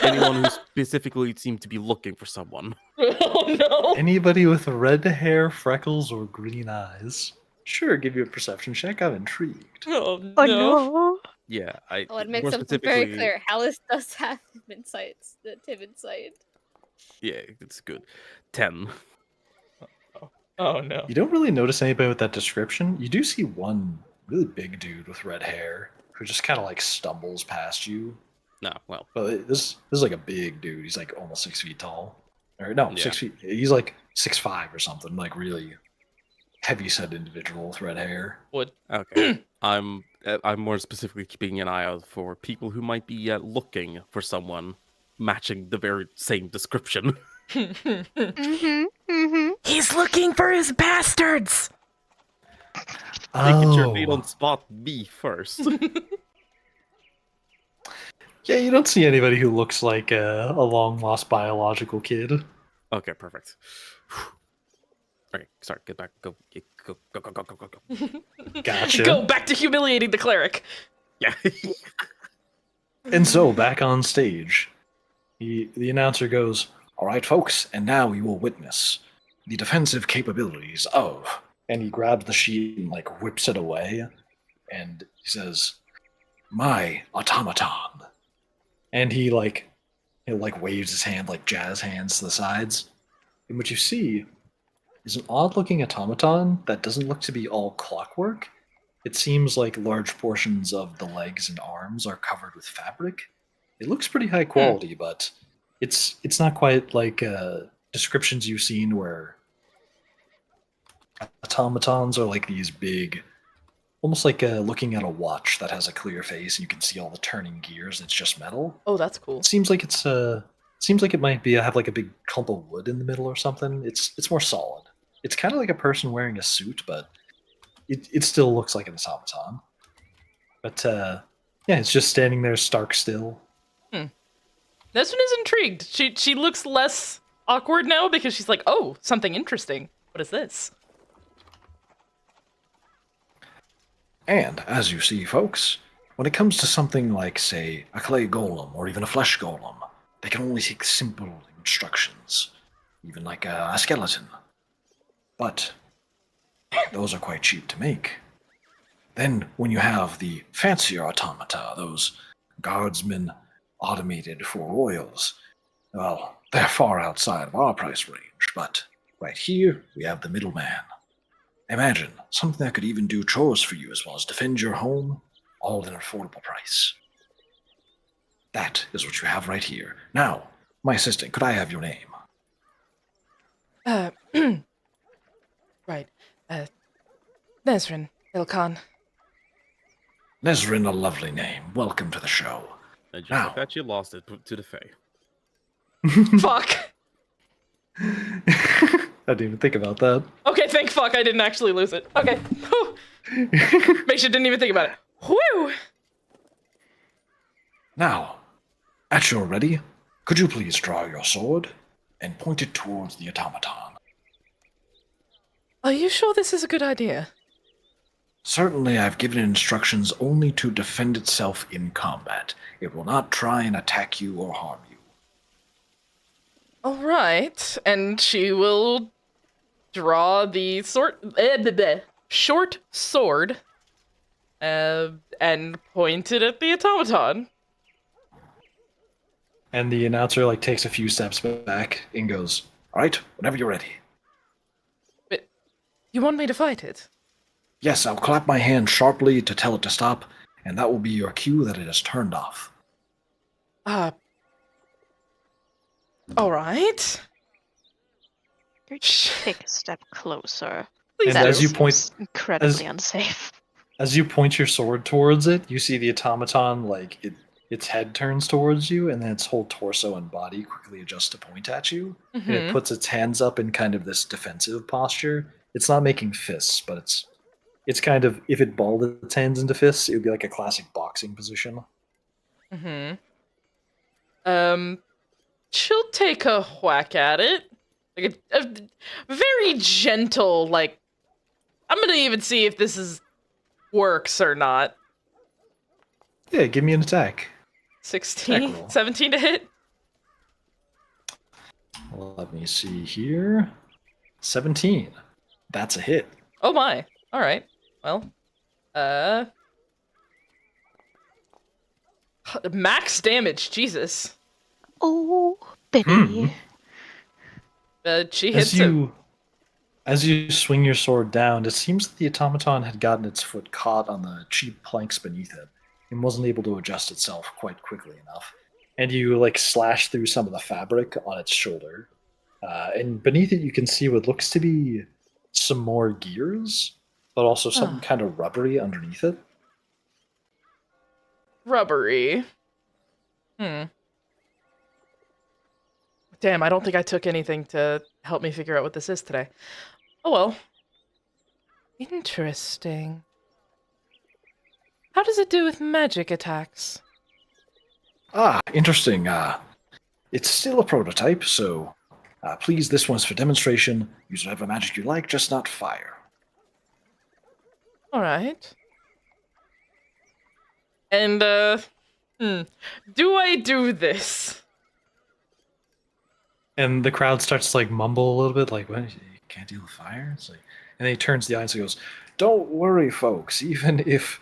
Anyone who specifically seemed to be looking for someone. Oh no. Anybody with red hair, freckles, or green eyes? Sure, give you a perception check. I'm intrigued. Oh no. Oh no. Yeah, I Oh, it makes more something very specifically- clear. Alice does have him inside. Yeah, it's good. 10. Oh no. You don't really notice anybody with that description. You do see one really big dude with red hair who just kind of like stumbles past you. No, well, But this is like a big dude. He's like almost 6 feet tall. Or no, Yeah. 6 feet. He's like 6'5" or something. Like really heavy set individual with red hair. Would. okay. I'm more specifically keeping an eye out for people who might be looking for someone matching the very same description. He's looking for his bastards. Making sure they Oh. don't spot me first. Yeah, you don't see anybody who looks like a long lost biological kid. Okay, perfect. Okay, sorry, get back. Go. Gotcha. Go back to humiliating the cleric. Yeah. And so back on stage, the announcer goes, All right, folks, and now you will witness the defensive capabilities of. and he grabs the sheet and like whips it away, And he says, My automaton. and he waves his hand like jazz hands to the sides. And what you see is an odd-looking automaton that doesn't look to be all clockwork. It seems like large portions of the legs and arms are covered with fabric. It looks pretty high quality, but it's not quite like descriptions you've seen where automatons are like these big, almost like looking at a watch that has a clear face and you can see all the turning gears and it's just metal. Oh, that's cool. It seems like it might be have like a big clump of wood in the middle or something. It's more solid. It's kind of like a person wearing a suit, but it still looks like an automaton. But yeah, it's just standing there stark still. This one is intrigued. She looks less awkward now because she's like, oh, something interesting. What is this? And as you see, folks, when it comes to something like, say, a clay golem or even a flesh golem, they can only take simple instructions, even like a skeleton. But those are quite cheap to make. Then, when you have the fancier automata, those guardsmen automated for royals, well, they're far outside of our price range, but right here, we have the middleman. Imagine something that could even do chores for you as well as defend your home, all at an affordable price. That is what you have right here. Now, my assistant, could I have your name? Right. Nesrin Ilkhan. Nesrin, a lovely name. Welcome to the show. And just Now. like that, you lost it to the Fae. Fuck. I didn't even think about that. Okay, thank fuck I didn't actually lose it. Okay. Whew. Make sure didn't even think about it. Whew. Now, at your ready, could you please draw your sword and point it towards the automaton? Are you sure this is a good idea? Certainly, I've given instructions only to defend itself in combat. It will not try and attack you or harm you. All right, and she will draw the short sword and point it at the automaton. And the announcer like takes a few steps back and goes, All right, whenever you're ready. But you want me to fight it? Yes, I'll clap my hand sharply to tell it to stop, and that will be your cue that it is turned off. All right. Take a step closer. Please And do. as you point- seems incredibly unsafe. as you point your sword towards it, you see the automaton like its head turns towards you, and then its whole torso and body quickly adjusts to point at you. And Mhm. it puts its hands up in kind of this defensive posture. It's not making fists, but it's kind of, if it balled its hands into fists, it would be like a classic boxing position. She'll take a whack at it. Like a very gentle, like, I'm gonna even see if this works or not. Yeah, give me an attack. 16, Attack roll. 17 to hit. Let me see here. 17. That's a hit. Oh my. All right. Well, max damage. Jesus. Oh, baby. Hmm. She hits him. As you swing your sword down, it seems that the automaton had gotten its foot caught on the cheap planks beneath it and wasn't able to adjust itself quite quickly enough. And you like slash through some of the fabric on its shoulder. And beneath it, you can see what looks to be some more gears, but also something kind of rubbery underneath it. Rubbery. Damn, I don't think I took anything to help me figure out what this is today. Oh well. Interesting. How does it do with magic attacks? Ah, interesting. It's still a prototype, so please, this one's for demonstration. Use whatever magic you like, just not fire. Alright. And, do I do this? And the crowd starts to like mumble a little bit, like, "What? You can't deal with fire?" It's like, and then he turns to the audience and goes, Don't worry, folks. Even if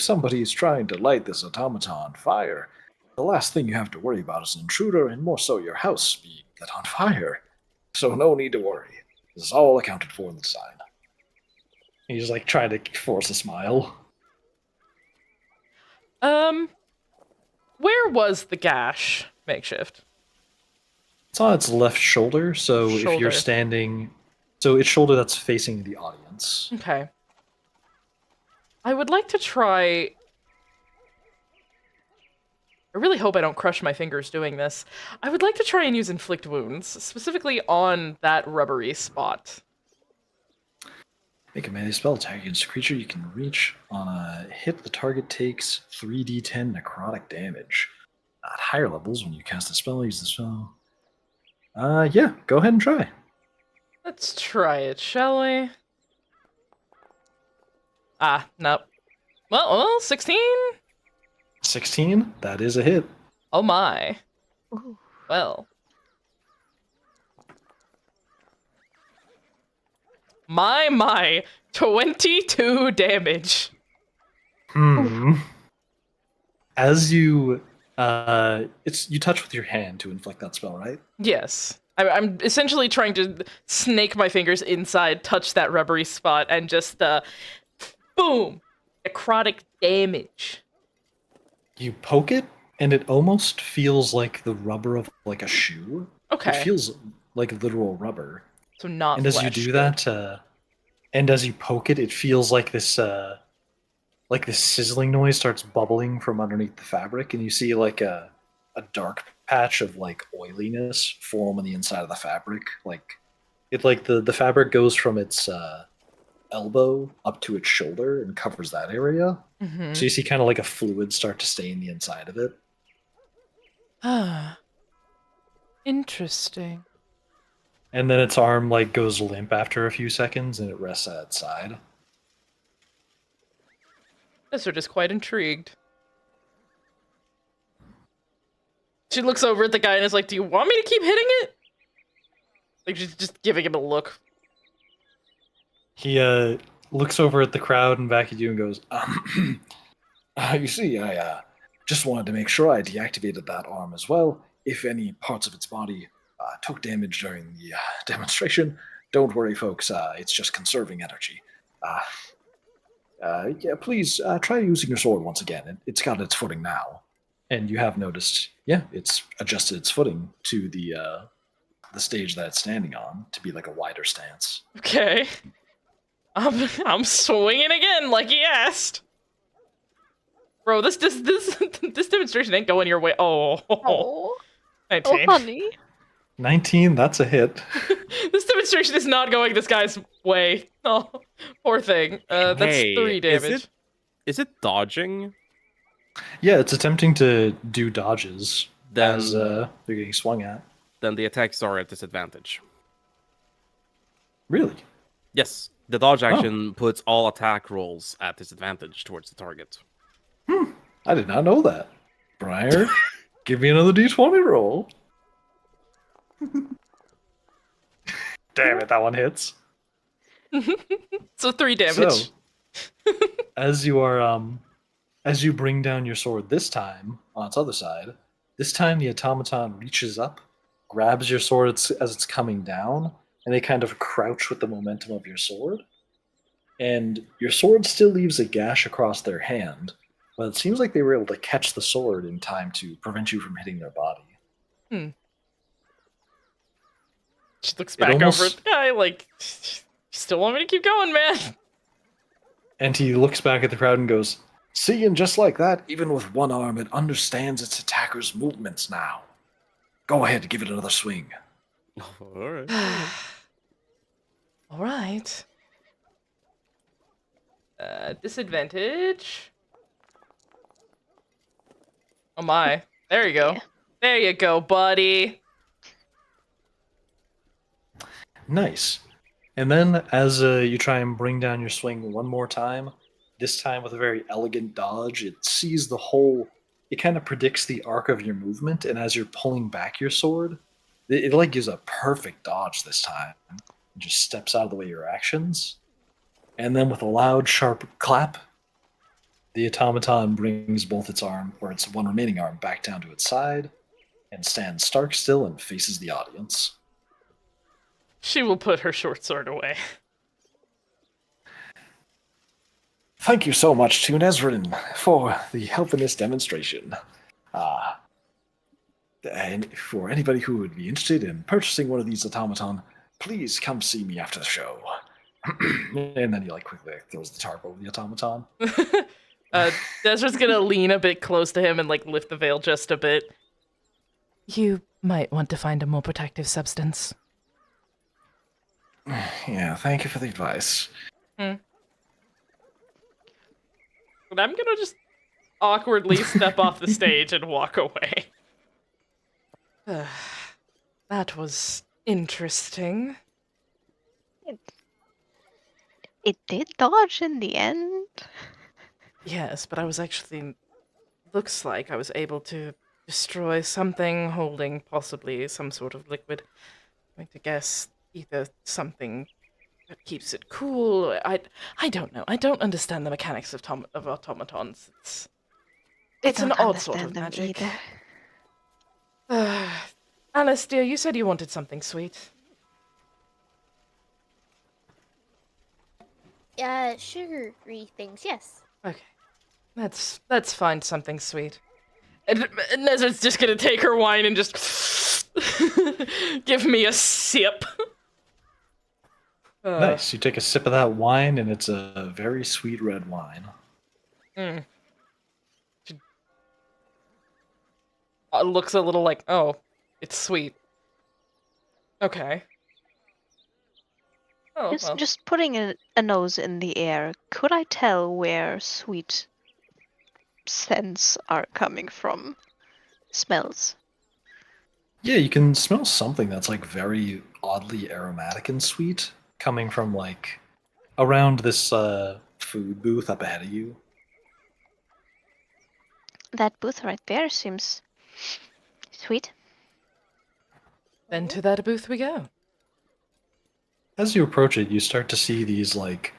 somebody is trying to light this automaton on fire, the last thing you have to worry about is an intruder, and more so your house being lit on fire. So no need to worry. This is all accounted for in the design. he's like trying to force a smile. Where was the gash makeshift? It's on its left shoulder, so if Shoulder. you're standing, so it's shoulder that's facing the audience. Okay. I would like to try... I really hope I don't crush my fingers doing this. I would like to try and use inflict wounds, specifically on that rubbery spot. Make a melee spell attack against a creature you can reach. On a hit, the target takes 3d10 necrotic damage. At higher levels, when you cast a spell, use the spell. Yeah, go ahead and try. Let's try it, shall we? Ah, nope. Well, 16? 16, that is a hit. Oh my. Ooh. Well. My, 22 damage. As you, you touch with your hand to inflict that spell, right? Yes. I'm essentially trying to snake my fingers inside, touch that rubbery spot, and just, boom! Necrotic damage. You poke it, and it almost feels like the rubber of like a shoe. Okay. It feels like literal rubber. So not And as you flesh, do good. that, and as you poke it, it feels like this, like this sizzling noise starts bubbling from underneath the fabric, and you see like a dark patch of like oiliness form on the inside of the fabric. Like it like the fabric goes from its elbow up to its shoulder and covers that area. Mm-hmm. So you see kind of like a fluid start to stain the inside of it. Ah, interesting. And then its arm like goes limp after a few seconds and it rests at its side. Ezra is quite intrigued. She looks over at the guy and is like, "Do you want me to keep hitting it?" Like she's just giving him a look. He looks over at the crowd and back at you and goes, you see, I just wanted to make sure I deactivated that arm as well. If any parts of its body took damage during the demonstration, don't worry, folks. It's just conserving energy. Yeah, please try using your sword once again. It's got its footing now. And you have noticed, yeah, it's adjusted its footing to the stage that it's standing on to be like a wider stance. Okay. I'm swinging again, like he asked. Bro, this demonstration ain't going your way. Oh, 19. oh, honey. 19, that's a hit. This demonstration is not going this guy's way. Oh, poor thing. That's Hey, 3 damage. Is it dodging? Yeah, it's attempting to do dodges Then, as they're getting swung at. then the attacks are at disadvantage. Really? Yes, the dodge action puts all attack rolls at disadvantage towards the target. I did not know that. Briar, give me another d20 roll. Damn it, that one hits. So 3 damage. So, as you are as you bring down your sword this time on its other side, this time the automaton reaches up, grabs your sword as it's coming down, and they kind of crouch with the momentum of your sword. And your sword still leaves a gash across their hand, but it seems like they were able to catch the sword in time to prevent you from hitting their body. She looks back over at the guy like, "You still want me to keep going, man?" And he looks back at the crowd and goes, "See, and just like that, even with one arm, it understands its attacker's movements now. Go ahead, give it another swing." Alright. All right. Disadvantage. Oh my. There you go. Yeah. There you go, buddy. Nice. And then, as you try and bring down your swing one more time, this time with a very elegant dodge, it sees the whole. It kind of predicts the arc of your movement, and as you're pulling back your sword, it like gives a perfect dodge this time. It just steps out of the way of your actions, and then with a loud, sharp clap, the automaton brings both its arm, or its one remaining arm, back down to its side, and stands stark still and faces the audience. She will put her short sword away. Thank you so much to Nezrin for the help in this demonstration. And for anybody who would be interested in purchasing one of these automaton, please come see me after the show. And then he like quickly throws the tarp over the automaton. Desra's gonna lean a bit close to him and like lift the veil just a bit. You might want to find a more protective substance. Yeah, thank you for the advice. But I'm gonna just awkwardly step off the stage and walk away. That was interesting. It did dodge in the end. Yes, but I was actually... Looks like I was able to destroy something holding possibly some sort of liquid. I'm going to guess either something that keeps it cool. I don't know. I don't understand the mechanics of automatons. It's I an don't odd sort of understand them magic. either. Alice, dear, you said you wanted something sweet. Sugary things, yes. Okay. Let's find something sweet. And Nezra's just gonna take her wine and just give me a sip. Nice. You take a sip of that wine, and it's a very sweet red wine. Mm. She looks a little like, oh, it's sweet. Okay. Oh, well. Just putting a nose in the air, could I tell where sweet scents are coming from? Smells. Yeah, you can smell something that's like very oddly aromatic and sweet coming from like around this food booth up ahead of you. That booth right there seems sweet. Then to that booth we go. As you approach it, you start to see these like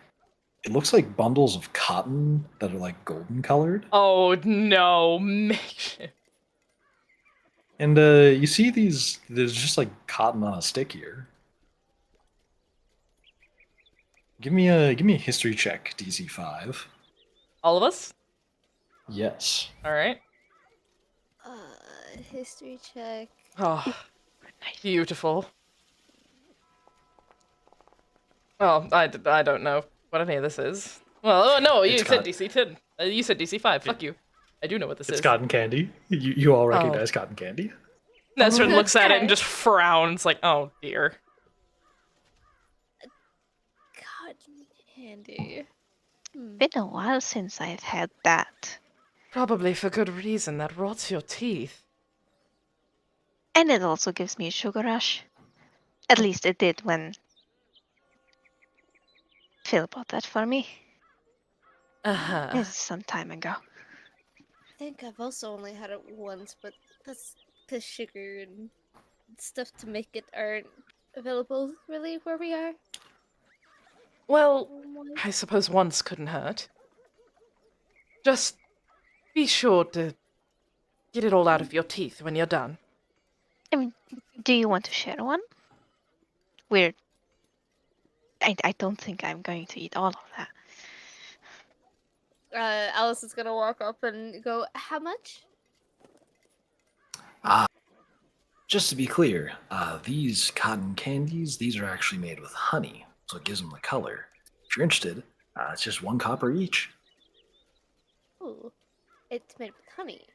it looks like bundles of cotton that are like golden colored. Oh no, makeshift. And you see these there's just like cotton on a stick here. Give me a history check, DC 5. All of us? Yes. Alright. History check. Oh, beautiful. Well, I don't know what any of this is. Well, no, you It's said cotton. DC 10. You said DC 5. Fuck you. I do know what this It's is. cotton candy. You all recognize cotton candy? Nesrin looks at it Okay. and just frowns like, oh dear. Cotton candy. Been a while since I've had that. Probably for good reason. That rots your teeth. And it also gives me a sugar rush. At least it did when Phil bought that for me. Uh-huh. This is some time ago. I think I've also only had it once, but that's because sugar and stuff to make it aren't available really where we are. Well, I suppose once couldn't hurt. Just be sure to get it all out of your teeth when you're done. I mean, do you want to share one? I don't think I'm going to eat all of that. Alice is gonna walk up and go, "How much?" Just to be clear, these cotton candies, these are actually made with honey, so it gives them the color. If you're interested, it's just 1 copper each. Ooh, it's made with honey.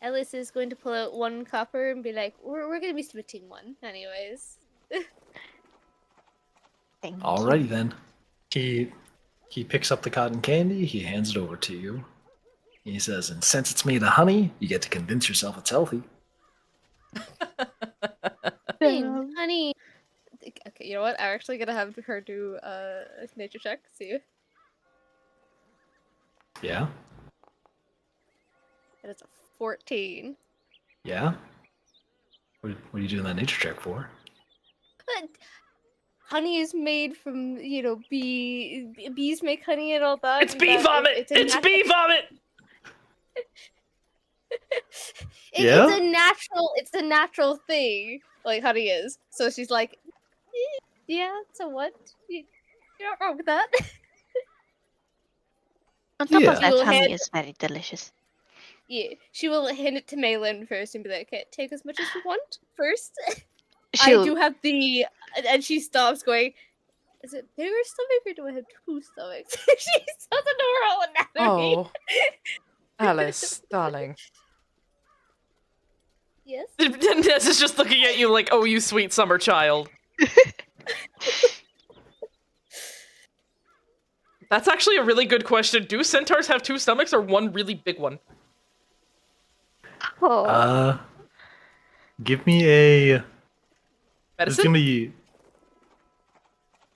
Alice is going to pull out 1 copper and be like, "We're gonna be splitting one, anyways." Thank you. Alrighty then. He picks up the cotton candy, he hands it over to you. He says, and since it's made of honey, you get to convince yourself it's healthy. Honey. Okay, you know what? I'm actually gonna have her do a nature check. See, Yeah? and it's a 14. Yeah? What are you doing that nature check for? But honey is made from, bees make honey and all that. It's and bee that vomit! it's a It's nat- bee vomit! Yeah? It's a natural thing, like honey is. So she's like, yeah, so what? You're not wrong with that. On top Yeah. of that, You will honey hand- is very delicious. Yeah, she will hand it to Malin first and be like, okay, take as much as you want first. She'll, I do have the... And she stops going, is it bigger stomach or do I have 2 stomachs? She doesn't know her own anatomy. Oh. Alice, darling. Yes? Ness is just looking at you like, oh, you sweet summer child. That's actually a really good question. Do centaurs have 2 stomachs or 1 really big one? oh, Give me a... It's Medicine? gonna be...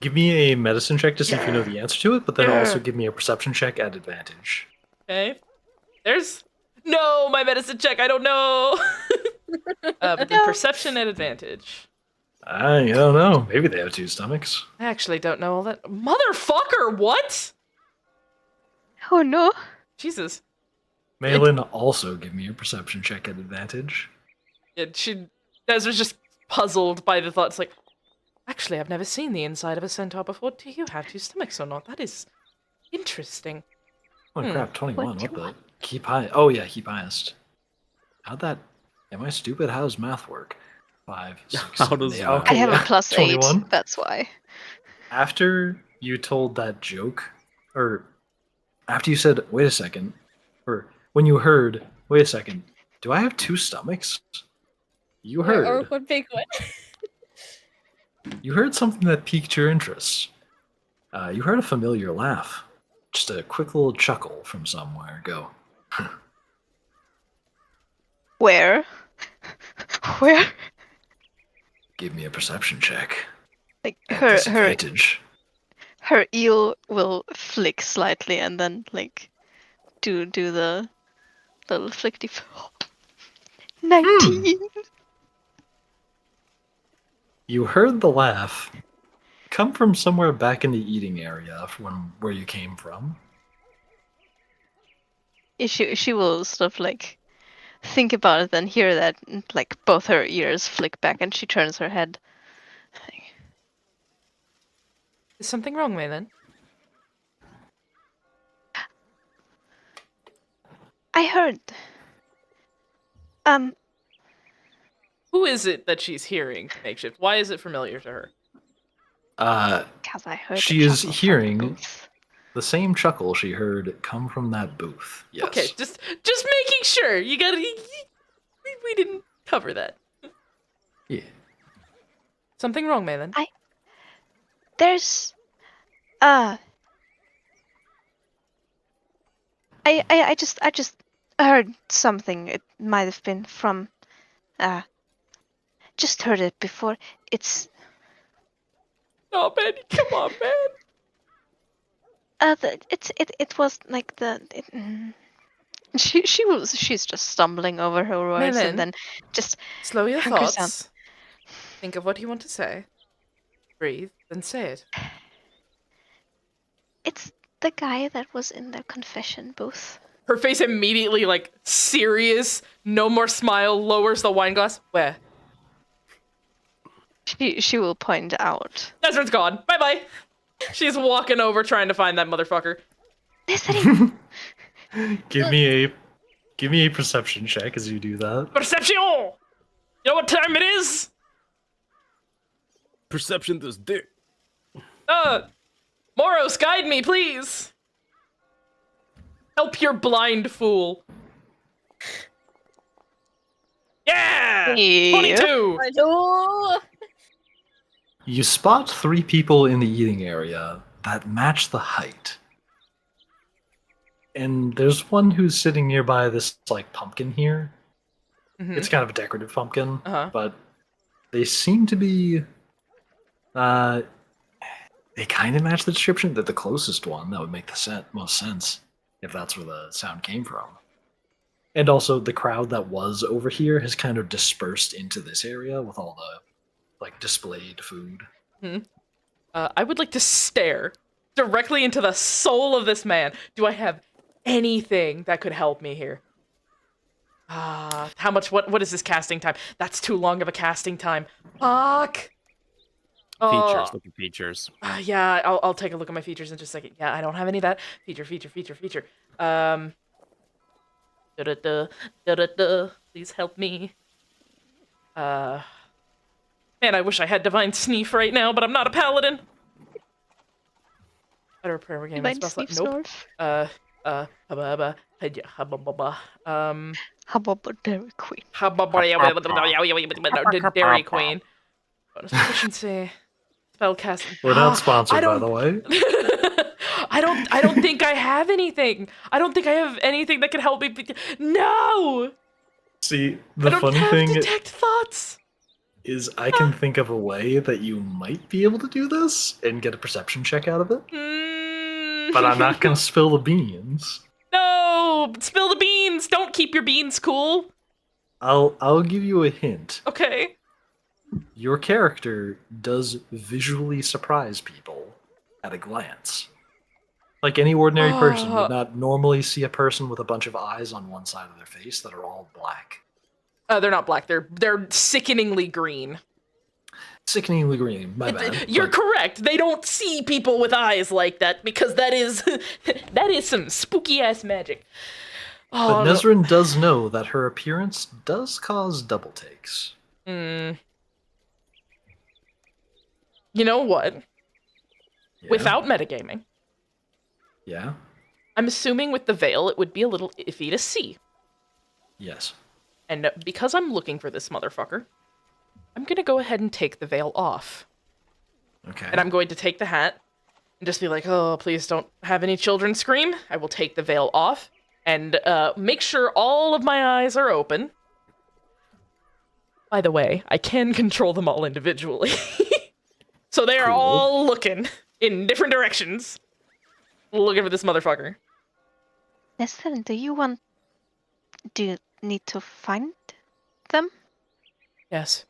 Give me a medicine check to see if you know the answer to it, but then also give me a perception check at advantage. Okay. There's... No, my medicine check, I don't know! But then perception at advantage. I don't know. Maybe they have 2 stomachs. I actually don't know all that. Motherfucker, what? oh no. Jesus. Malin, also give me a perception check at advantage. Ezra's just puzzled by the thoughts, like, actually, I've never seen the inside of a centaur before. Do you have 2 stomachs or not? That is interesting. Oh crap, 21. What the? 21. Keep high. Oh yeah, keep highest. How'd that... Am I stupid? How does math work? 5, 6, How 7, does 8. math Okay, I have yeah. a plus 21. 8, that's why. After you told that joke, or after you said, wait a second, or when you heard, wait a second, do I have two stomachs? You Or heard. one big one. You heard something that piqued your interest. You heard a familiar laugh. Just a quick little chuckle from somewhere. Go. Where? Where? Give me a perception check. Like At her disadvantage. her eel will flick slightly and then like do the little flickty. 19. You heard the laugh come from somewhere back in the eating area from where you came from. She will sort of like think about it, then hear that like both her ears flick back, and she turns her head. Is something wrong, Malin? I heard. Who is it that she's hearing, Makeshift? Why is it familiar to her? Cause I heard. She the is chuckle from the hearing booth. the same chuckle she heard come from that booth. Yes. Okay, just making sure. You gotta. We didn't cover that. Yeah. Something wrong, Malin? There's. I just heard something. It might have been from. Just heard it before. It's. Oh man, come on, man. It was like the. She's just stumbling over her words Melon, and then just slow your hunkers down. thoughts. Think of what you want to say. Breathe, then say it. It's the guy that was in the confession booth. Her face immediately, like, serious, no more smile, lowers the wine glass. Where? She will point out. Desmond's gone. Bye-bye. She's walking over trying to find that motherfucker. Listening. Give me a perception check as you do that. Perception! You know what time it is? Perception this dick. Moros, guide me, please. Help your blind fool. Yeah! Yeah. 22! Oh, You spot three people in the eating area that match the height. And there's one who's sitting nearby this like pumpkin here. Mhm. It's kind of a decorative pumpkin, Uh-huh. but they seem to be they kind of match the description. They're the closest one that would make the most sense if that's where the sound came from. And also the crowd that was over here has kind of dispersed into this area with all the like displayed food. I would like to stare directly into the soul of this man. Do I have anything that could help me here? How much, what is this casting time? That's too long of a casting time. Fuck! Features, look at features. Yeah, I'll take a look at my features in just a second. Yeah, I don't have any of that. Feature. Please help me. Man, I wish I had Divine Sneef right now, but I'm not a paladin. Better prayer game. Divine Spell Sneef slot. Nope. Snarf. How about Dairy Queen? Dairy Queen. Bonus proficiency. Spellcasting. We're not sponsored, I by don't- the way. I don't think I have anything. I don't think I have anything that can help me. No! See, I the don't funny have thing detect thoughts. is I can think of a way that you might be able to do this and get a perception check out of it, but I'm not gonna spill the beans. No! Spill the beans! Don't keep your beans cool. I'll give you a hint. Okay. Your character does visually surprise people at a glance. Like any ordinary person would not normally see a person with a bunch of eyes on one side of their face that are all black. They're not black. They're sickeningly green. Sickeningly green, my bad. You're but correct. They don't see people with eyes like that because that is that is some spooky ass magic. But Oh, no. Nezrin does know that her appearance does cause double takes. You know what? Yeah. without metagaming. Yeah. I'm assuming with the veil it would be a little iffy to see. Yes. And because I'm looking for this motherfucker, I'm gonna go ahead and take the veil off. Okay. And I'm going to take the hat and just be like, oh, please don't have any children scream. I will take the veil off and make sure all of my eyes are open. By the way, I can control them all individually. So they are Cool. all looking in different directions. Looking for this motherfucker. Nestlin, do you need to find them? Yes.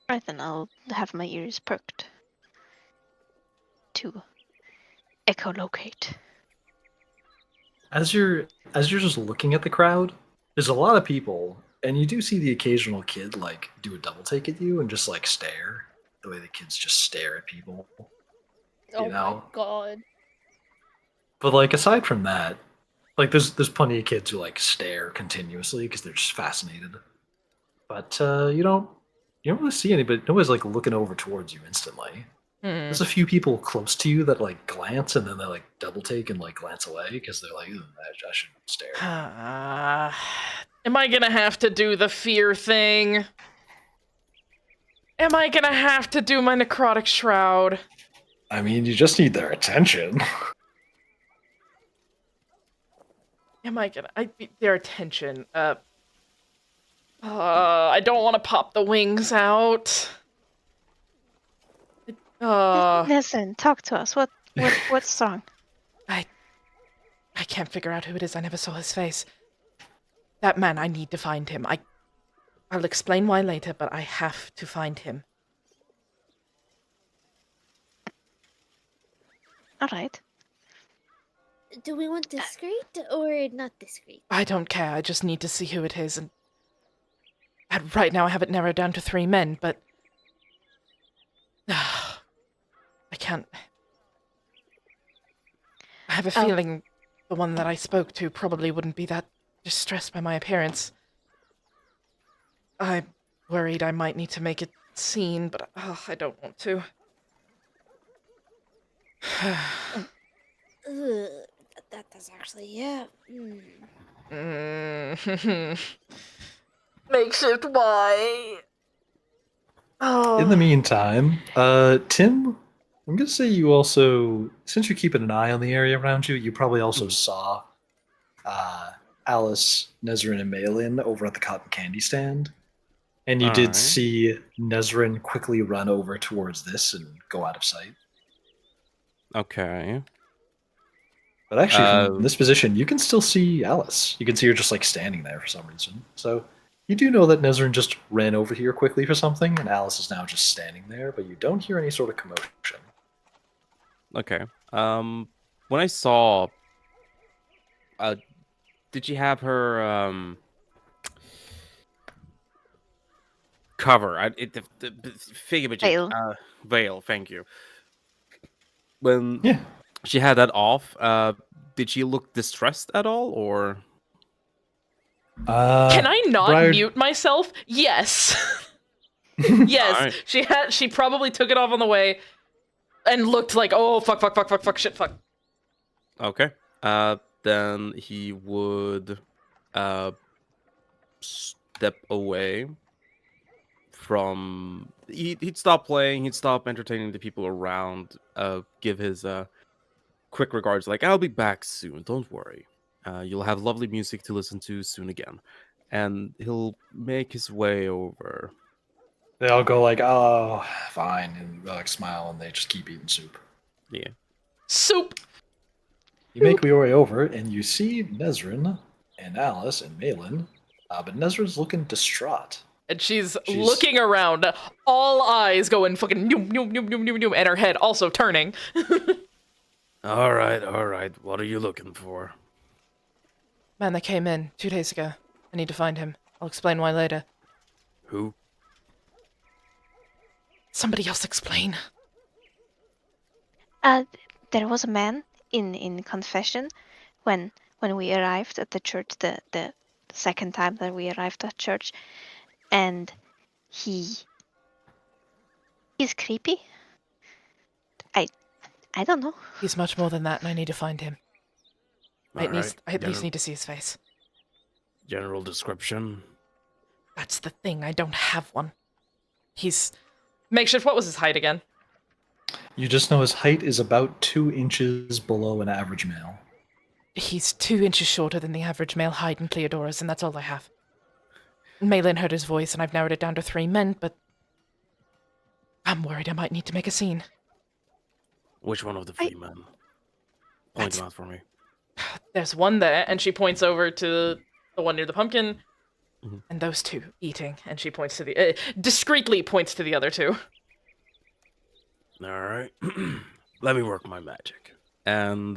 Right, then I'll have my ears perked to echolocate. As you're just looking at the crowd, there's a lot of people, and you do see the occasional kid like do a double take at you and just like stare. The way the kids just stare at people. Oh know? my god. But like aside from that, like there's plenty of kids who like stare continuously because they're just fascinated. But you don't really see anybody. Nobody's like looking over towards you instantly. There's a few people close to you that like glance and then they like double take and like glance away because they're like, I shouldn't stare. Am I gonna have to do the fear thing? Am I gonna have to do my necrotic shroud? I mean, you just need their attention. Am I gonna? Their attention. I don't want to pop the wings out. Nestlin, talk to us. What's wrong? I can't figure out who it is. I never saw his face. That man, I need to find him. I'll explain why later, but I have to find him. All right. Do we want discreet or not discreet? I don't care. I just need to see who it is. And right now, I have it narrowed down to 3 men, but I can't. I have a feeling the one that I spoke to probably wouldn't be that distressed by my appearance. I'm worried I might need to make it scene, but I don't want to. That's actually, yeah. Makeshift why? Oh. In the meantime, Tim, I'm gonna say you also, since you're keeping an eye on the area around you, you probably also saw Alice, Nezrin, and Malin over at the cotton candy stand. And you did Alright. see Nezrin quickly run over towards this and go out of sight. Okay. But actually, from Uh, this position, you can still see Alice. You can see her just like standing there for some reason. So you do know that Nezrin just ran over here quickly for something, and Alice is now just standing there, but you don't hear any sort of commotion. Okay. When I saw, did she have her cover? The figure Veil. Veil. Thank you. When Yeah. she had that off, did she look distressed at all, or? Can I not Briar- mute myself? Yes. Yes. Alright. She probably took it off on the way and looked like, oh, fuck, shit, fuck. Okay. Then he would step away from. He'd stop playing. He'd stop entertaining the people around. Give his quick regards, like, I'll be back soon. Don't worry. You'll have lovely music to listen to soon again. And he'll make his way over. They all go like, oh, fine, and like smile, and they just keep eating soup. Yeah. Soup. You make your way over, and you see Nezrin and Alice and Malin, but Nezrin's looking distraught. And she's looking around, all eyes going fucking noom, noom, noom, noom, noom, noom, and her head also turning. All right. What are you looking for? Man that came in 2 days ago. I need to find him. I'll explain why later. Who? Somebody else explain. There was a man in confession when we arrived at the church the second time that we arrived at church, and he's creepy. I don't know. He's much more than that, and I need to find him. I at least need to see his face. General description. That's the thing, I don't have one. He's... Makeshift, what was his height again? You just know his height is about 2 inches below an average male. He's 2 inches shorter than the average male height in Cleodora's, and that's all I have. Malin heard his voice, and I've narrowed it down to 3 men, but... I'm worried I might need to make a scene. Which one of the 3 men? Point them out for me. There's one there, and she points over to the one near the pumpkin, Mhm. and those 2 eating, and she points to the... discreetly points to the other 2. All right. Let me work my magic. And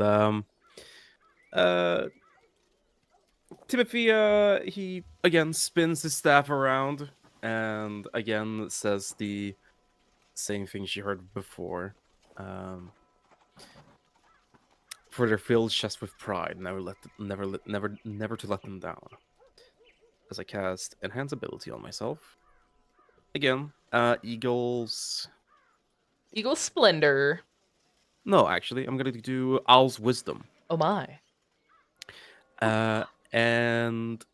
Timothy, he again spins his staff around and again says the same thing she heard before. For their filled chest with pride, never to let them down. As I cast Enhance Ability on myself. Again, Eagle's... Eagle Splendor. No, actually, I'm gonna do Owl's Wisdom. Oh my. And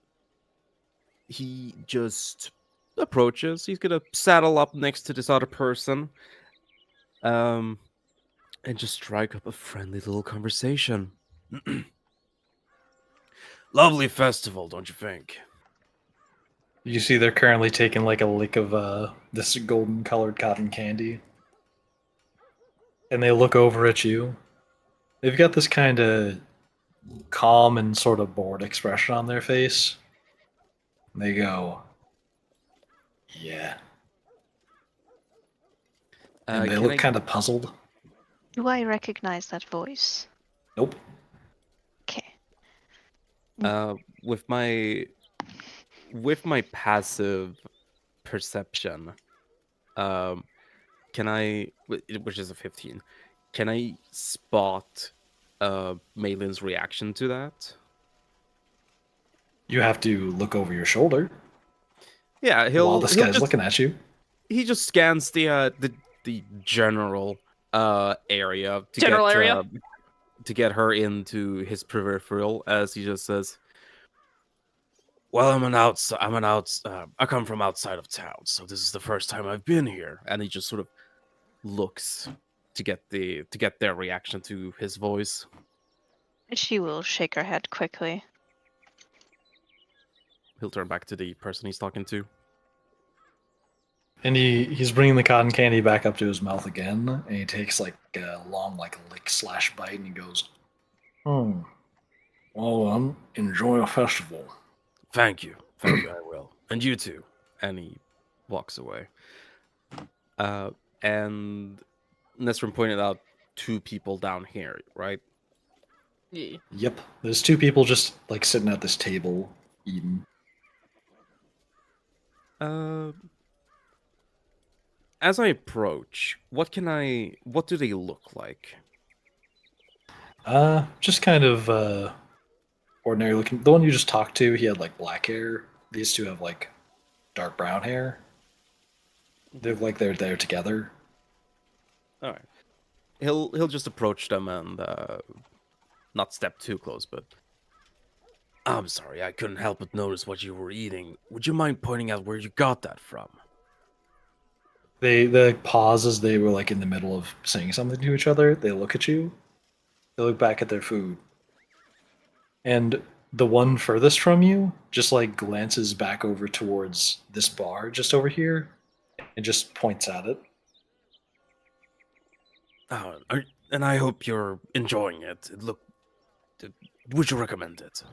he just approaches. He's gonna saddle up next to this other person. And just strike up a friendly little conversation. Lovely festival, don't you think? You see they're currently taking like a lick of this golden colored cotton candy. And they look over at you. They've got this kind of calm and sort of bored expression on their face. And they go, yeah. And they look kind of puzzled. Do I recognize that voice? Nope. Okay. With my passive perception, can I, which is a 15, can I spot Malin's reaction to that? You have to look over your shoulder Yeah, while this guy's looking at you. He just scans the general area to get her into his peripheral, as he just says, Well, I come from outside of town, so this is the first time I've been here. and he just sort of looks to get their reaction to his voice. She will shake her head quickly. He'll turn back to the person he's talking to. And he's bringing the cotton candy back up to his mouth again, and he takes like a long lick/bite, and he goes, Well, enjoy a festival. Thank you, I will. And you too. And he walks away. And Nesrin pointed out 2 people down here, right? Yeah. Yep. There's 2 people just like sitting at this table eating. As I approach, what do they look like? Just kind of ordinary looking. The one you just talked to, he had like black hair. These 2 have like dark brown hair. They look like they're there together. All right. He'll just approach them and not step too close, but I'm sorry, I couldn't help but notice what you were eating. Would you mind pointing out where you got that from? They pause as they were like in the middle of saying something to each other. They look at you. They look back at their food. And the one furthest from you just like glances back over towards this bar just over here and just points at it. Oh, and I hope you're enjoying it. Would you recommend it?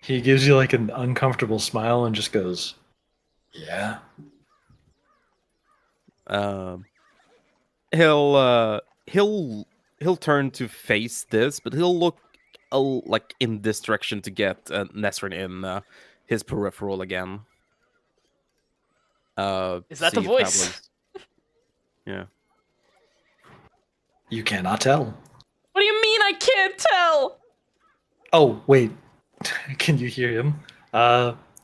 He gives you like an uncomfortable smile and just goes, yeah. He'll turn to face this, but he'll look like in this direction to get Nesrin in his peripheral again. Is that the voice? Yeah. You cannot tell. What do you mean I can't tell? Oh, wait. Can you hear him?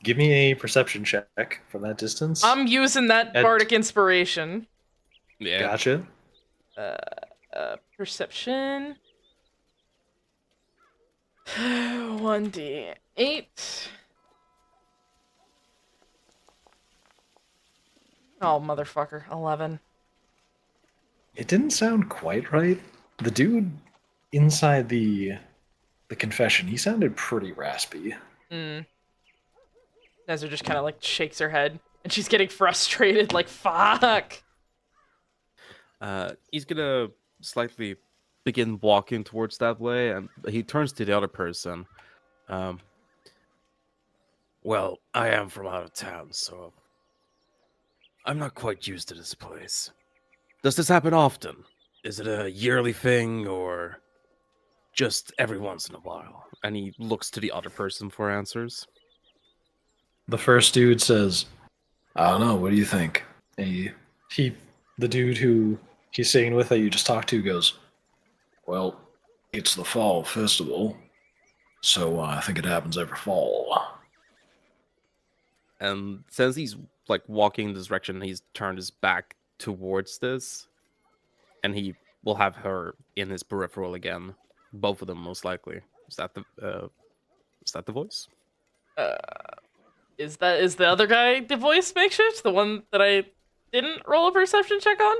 Give me a perception check from that distance. I'm using that bardic inspiration. Yeah. Gotcha. Perception. 1d8. Oh, motherfucker. 11. It didn't sound quite right. The dude inside the confession, he sounded pretty raspy. Nezra just kind of like shakes her head, and she's getting frustrated, like, fuck! He's gonna slightly begin walking towards that way, and he turns to the other person. Well, I am from out of town, so I'm not quite used to this place. Does this happen often? Is it a yearly thing, or just every once in a while? And he looks to the other person for answers. The first dude says, I don't know. What do you think? the dude who he's staying with that you just talked to goes, Well, it's the fall festival, so I think it happens every fall. And since he's like walking in this direction, he's turned his back towards this, and he will have her in his peripheral again. Both of them, most likely. Is that the voice? Is the other guy the voice makeshift? The one that I didn't roll a perception check on?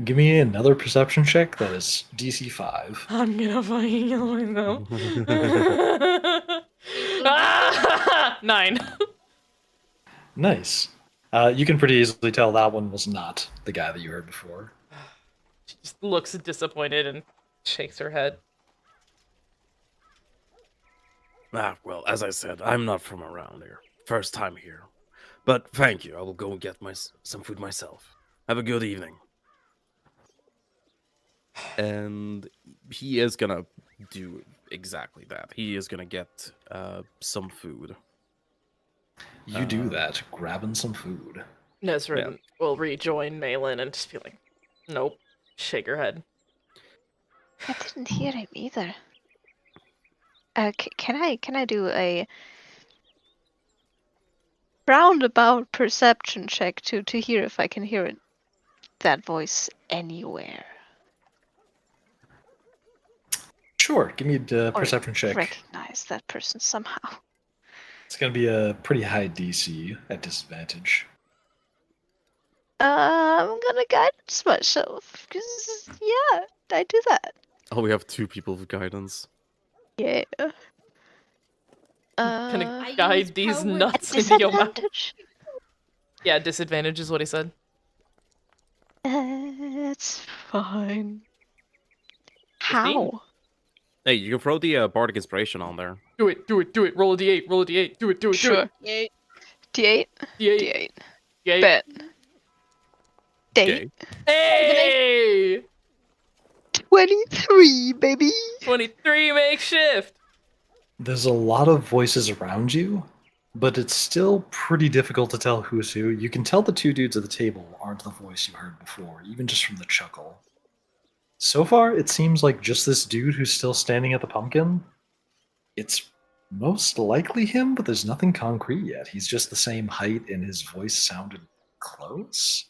give me another perception check that is DC 5. I'm gonna fucking kill myself. Ah! 9. Nice. You can pretty easily tell that one was not the guy that you heard before. She just looks disappointed and shakes her head. Ah, well, as I said, I'm not from around here. First time here. But thank you. I will go and get some food myself. Have a good evening. And he is gonna do exactly that. He is gonna get some food. You do that, grabbing some food. Nezrin will rejoin Malin and just be like, nope. Shake her head. I didn't hear him either. Can I do a roundabout perception check to hear if I can hear that voice anywhere? Sure, give me a Or perception check. recognize that person somehow. It's going to be a pretty high DC at disadvantage. I'm gonna guidance myself, because, yeah, I do that. Oh, we have 2 people with guidance. Yeah. Gonna I use guide these power nuts into your mouth. Disadvantage? Yeah, disadvantage is what he said. It's fine. 15? How? Hey, you can throw the Bardic Inspiration on there. Do it. Roll a d8. Do it. Do Sure. it. Yeah, D8? D8. D8. D8. Bet. Okay. Hey! 23, baby! 23 makeshift! There's a lot of voices around you, but it's still pretty difficult to tell who's who. You can tell the 2 dudes at the table aren't the voice you heard before, even just from the chuckle. So far, it seems like just this dude who's still standing at the pumpkin. It's most likely him, but there's nothing concrete yet. He's just the same height, and his voice sounded close.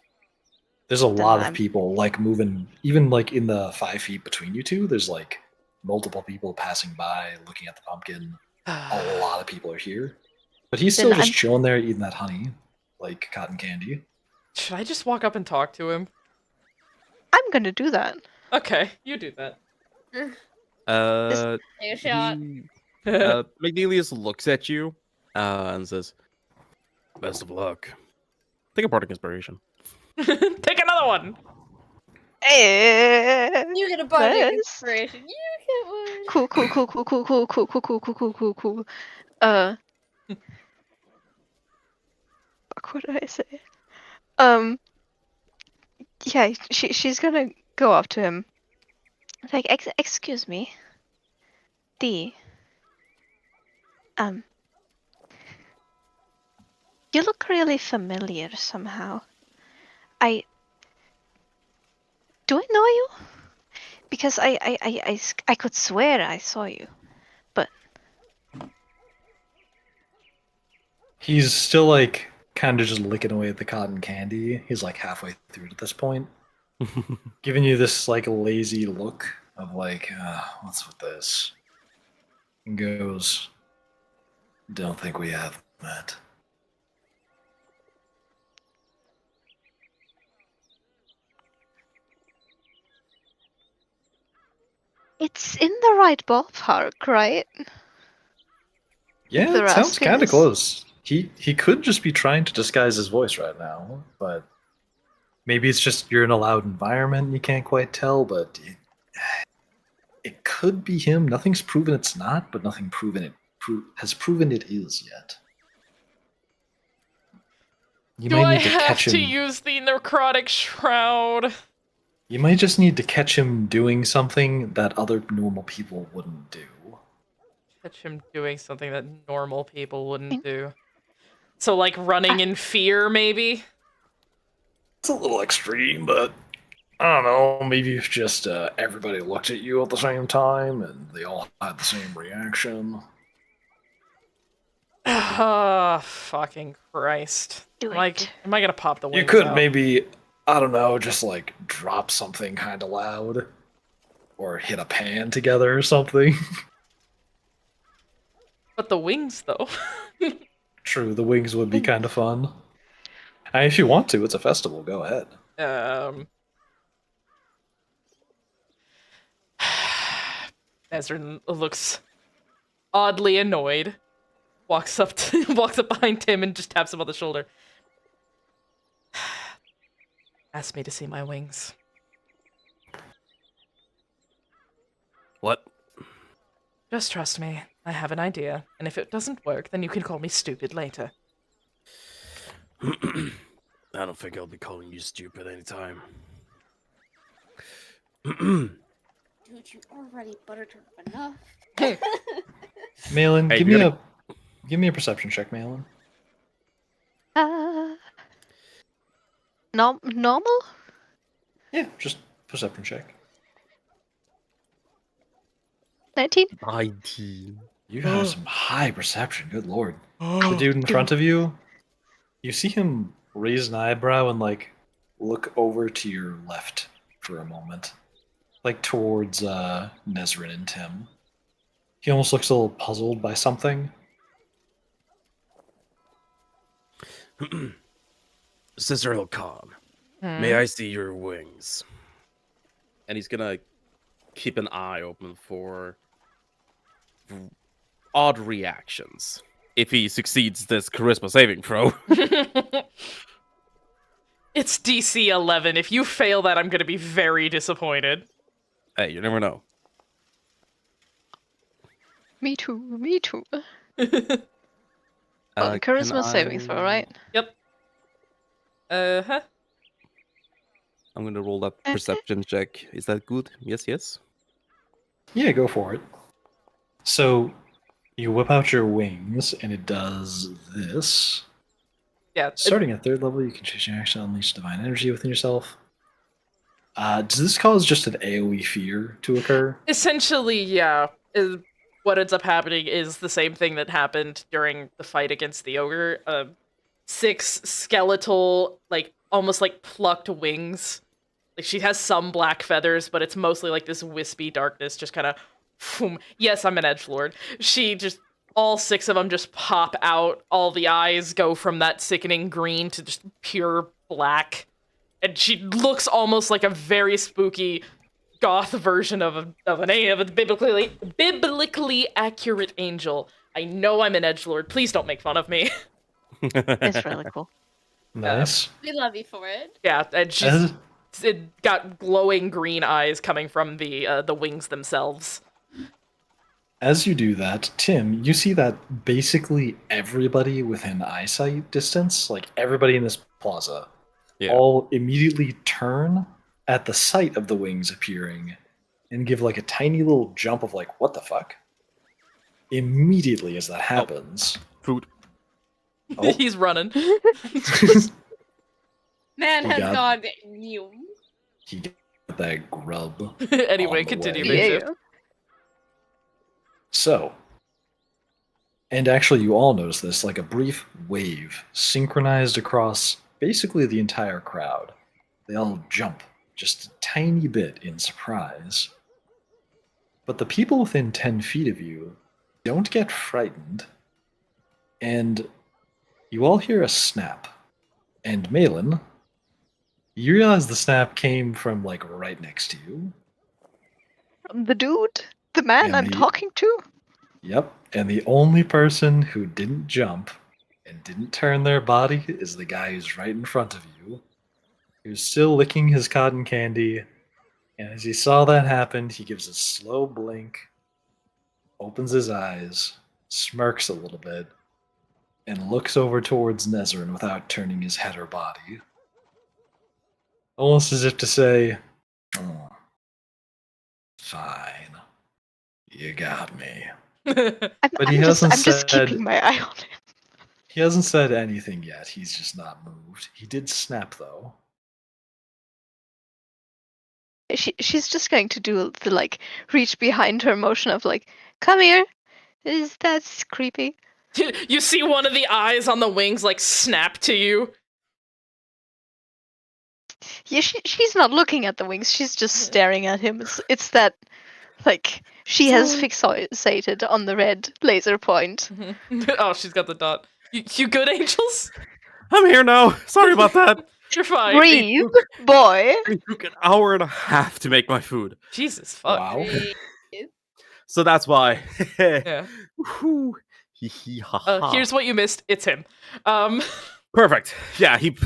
There's a lot of people like moving, even like in the 5 feet between you two. There's like multiple people passing by, looking at the pumpkin. A lot of people are here, but he's still Then just I'm- chilling there eating that honey, like cotton candy. Should I just walk up and talk to him? I'm gonna do that. Okay, you do that. take a shot. Magnelius looks at you and says, Best of luck. take a Bardic Inspiration. Take another one! You get a body of Nice. inspiration. You get one. Cool. Fuck, what did I say? Yeah, she's gonna go up to him. Like, excuse me. D. You look really familiar somehow. Do I know you? Because I could swear I saw you. He's still like kind of just licking away at the cotton candy. He's like halfway through at this point. giving you this like lazy look of like, what's with this? And goes, don't think we have that. It's in the right ballpark, right? Yeah, The it sounds kind of raspiness. close. He could just be trying to disguise his voice right now, but maybe it's just you're in a loud environment and you can't quite tell. But it could be him. Nothing's proven it's not, but nothing has proven it is yet. You Do might I need to have catch to him. use the necrotic shroud? You might just need to catch him doing something that other normal people wouldn't do. Catch him doing something that normal people wouldn't do. So, like, running in fear, maybe? It's a little extreme, but I don't know. Maybe if just everybody looked at you at the same time and they all had the same reaction. Ah, fucking Christ. Do Like, it. am I gonna pop the wings You could out? maybe, I don't know, just like drop something kind of loud or hit a pan together or something. But the wings, though. True, the wings would be kind of fun. If you want to, it's a festival. Go ahead. Ezrin looks oddly annoyed. Walks up behind Tim and just taps him on the shoulder. Ask me to see my wings. What? Just trust me. I have an idea, and if it doesn't work, then you can call me stupid later. I don't think I'll be calling you stupid anytime. Dude, you already buttered her enough. Malin, Hey, give you're me gonna- a perception check, Malin. Normal? Yeah, just perception check. 19? 19. You have some high perception. Good lord. The dude in front of you, you see him raise an eyebrow and like look over to your left for a moment, like towards Nezrin and Tim. He almost looks a little puzzled by something. Sister Ilkan, Hmm. may I see your wings? And he's gonna keep an eye open for odd reactions. If he succeeds this charisma saving throw. It's DC 11. If you fail that, I'm gonna be very disappointed. Hey, you never know. Me too, me too. Can Charisma saving I- throw, right? Yep. Uh-huh. I'm gonna roll that perception check. Is that good? Yes, yes. Yeah, go for it. So you whip out your wings, and it does this. Yeah. Starting at third level, you can choose your action to unleash divine energy within yourself. Does this cause just an AoE fear to occur? Essentially, yeah. What ends up happening is the same thing that happened during the fight against the ogre. 6 skeletal, like, almost like plucked wings. Like, she has some black feathers, but it's mostly like this wispy darkness, just kind of, yes, I'm an edgelord. She just, all 6 of them just pop out. All the eyes go from that sickening green to just pure black. And she looks almost like a very spooky goth version of a biblically accurate angel. I know I'm an edgelord. Please don't make fun of me. It's really cool. Nice. We love you for it. Yeah, and As, it got glowing green eyes coming from the wings themselves. as you do that, Tim, you see that basically everybody within eyesight distance, like everybody in this plaza, Yeah. all immediately turn at the sight of the wings appearing and give like a tiny little jump of like, what the fuck? Immediately as that happens. Food. Oh. He's running. Man We has got- gone new. He got that grub. Anyway, On the continue. way. Big Yeah. shift. So, and actually, you all notice this like a brief wave synchronized across basically the entire crowd. They all jump just a tiny bit in surprise. But the people within 10 feet of you don't get frightened, and you all hear a snap. And Malin, you realize the snap came from like right next to you. From the dude? The man And I'm talking to? Yep, and the only person who didn't jump and didn't turn their body is the guy who's right in front of you, who's still licking his cotton candy. And as he saw that happen, he gives a slow blink, opens his eyes, smirks a little bit, and looks over towards Nezrin without turning his head or body. Almost as if to say, "Oh, fine. You got me." But he hasn't I'm just said- keeping my eye on him. He hasn't said anything yet. He's just not moved. He did snap, though. She's just going to do the like reach behind her motion of like, come here. That's creepy. You see one of the eyes on the wings like snap to you. Yeah, she's not looking at the wings. She's just staring at him. It's that like she has fixated on the red laser point. Oh, she's got the dot. You good, Angels? I'm here now. Sorry about that. You're fine. Breathe, boy. It took an hour and a half to make my food. Jesus fuck. Wow. So that's why. Yeah. Whew. Hee hee ha ha. Here's what you missed. It's him. Perfect. Yeah, he.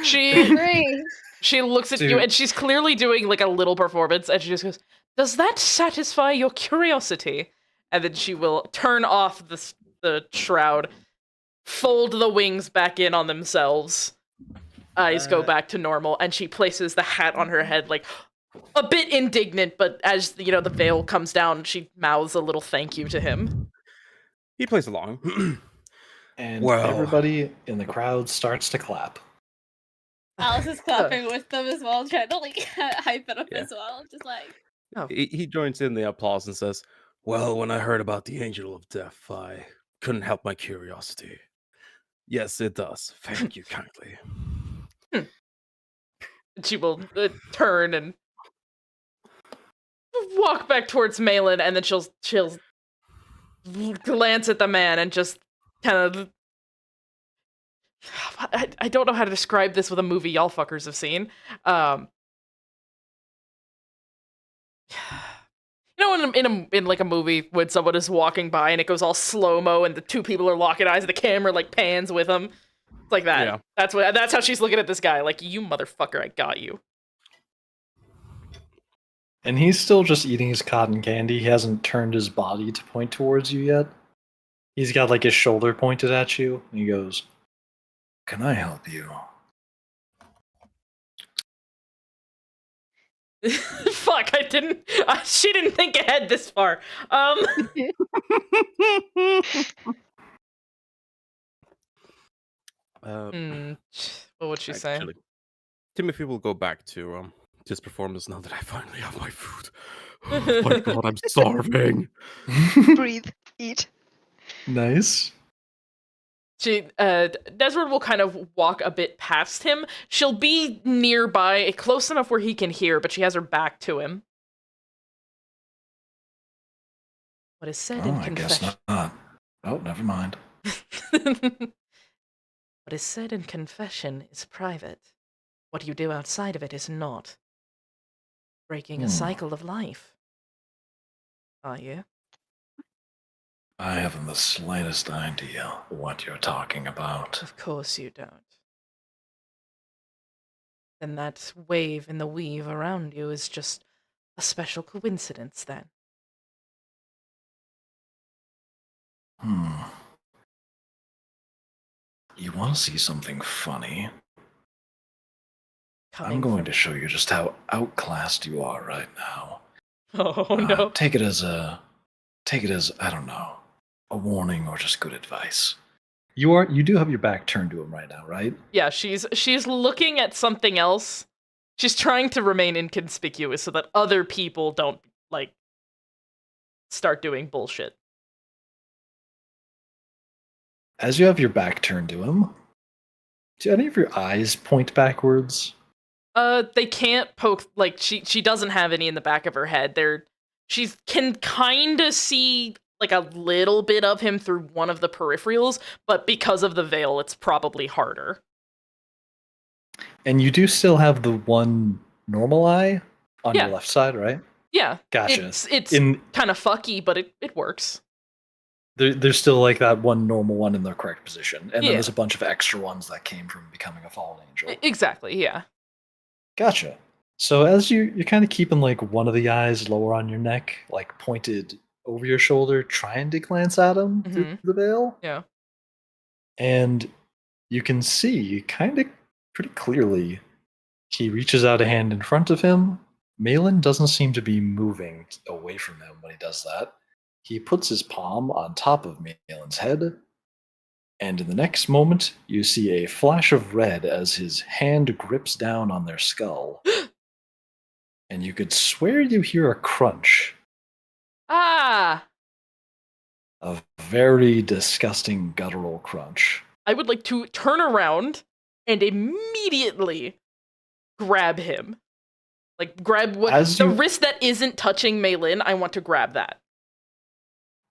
She Agree. she looks at you Dude. and she's clearly doing like a little performance and she just goes, "Does that satisfy your curiosity?" And then she will turn off the shroud, fold the wings back in on themselves. Eyes go back to normal, and she places the hat on her head, like a bit indignant, but as the veil comes down, she mouths a little thank you to him. He plays along. And Well. everybody in the crowd starts to clap. Alice is clapping with them as well, trying to like hype it up Yeah. as well. Just like He joins in the applause and says, Well, when I heard about the Angel of Death, I couldn't help my curiosity. "Yes, it does. Thank you kindly." She will turn and walk back towards Malin, and then she'll glance at the man and just kind of. I don't know how to describe this with a movie y'all fuckers have seen. In like a movie when someone is walking by and it goes all slow mo and the two people are locking eyes, and the camera like pans with them. It's like that. Yeah. That's how she's looking at this guy. Like, you motherfucker, I got you. And he's still just eating his cotton candy. He hasn't turned his body to point towards you yet. He's got like his shoulder pointed at you, and he goes, Can I help you? Fuck, I didn't. She didn't think ahead this far. What would she say? Actually, Timothy will go back to his performance now that I finally have my food. Oh my god, I'm starving. Breathe, eat. Nice. Desmond will kind of walk a bit past him. She'll be nearby, close enough where he can hear, but she has her back to him. What is said in I guess confession? not. Oh, never mind. What is said in confession is private. What you do outside of it is not. Breaking a cycle of life. Are you? I haven't the slightest idea what you're talking about. Of course you don't. Then that wave in the weave around you is just a special coincidence, then. You want to see something funny? Coming I'm going from- to show you just how outclassed you are right now. Oh no. Take it as I don't know, a warning or just good advice. You do have your back turned to him right now, right? Yeah, she's looking at something else. She's trying to remain inconspicuous so that other people don't like start doing bullshit. As you have your back turned to him, do any of your eyes point backwards? They can't poke, like, she doesn't have any in the back of her head. She can kind of see, like, a little bit of him through one of the peripherals, but because of the veil, it's probably harder. And you do still have the one normal eye on Yeah. your left side, right? Yeah. Gotcha. It's In kind of fucky, but it works. there's still like that one normal one in the correct position, and then Yeah. there's a bunch of extra ones that came from becoming a fallen angel. Exactly, yeah. Gotcha. So as you're kind of keeping like one of the eyes lower on your neck, like pointed over your shoulder, trying to glance at him through Mhm. the veil, Yeah. and you can see kind of pretty clearly he reaches out a hand in front of him. Malin doesn't seem to be moving away from him when he does that. He puts his palm on top of Malin's head, and in the next moment, you see a flash of red as his hand grips down on their skull. And you could swear you hear a crunch. Ah! A very disgusting guttural crunch. I would like to turn around and immediately grab him. Like, grab the wrist that isn't touching Malin, I want to grab that.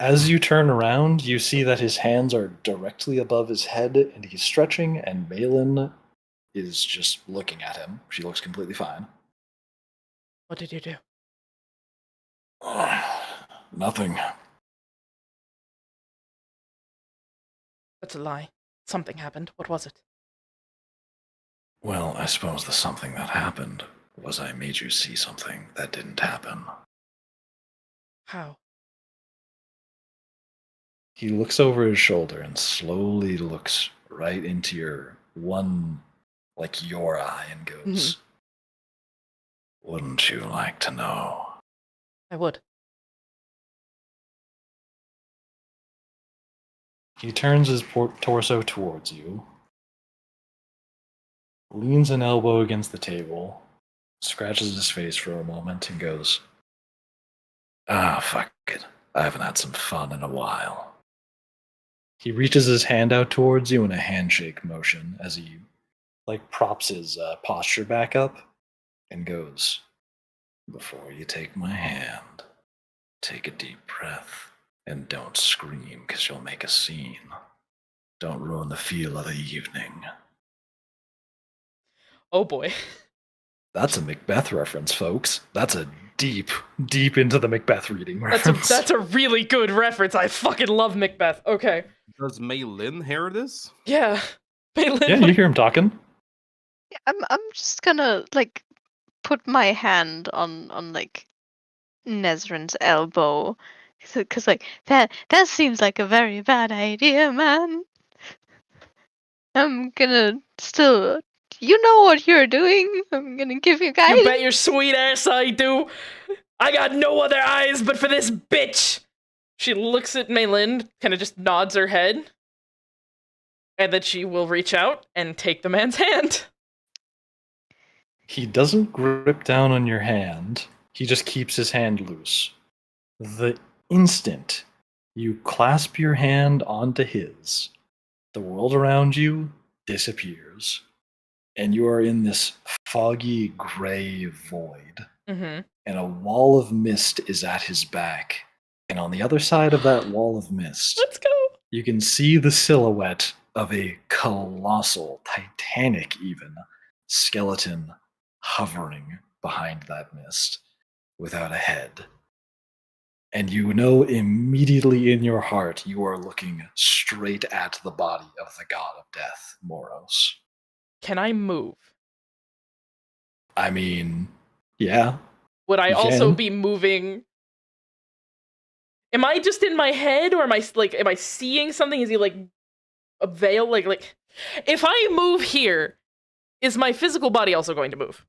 As you turn around, you see that his hands are directly above his head, and he's stretching, and Malin is just looking at him. She looks completely fine. What did you do? Nothing. That's a lie. Something happened. What was it? Well, I suppose the something that happened was I made you see something that didn't happen. How? He looks over his shoulder and slowly looks right into your eye, and goes, Wouldn't you like to know? I would. He turns his torso towards you, leans an elbow against the table, scratches his face for a moment, and goes, Fuck it. I haven't had some fun in a while. He reaches his hand out towards you in a handshake motion as he props his posture back up and goes, Before you take my hand, take a deep breath and don't scream because you'll make a scene. Don't ruin the feel of the evening. Oh boy. That's a Macbeth reference, folks. That's a deep into the Macbeth reading reference. That's a really good reference. I fucking love Macbeth. Okay. Does Malin hear this? Yeah. Malin, Yeah, you hear him talking. Yeah, I'm just gonna put my hand on Nezrin's elbow, because that seems like a very bad idea, man. I'm gonna still, you know what you're doing. I'm gonna give you guys. You bet your sweet ass I do. I got no other eyes but for this bitch. She looks at Malin, kind of just nods her head, and then she will reach out and take the man's hand. He doesn't grip down on your hand. He just keeps his hand loose. The instant you clasp your hand onto his, the world around you disappears, and you are in this foggy gray void. Mm-hmm. And a wall of mist is at his back. And on the other side of that wall of mist, Let's go. you can see the silhouette of a colossal, titanic even, skeleton hovering behind that mist without a head. And you know immediately in your heart you are looking straight at the body of the god of death, Moros. Can I move? I mean, yeah. Would I You also can. be moving? Am I just in my head, or am I seeing something? Is he a veil? Like, if I move here, is my physical body also going to move?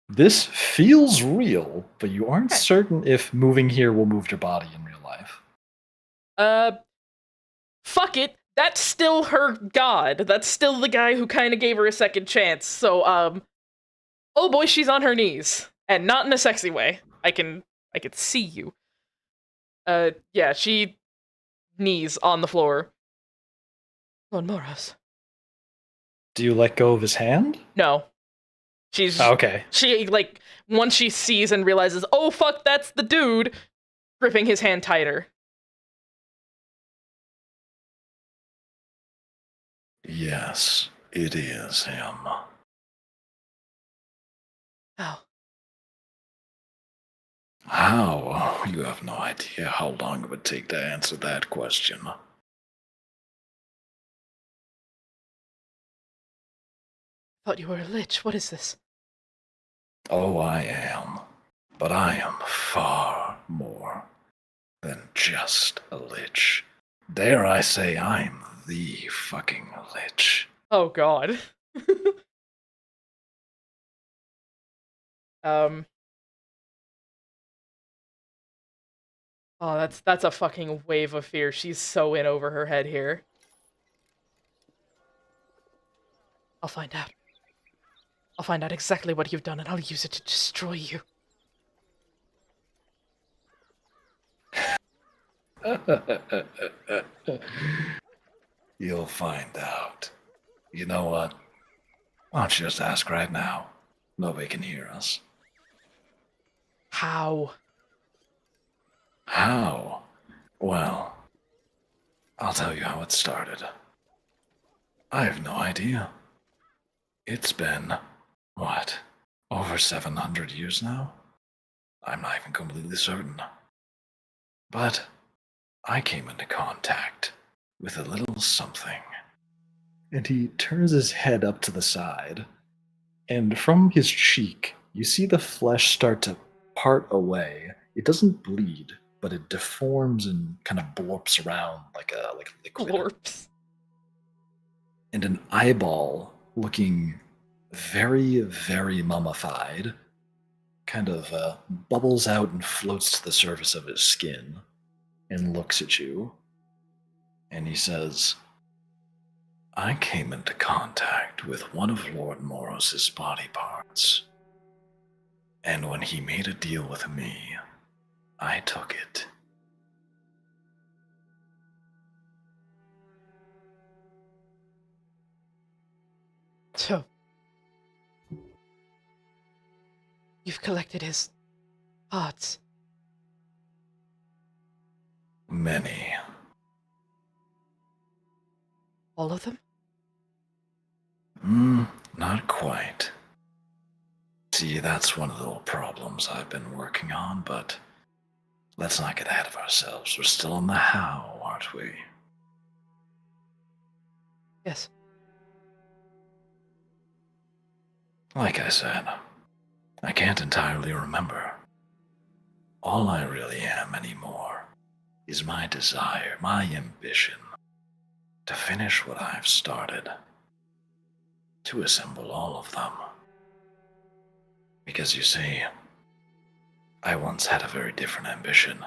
This feels real, but you aren't Okay. certain if moving here will move your body in real life. Fuck it. That's still her god. That's still the guy who kind of gave her a second chance. So, oh boy, she's on her knees, and not in a sexy way. I can see you. Yeah, she knees on the floor. Lord Moros. Do you let go of his hand? No. She's Okay. she like once she sees and realizes, oh fuck, that's the dude, gripping his hand tighter. Yes, it is him. Oh, How? You have no idea how long it would take to answer that question. thought you were a lich. What is this? Oh, I am. But I am far more than just a lich. Dare I say I'm the fucking lich. Oh god. um. Oh, that's a fucking wave of fear. She's so in over her head here. I'll find out. I'll find out exactly what you've done, and I'll use it to destroy you. You'll find out. You know what? Why don't you just ask right now? Nobody can hear us. How? How? Well, I'll tell you how it started. I have no idea. It's been, what, over 700 years now? I'm not even completely certain. But I came into contact with a little something. And he turns his head up to the side, and from his cheek, you see the flesh start to part away. It doesn't bleed, but it deforms and kind of blorps around like a liquid. Glorps. And an eyeball looking very, very mummified kind of bubbles out and floats to the surface of his skin and looks at you. And he says, I came into contact with one of Lord Moros's body parts. And when he made a deal with me, I took it. So, you've collected his parts. Many. All of them? Not quite. See, that's one of the little problems I've been working on, but let's not get ahead of ourselves. We're still on the how, aren't we? Yes. Like I said, I can't entirely remember. All I really am anymore is my desire, my ambition to finish what I've started, to assemble all of them. Because you see, I once had a very different ambition,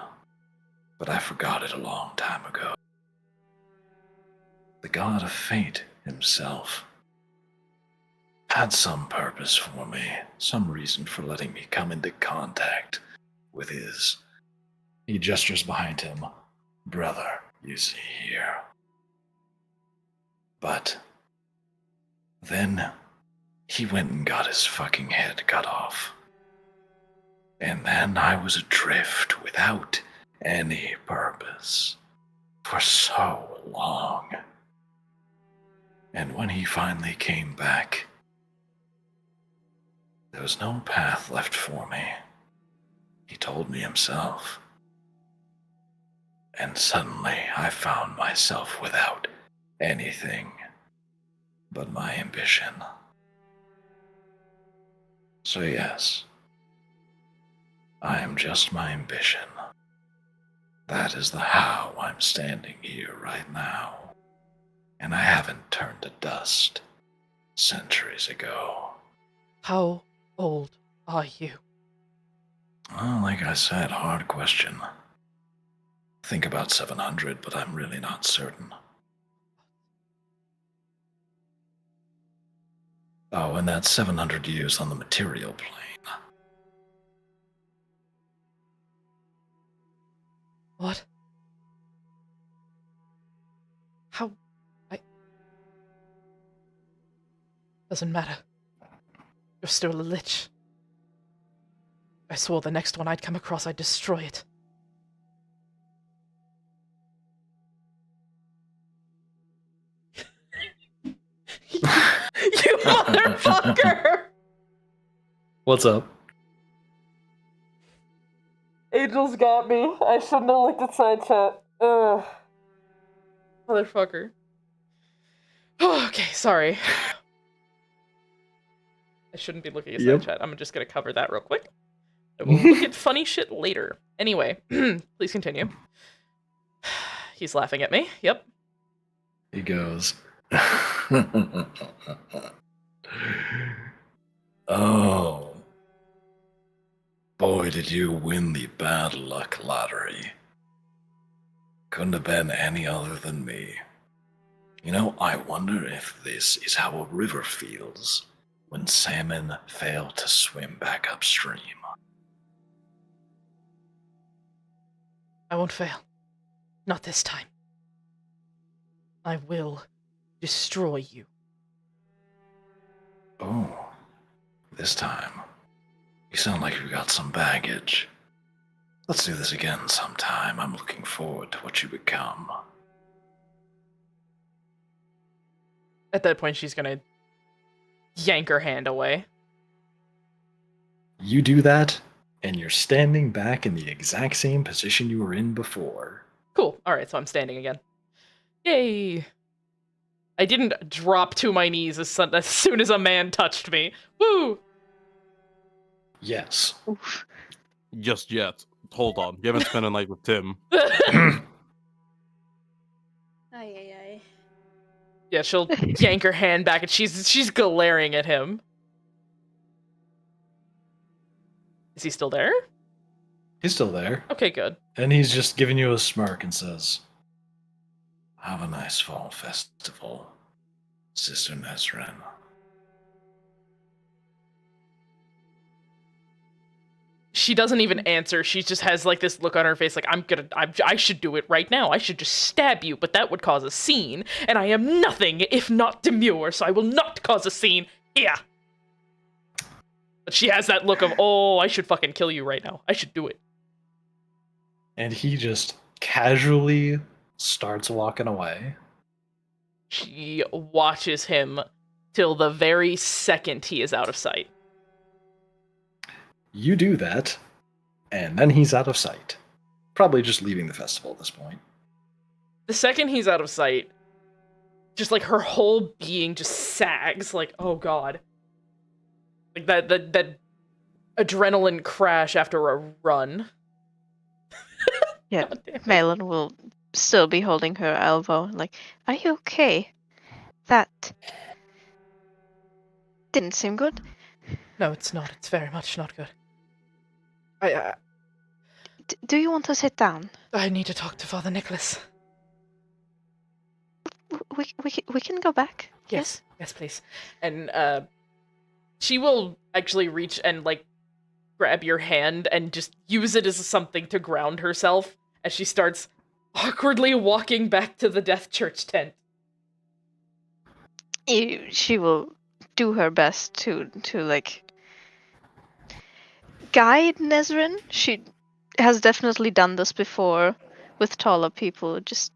but I forgot it a long time ago. The god of fate himself had some purpose for me, some reason for letting me come into contact with his, he gestures behind him, brother, you see here. But then he went and got his fucking head cut off. And then I was adrift without any purpose for so long. And when he finally came back, there was no path left for me. He told me himself. And suddenly I found myself without anything but my ambition. So yes, I am just my ambition. That is the how I'm standing here right now. And I haven't turned to dust centuries ago. How old are you? Well, like I said, hard question. Think about 700, but I'm really not certain. Oh, and that's 700 years on the material plane. What? How? Doesn't matter. You're still a lich. I swore the next one I'd come across, I'd destroy it. You motherfucker! What's up? Angel's got me. I shouldn't have looked at side chat. Ugh. Motherfucker. Okay, sorry. I shouldn't be looking at side chat. I'm just gonna cover that real quick. I will look at funny shit later. Anyway, please continue. He's laughing at me. Yep. He goes, oh. Boy, did you win the bad luck lottery. Couldn't have been any other than me. You know, I wonder if this is how a river feels when salmon fail to swim back upstream. I won't fail. Not this time. I will destroy you. Oh, this time. You sound like you got some baggage. Let's do this again sometime. I'm looking forward to what you become. At that point, she's gonna yank her hand away. You do that, and you're standing back in the exact same position you were in before. Cool. Alright, so I'm standing again. Yay! I didn't drop to my knees as soon as a man touched me. Woo! Yes. Oof. Just yet. Hold on. You haven't spent a night with Tim. Ay, ay, ay. Yeah, she'll yank her hand back and she's glaring at him. Is he still there? He's still there. Okay, good. And he's just giving you a smirk and says, Have a nice fall festival, Sister Nesrin. She doesn't even answer. She just has like this look on her face like, I should do it right now. I should just stab you, but that would cause a scene. And I am nothing if not demure, so I will not cause a scene here. But she has that look of, oh, I should fucking kill you right now. I should do it. and he just casually starts walking away. She watches him till the very second he is out of sight. You do that, and then he's out of sight. Probably just leaving the festival at this point. The second he's out of sight, just like her whole being just sags, like, oh god. Like that adrenaline crash after a run. Yeah, God damn it. Malin will still be holding her elbow, like, are you okay? That didn't seem good. No, it's not. It's very much not good. Do you want to sit down? I need to talk to Father Nicholas. We can go back. Yes, please. And she will actually reach and like grab your hand and just use it as something to ground herself as she starts awkwardly walking back to the Death Church tent. She will do her best to like guide Nesrin. She has definitely done this before with taller people, just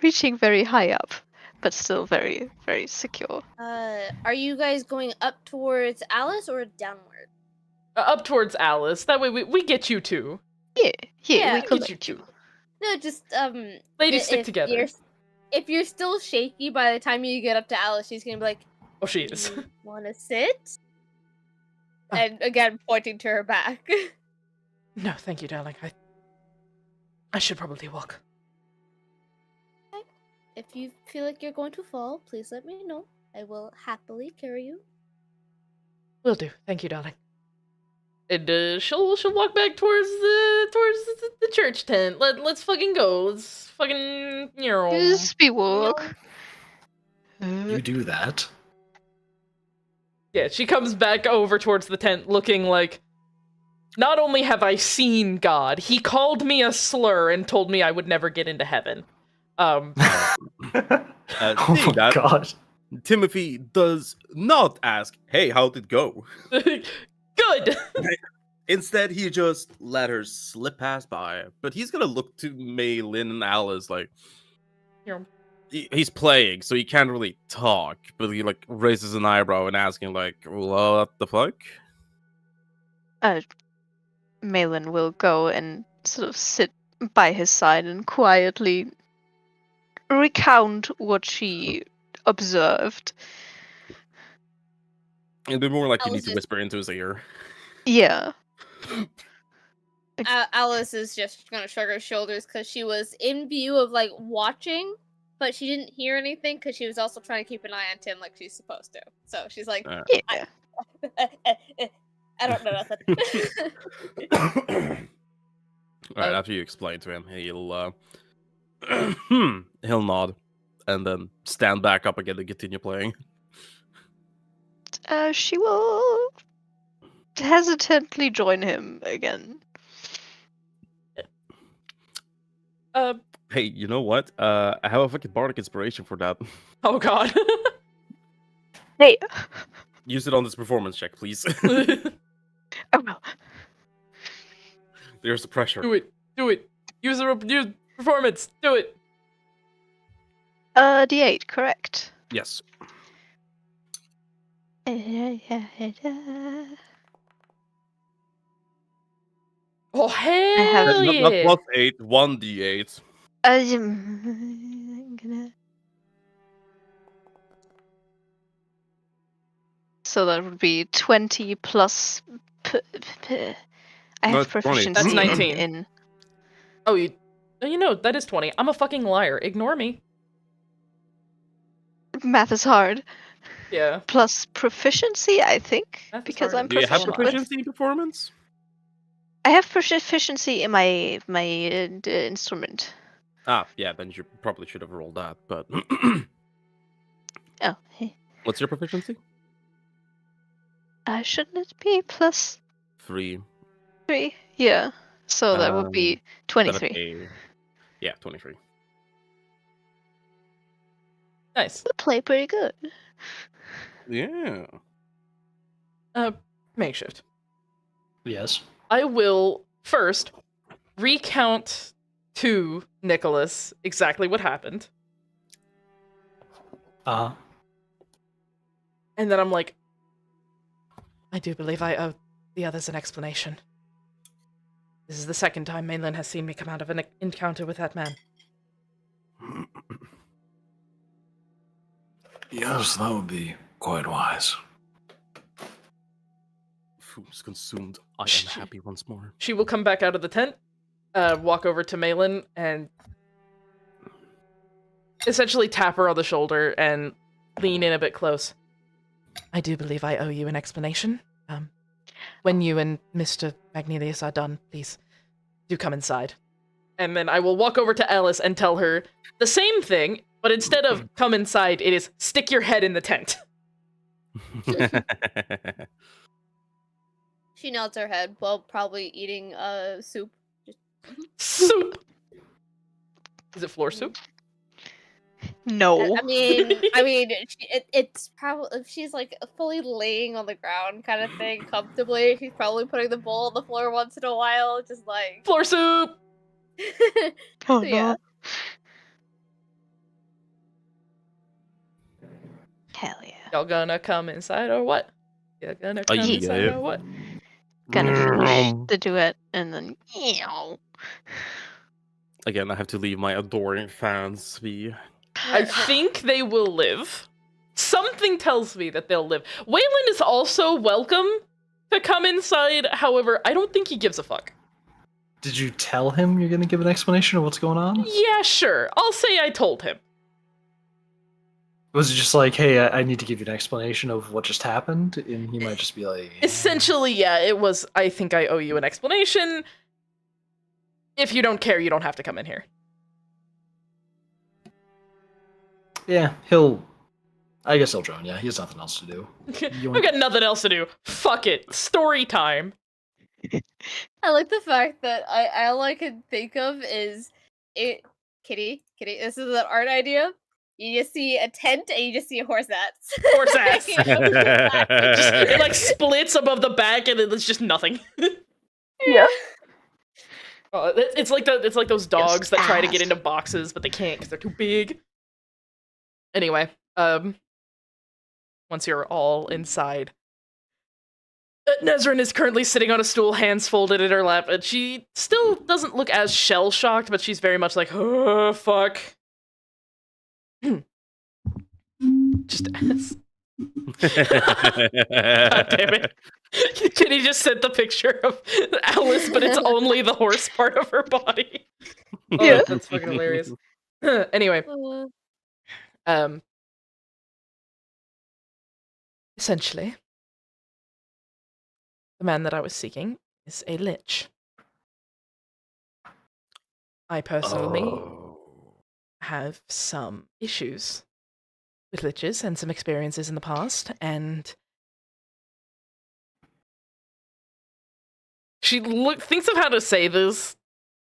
reaching very high up, but still very, very secure. Are you guys going up towards Alice or downward? Up towards Alice. That way we get you two. Yeah, Yeah, we Get collect you two. No, just Ladies stick together. If you're still shaky by the time you get up to Alice, she's gonna be like, Oh, she is. "Wanna sit?" Oh. And again, pointing to her back. No, thank you, darling. I should probably walk. If you feel like you're going to fall, please let me know. I will happily carry you. Will do. Thank you, darling. And she'll walk back towards the church tent. Let's fucking go. Let's fucking Speed walk. You do that. Yeah, she comes back over towards the tent looking like, not only have I seen God, he called me a slur and told me I would never get into heaven. Oh Seeing my that, god. Timothy does not ask, "Hey, how'd it go?" Good. Instead, he just let her slip past by. But he's gonna look to Mei, Lin, and Alice like Yeah. he's playing, so he can't really talk. But he like raises an eyebrow and asking like, "What the fuck?" Malin will go and sort of sit by his side and quietly recount what she observed. It'd be more like you need Alice to is- whisper into his ear. Yeah. Alice is just gonna shrug her shoulders because she was in view of like watching, but she didn't hear anything because she was also trying to keep an eye on Tim like she's supposed to. So she's like, Yeah. I don't know nothing. Alright, after you explain to him, he'll he'll nod and then stand back up again and continue playing. She will hesitantly join him again. Hey, you know what? I have a fucking bardic inspiration for that. Oh god. Hey. Use it on this performance check, please. Oh no. There's the pressure. Do it. Do it. Use performance. Do it. D8, correct. Yes. Oh hell have- Not yeah. plus 8, 1d8. So that would be 20 plus. I No, have it's 20. proficiency That's 19. in. Oh, you know that is 20. I'm a fucking liar. Ignore me. Math is hard. Yeah. Plus proficiency, I think, Math is because hard. I'm Do you have proficient with. proficiency in performance? I have proficiency in my instrument. Ah, yeah, then you probably should have rolled that, but... Oh, hey. What's your proficiency? Shouldn't it be plus 3. 3? Yeah. So that would be Then 23. Yeah, 23. Nice. We play pretty good. Yeah. Makeshift. Yes. I will first recount to Nicholas exactly what happened. Uh-huh. And then I'm like, I do believe I owe the others an explanation. This is the second time Mainland has seen me come out of an encounter with that man. Yes, that would be quite wise. Food's consumed. I am happy once more. She will come back out of the tent, walk over to Malin, and essentially tap her on the shoulder and lean in a bit close. I do believe I owe you an explanation. When you and Mr. Magnelius are done, please do come inside. And then I will walk over to Alice and tell her the same thing, but instead of come inside, it is stick your head in the tent. She nods her head while probably eating soup. Soup! Is it floor soup? No. I mean, it's probably if she's like fully laying on the ground kind of thing comfortably. She's probably putting the bowl on the floor once in a while, just like Floor soup! Oh, yeah. no. Hell yeah. Y'all gonna come inside or what? You're gonna come Yeah. inside or what? Gonna finish the duet and then. Again, I have to leave my adoring fans be. I think they will live. Something tells me that they'll live. Wayland is also welcome to come inside. However, I don't think he gives a fuck. Did you tell him you're going to give an explanation of what's going on? Yeah, sure. I'll say I told him. Was it just like, hey, I need to give you an explanation of what just happened? And he might just be like... Essentially, yeah, it was, I think I owe you an explanation. If you don't care, you don't have to come in here. Yeah, I guess he'll join, yeah. He has nothing else to do. I've got nothing else to do. Fuck it. Story time. I like the fact that all I can think of is it. Kitty. This is an art idea. You just see a tent and you just see a horse ass. Horse ass. You know, flat. Just, it like splits above the back, and it's just nothing. Yeah. It's like those dogs that try to get ass. into boxes, but they can't because they're too big. Anyway, once you're all inside, Nezrin is currently sitting on a stool, hands folded in her lap, and she still doesn't look as shell-shocked, but she's very much like, oh, fuck. Just ass. God damn it. Kitty just sent the picture of Alice, but it's only the horse part of her body. Oh, Yeah. that's fucking hilarious. Anyway, essentially, the man that I was seeking is a lich. I personally Oh. have some issues with liches and some experiences in the past, and she thinks of how to say this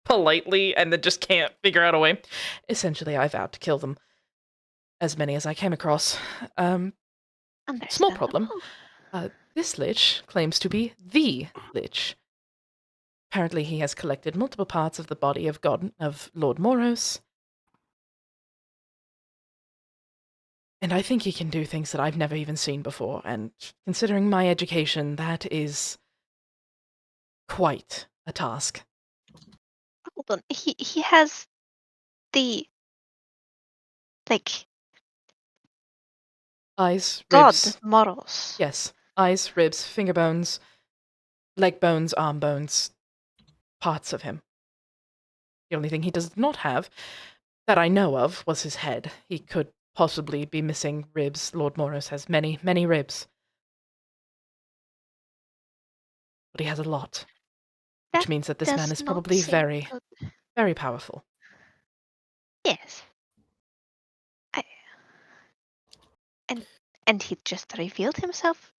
politely and then just can't figure out a way. Essentially, I vowed to kill them. As many as I came across. Small problem. This lich claims to be the lich. Apparently he has collected multiple parts of the body of Lord Moros. And I think he can do things that I've never even seen before, and considering my education, that is quite a task. Hold on. He has the like Eyes, god ribs. models. Yes. Eyes, ribs, finger bones, leg bones, arm bones, parts of him. The only thing he does not have, that I know of, was his head. He could possibly be missing ribs. Lord Moros has many, many ribs. But he has a lot. Which means that this man does is not probably seem very, good. very powerful. Yes. And he just revealed himself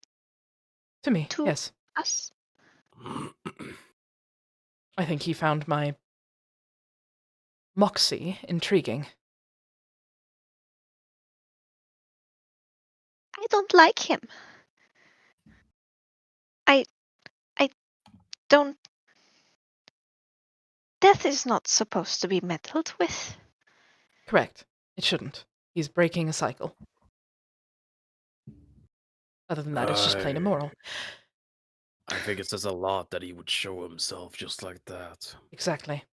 To me, to yes. us. I think he found my moxie intriguing. I don't like him. I don't. Death is not supposed to be meddled with. Correct. It shouldn't. He's breaking a cycle. Other than that, it's just plain immoral. I think it says a lot that he would show himself just like that. Exactly.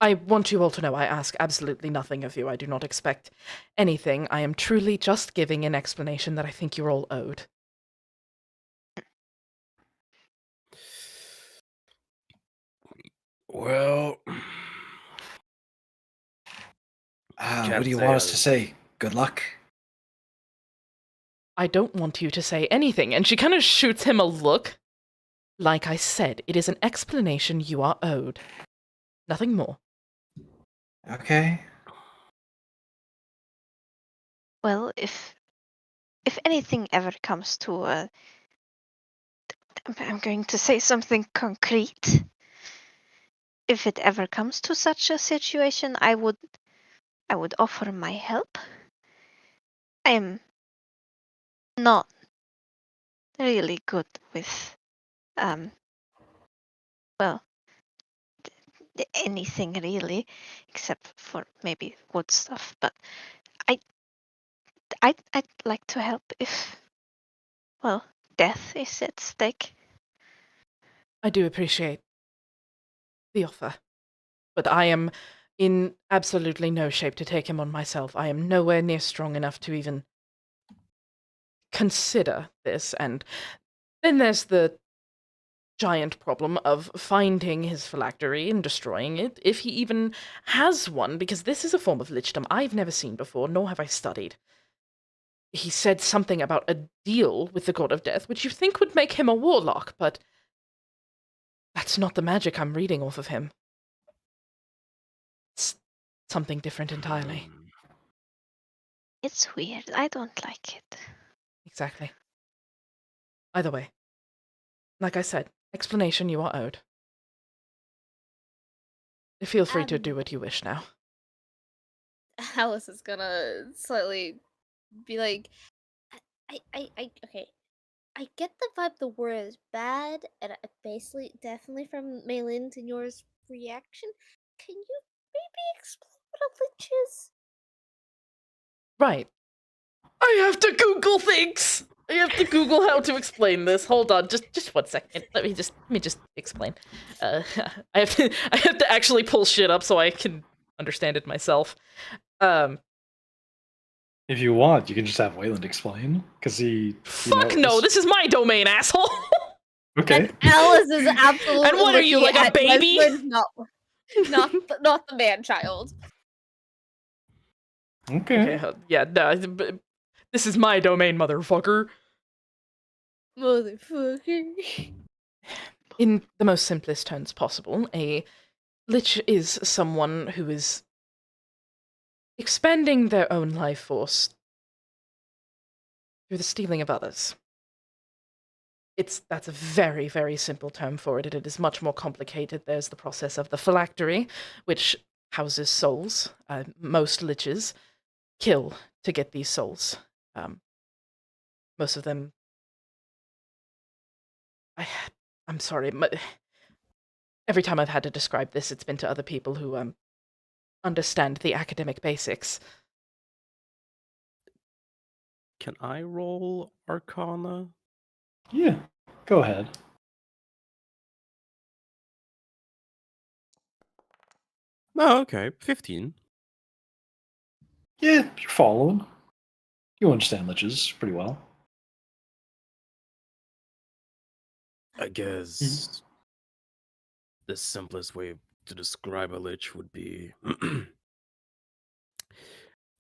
I want you all to know I ask absolutely nothing of you. I do not expect anything. I am truly just giving an explanation that I think you're all owed. Well, What do you want us to say? Good luck? I don't want you to say anything. And she kind of shoots him a look. Like I said, it is an explanation you are owed. Nothing more. Okay. Well, if anything ever comes to I'm going to say something concrete. If it ever comes to such a situation, I would offer my help. I am not really good with well, anything really, except for maybe wood stuff. But I'd like to help if, well, death is at stake. I do appreciate the offer. But I am in absolutely no shape to take him on myself. I am nowhere near strong enough to even consider this. And then there's the giant problem of finding his phylactery and destroying it, if he even has one, because this is a form of lichdom I've never seen before, nor have I studied. He said something about a deal with the god of death, which you think would make him a warlock, but that's not the magic I'm reading off of him. It's something different entirely. It's weird. I don't like it. Exactly. Either way, like I said, explanation you are owed. Feel free to do what you wish now. Alice is gonna slightly be like, okay. I get the vibe the word is bad, and basically, definitely from Maylin's and yours reaction. Can you maybe explain what a lich is? Right. I have to Google things. I have to Google how to explain this. Hold on, just 1 second. Let me just explain. I have to actually pull shit up so I can understand it myself. If you want, you can just have Wayland explain, because he Fuck knows. no, this is my domain, asshole. Okay. And Alice is absolutely. And what are you, looking like a at baby? Nesrin, not the man child. Okay. Okay, yeah, no, this is my domain, motherfucker. Motherfucker. In the most simplest terms possible, a lich is someone who is expanding their own life force through the stealing of others. That's a very, very simple term for it. It is much more complicated. There's the process of the phylactery, which houses souls. Most liches kill to get these souls. Most of them... I'm sorry, but every time I've had to describe this, it's been to other people who understand the academic basics. Can I roll Arcana? Yeah. Go ahead. Oh, okay. 15. Yeah, you're following. You understand liches pretty well. I guess the simplest way to describe a lich would be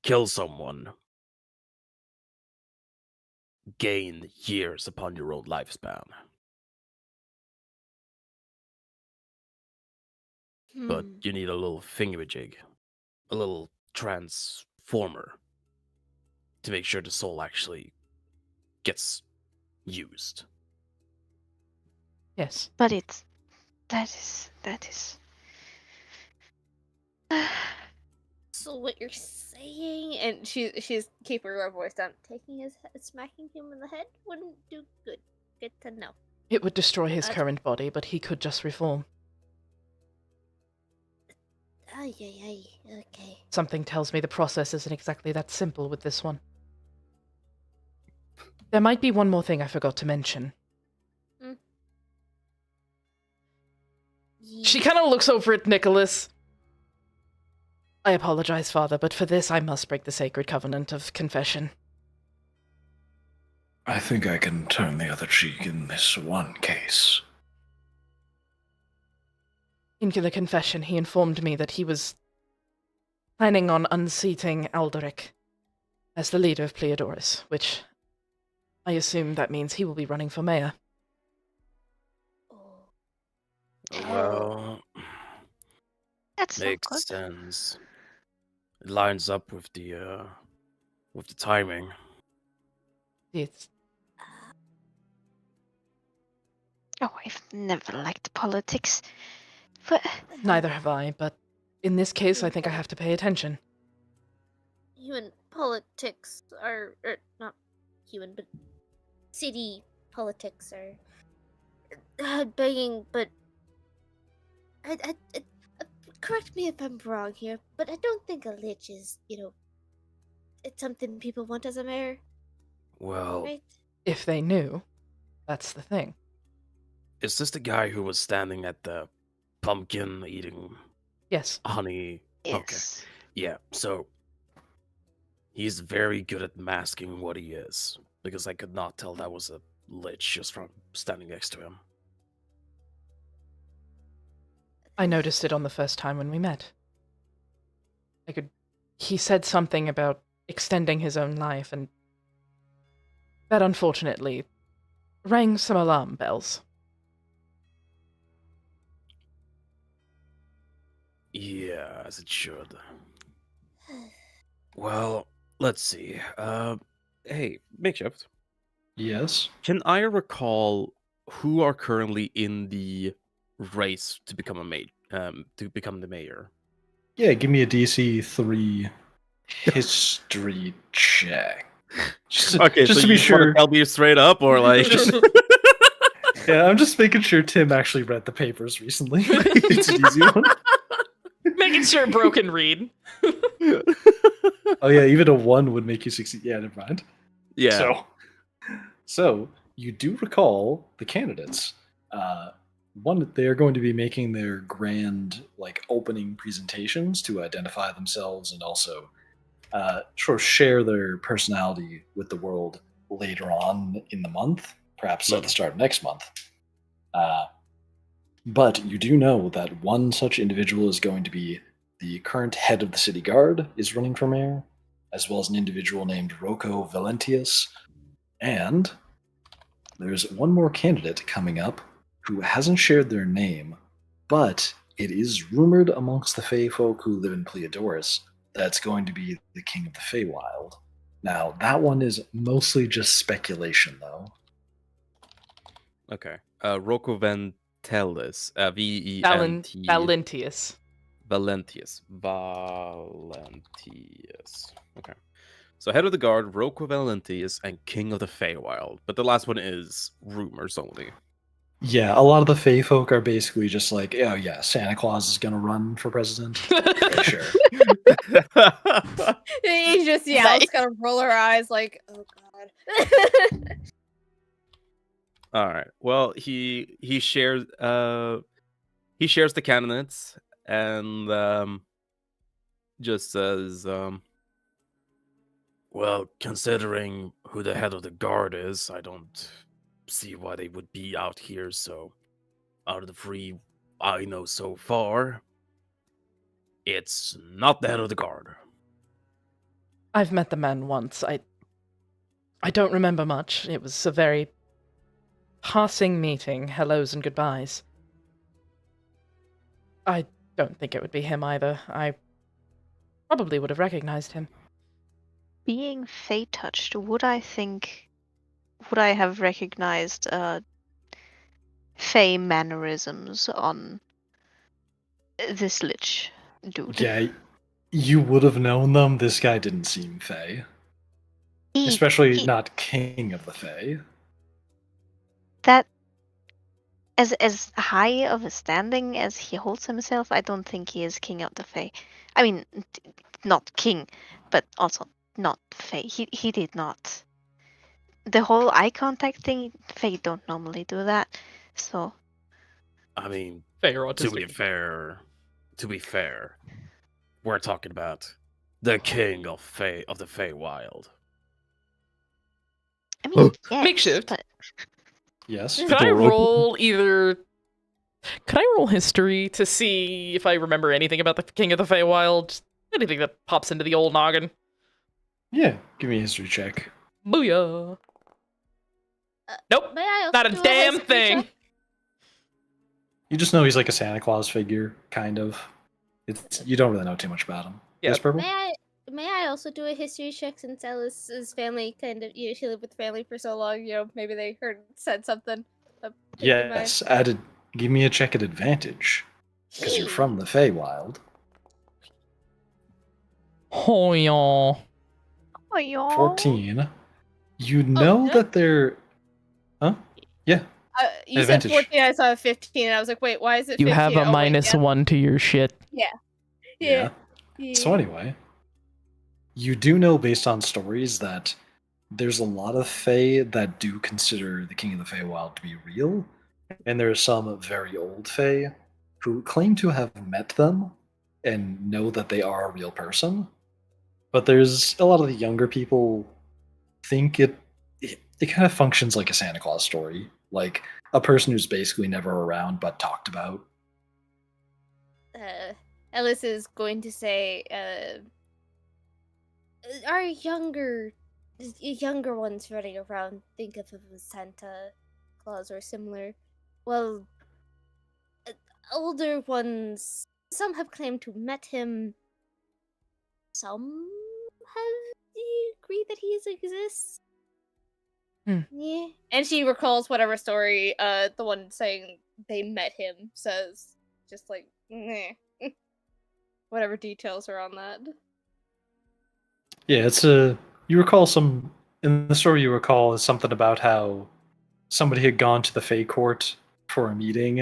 kill someone, gain years upon your own lifespan. But you need a little thingamajig, a little transformer to make sure the soul actually gets used. Yes. But that is. So what you're saying, and she's keeping her voice down, taking his head, smacking him in the head wouldn't do good. Good to know. It would destroy his Uh, current body, but he could just reform. Ay, ay, ay. Okay. Something tells me the process isn't exactly that simple with this one. There might be one more thing I forgot to mention. She kind of looks over at Nicholas. I apologize, Father, but for this I must break the sacred covenant of confession. I think I can turn the other cheek in this one case. In the confession, he informed me that he was planning on unseating Alderic as the leader of Pleodoris, which I assume that means he will be running for mayor. Well, That's not makes good. sense. It lines up with the timing. It's Oh, I've never liked politics. But neither have I, but in this case, I think I have to pay attention. Human politics are not human, but city politics are begging. But I correct me if I'm wrong here, but I don't think a lich is, it's something people want as a mayor, Well, right? If they knew, that's the thing. is this the guy who was standing at the pumpkin eating Yes. honey? yes. Yeah, so he's very good at masking what he is, because I could not tell that was a lich just from standing next to him. I noticed it on the first time when we met. He said something about extending his own life, and that unfortunately rang some alarm bells. Yeah, as it should. Well, let's see. Hey, Makeshift. Yes. Can I recall who are currently in the race to become to become the mayor? Yeah, give me a DC 3 history check. Just, Okay, just so to be you just want sure. to tell me straight up, or like? Yeah, I'm just making sure Tim actually read the papers recently. It's an easy one. Making sure Bro can read. Oh yeah, even a 1 would make you succeed. Yeah, never mind. Yeah. So you do recall the candidates. One, they are going to be making their grand opening presentations to identify themselves and also sort of share their personality with the world later on in the month, perhaps at the start of next month. But you do know that one such individual is going to be the current head of the city guard is running for mayor, as well as an individual named Rocco Valentius. And there's one more candidate coming up who hasn't shared their name, but it is rumored amongst the Fey folk who live in Pleodoris that's going to be the king of the Feywild. Now, that one is mostly just speculation, though. Okay. Rocco Ventelis. V-E-N-T. Valentius. Valentius. Okay. So head of the guard, Rocco Valentius, and king of the Feywild. But the last one is rumors only. Yeah, a lot of the Fey folk are basically just like, oh yeah, Santa Claus is gonna run for president. Okay, sure. He just Nice. kind of roll her eyes like, oh god. All right. Well, he shares the candidates and just says Well, considering who the head of the guard is, I don't see why they would be out here. So, out of the 3 I know so far, it's not the head of the guard. I've met the man once. I don't remember much. It was a very passing meeting, hellos and goodbyes. I don't think it would be him either. I probably would have recognized him. Being Fey-touched, would I have recognized Fey mannerisms on this Lich dude? Yeah, you would have known them. This guy didn't seem Fey. He- Especially he- not king of the Fey. that as high of a standing as he holds himself, I don't think he is king of the Fae. I mean, not king, but also not Fae. He did not. The whole eye contact thing, Fae don't normally do that. So I mean, Fair to autistic. be fair, we're talking about the king of the Feywild. I mean, yes, Makeshift. but Yes. Could I roll history to see if I remember anything about the King of the Feywild? Anything that pops into the old noggin? Yeah, give me a history check. Booyah. Nope. May I also Not a do damn history thing. check? You just know he's like a Santa Claus figure, kind of. You don't really know too much about him. Yep. Yes, Purple? May I also do a history check since Alice's family kind of she lived with family for so long, maybe they said something. Yes, give me a check at advantage. Because you're from the Feywild. Oh, y'all. oh y'all. 14. You know yeah? that they're... Huh? Yeah. You Advantage. said 14, I saw a 15, and I was like, wait, why is it 15? You have a Oh, wait, minus yeah. 1 to your shit. Yeah. So anyway, you do know based on stories that there's a lot of Fae that do consider the King of the Feywild to be real, and there are some very old Fae who claim to have met them and know that they are a real person. But there's a lot of the younger people think it kind of functions like a Santa Claus story, like a person who's basically never around but talked about. Alice is going to say, our younger ones running around think of him as Santa Claus or similar. Well, older ones, some have claimed to have met him. Some have agreed that he exists. Yeah. And she recalls whatever story the one saying they met him says. Just like, meh. Whatever details are on that. Yeah, it's a. You recall some in the story. You recall is something about how somebody had gone to the Fey Court for a meeting,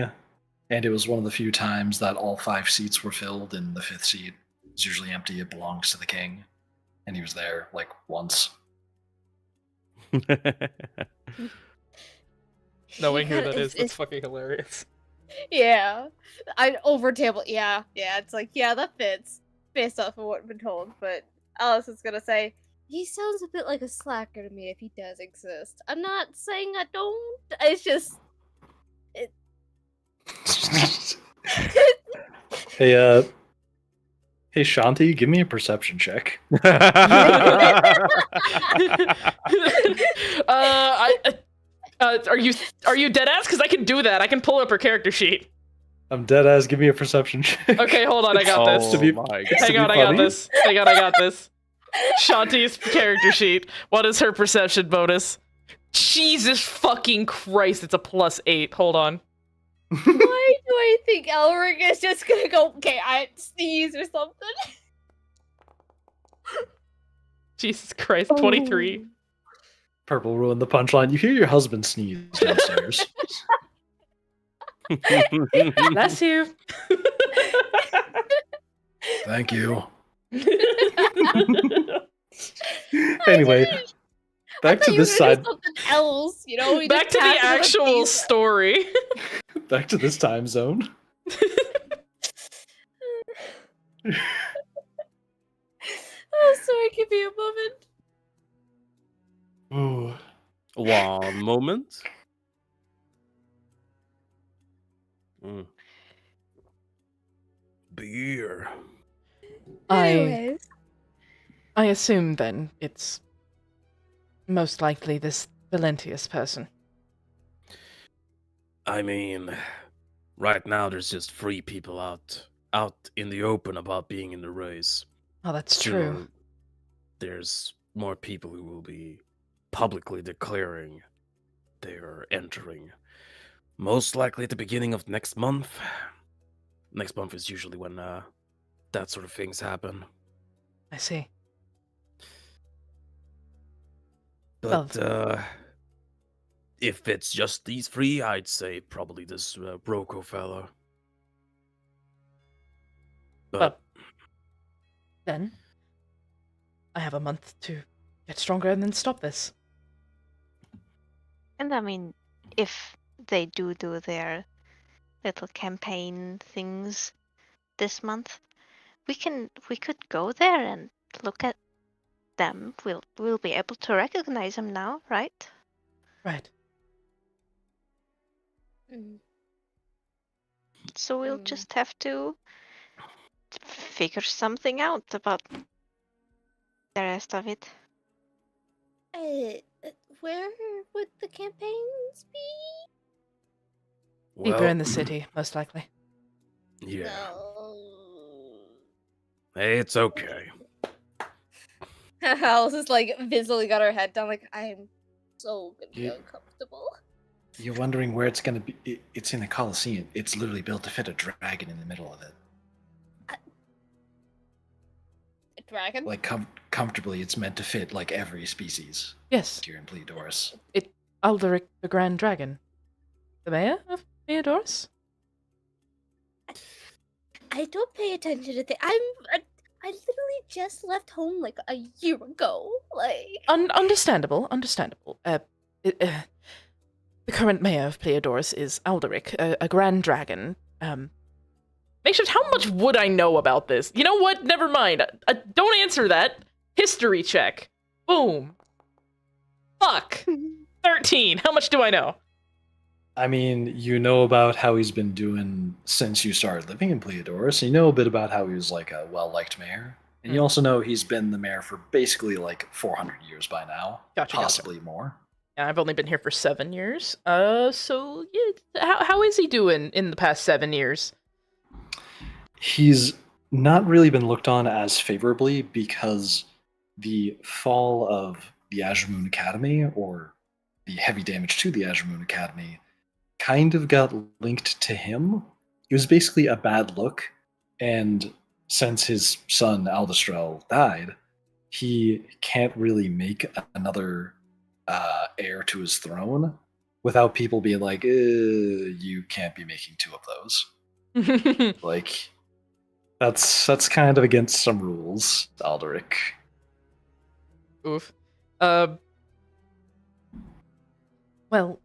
and it was one of the few times that all 5 seats were filled, and the 5th seat is usually empty. It belongs to the king, and he was there like once. Knowing who kinda- that is, that's it's- fucking hilarious. Yeah, I over table. Yeah, it's like that fits based off of what I've been told. But Alice is gonna say he sounds a bit like a slacker to me if he does exist. I'm not saying I don't. It's just Hey, hey, Shanti, give me a perception check. Are you dead ass? Because I can do that. I can pull up her character sheet. I'm dead ass. Give me a perception check. Okay, hold on. I got this. To be- my Hang on, I got this. Hang on, I got this. Shanti's character sheet. What is her perception bonus? Jesus fucking Christ, it's a +8. Hold on. why do I think Elric is just gonna go? Okay, I sneeze or something. Jesus Christ, 23. Purple ruined the punchline. You hear your husband sneeze downstairs. Bless you. Thank you. Anyway, back to this side. Something else, we Back just to the tapped into actual these- story. Back to this time zone. Oh, sorry, give me a moment. Ooh. One moment. Mm. Beer. Anyways, I assume then it's most likely this Valentius person. I mean, right now there's just 3 people out in the open about being in the race. Oh, that's Sooner, true. there's more people who will be publicly declaring they're entering. Most likely at the beginning of next month. Next month is usually when that sort of things happen. I see. But if it's just these 3, I'd say probably this Roko fella. But then I have a month to get stronger and then stop this. And I mean, if they do their little campaign things this month, we could go there and look at them. We'll be able to recognize them now, right? Right. Mm. So we'll Mm. just have to figure something out about the rest of it. Where would the campaigns be? Deeper Well, in the city, most likely. Yeah. No. Hey, it's okay. Alice is like visibly got her head down, like I'm so gonna be Yeah. uncomfortable. You're wondering where it's going to be. It's in the Colosseum. It's literally built to fit a dragon in the middle of it. A dragon? Like comfortably, it's meant to fit like every species Yes, here in Pleodorus. Alderic the Grand Dragon. The mayor of Theodorus? I don't pay attention to things. I literally just left home like a year ago. Like Understandable. The current mayor of Pleodorus is Alderic, a Grand Dragon. Makeshift, how much would I know about this? You know what? Never mind. Don't answer that. History check. Boom. Fuck. 13. How much do I know? I mean, you know about how he's been doing since you started living in Pleodorus. You know a bit about how he was like a well-liked mayor. And you also know he's been the mayor for basically like 400 years by now. Gotcha. Possibly more. And I've only been here for 7 years. So yeah, how is he doing in the past 7 years? He's not really been looked on as favorably because the fall of the Azure Moon Academy, or the heavy damage to the Azure Moon Academy, kind of got linked to him. It was basically a bad look, and since his son Aldestrel died, he can't really make another heir to his throne without people being like, you can't be making two of those. Like, that's kind of against some rules, Alderic. Oof. Well,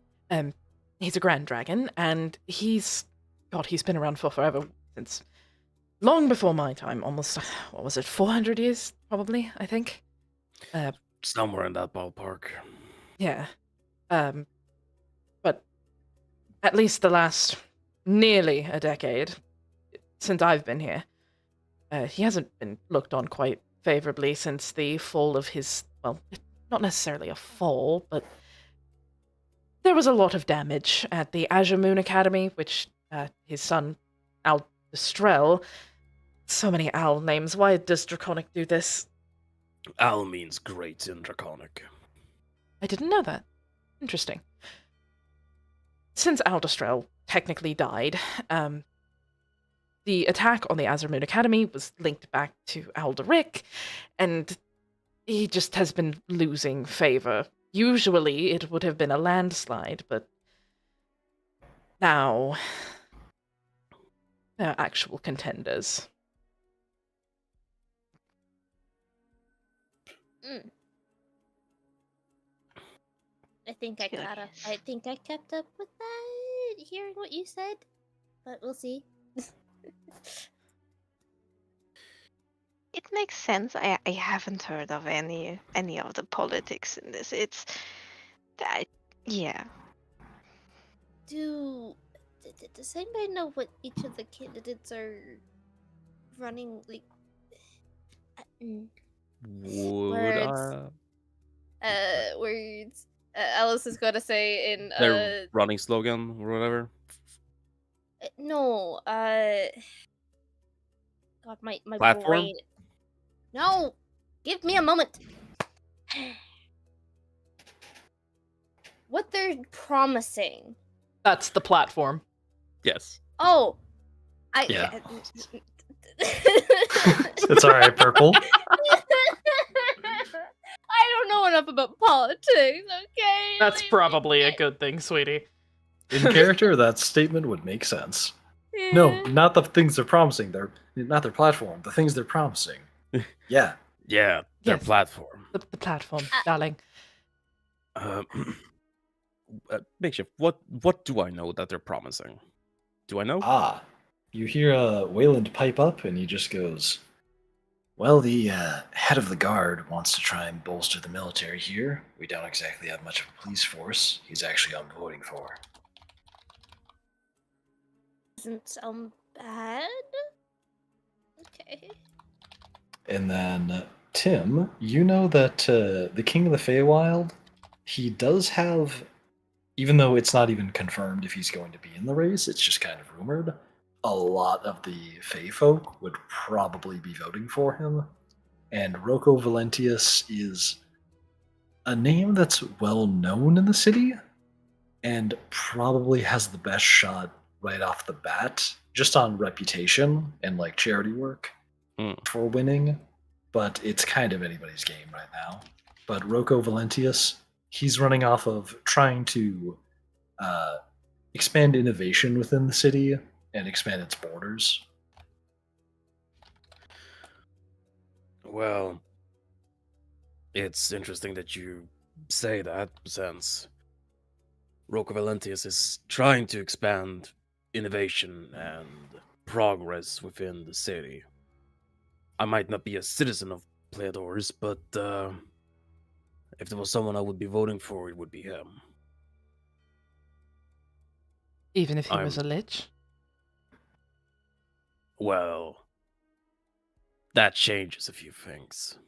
he's a grand dragon, and he's been around for forever, since long before my time, almost, what was it, 400 years, probably, I think? Somewhere in that ballpark. Yeah. But at least the last nearly a decade since I've been here, he hasn't been looked on quite favorably since the fall of his, well, not necessarily a fall, but there was a lot of damage at the Azure Moon Academy, which his son, Al Destrel, so many Al names, why does Draconic do this? Al means great in Draconic. I didn't know that. Interesting. Since Al Destrel technically died, the attack on the Azure Moon Academy was linked back to Alderic, and he just has been losing favor. Usually it would have been a landslide, but now they're actual contenders. I think I kept up with that, hearing what you said, but we'll see. It makes sense. I haven't heard of any of the politics in this. It's that, yeah. Does anybody know what each of the candidates are running, like? Would Words. Alice is gonna say in their running slogan or whatever? No, God, my Platform? brain. No, give me a moment. What they're promising. That's the platform. Yes. Oh, Yeah. It's alright, Purple. I don't know enough about politics, okay? That's probably a good thing, sweetie. In character, that statement would make sense. No, not the things they're promising. They're not their platform. The things they're promising. Yeah. Yeah, their Yes. platform. The platform, darling. Makeshift, what do I know that they're promising? Do I know? Ah, you hear Wayland pipe up, and he just goes, well, the head of the guard wants to try and bolster the military here. We don't exactly have much of a police force. He's actually on voting for. Doesn't sound bad. Okay. And then, Tim, you know that the King of the Feywild, he does have, even though it's not even confirmed if he's going to be in the race, it's just kind of rumored, a lot of the Fey folk would probably be voting for him. And Rocco Valentius is a name that's well known in the city and probably has the best shot right off the bat, just on reputation and like charity work for winning. But it's kind of anybody's game right now. But Rocco Valentius, he's running off of trying to expand innovation within the city and expand its borders. Well, it's interesting that you say that, since Rocco Valentius is trying to expand innovation and progress within the city. I might not be a citizen of Pleiadors, but if there was someone I would be voting for, it would be him. Even if he was a lich? Well, that changes a few things.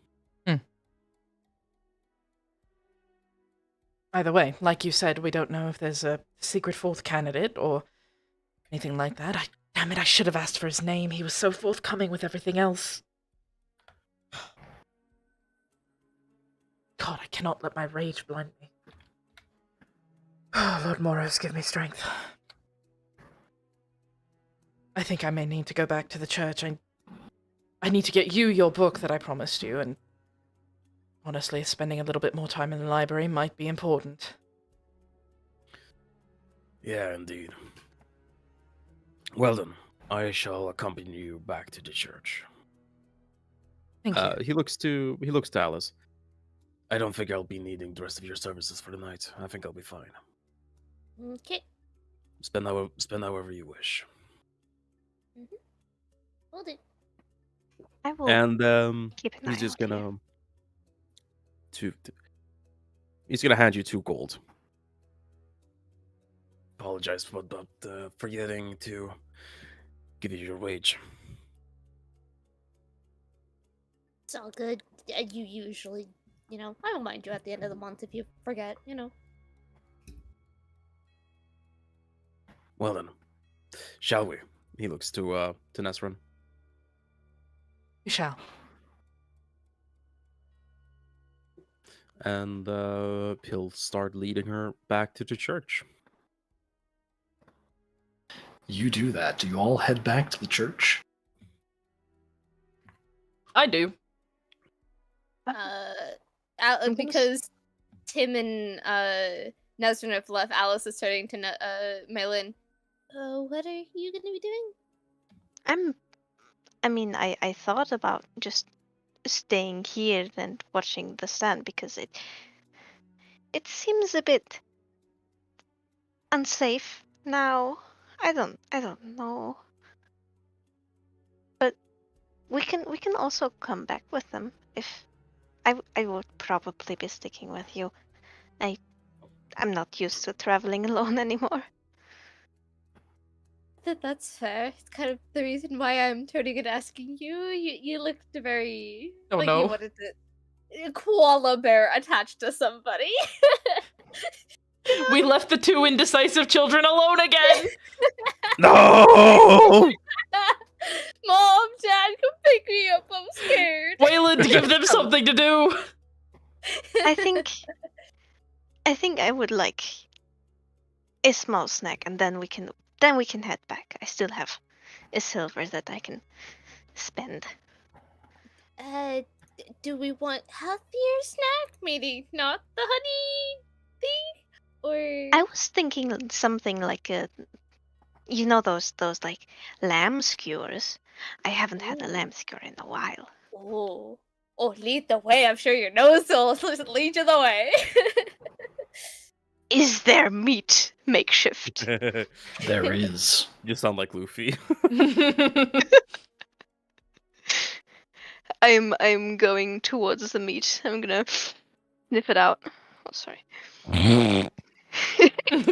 Either way, like you said, we don't know if there's a secret fourth candidate or anything like that. Damn it, I should have asked for his name. He was so forthcoming with everything else. God, I cannot let my rage blind me. Oh, Lord Moros, give me strength. I think I may need to go back to the church. I need to get you your book that I promised you, and Honestly, spending a little bit more time in the library might be important. Yeah, indeed. Well then, I shall accompany you back to the church. Thank you. He looks to Alice. I don't think I'll be needing the rest of your services for the night. I think I'll be fine. Okay. Spend however you wish. Will do. I will And keep an he's eye just out here. gonna he's gonna hand you 2 gold. Apologize for forgetting to give you your wage. It's all good. You usually, I don't mind you at the end of the month if you forget, Well then, shall we? He looks to Nesrin. You shall. And he'll start leading her back to the church. You do that. Do you all head back to the church? I do. Because Tim and Nesrin have left, Alice is turning to Malin. What are you gonna be doing? I thought about just staying here and watching the stand because it seems a bit unsafe now. I don't know. But we can also come back with them if I would probably be sticking with you. I'm not used to traveling alone anymore. That's fair. It's kind of the reason why I'm turning and asking you. You looked very Oh, like no. you wanted a koala bear attached to somebody. We left the 2 indecisive children alone again! No! Mom, Dad, come pick me up. I'm scared. Wayland, give them something to do! I think I would like a small snack and then we can head back. I still have a silver that I can spend. Do we want healthier snack? Maybe not the honey thing? Or I was thinking something like those like lamb skewers. I haven't had a Ooh. lamb skewer in a while. Oh, lead the way. I'm sure your nose will lead you the way. Is there meat makeshift? There is. You sound like Luffy. I'm going towards the meat. I'm gonna sniff it out. Oh, sorry.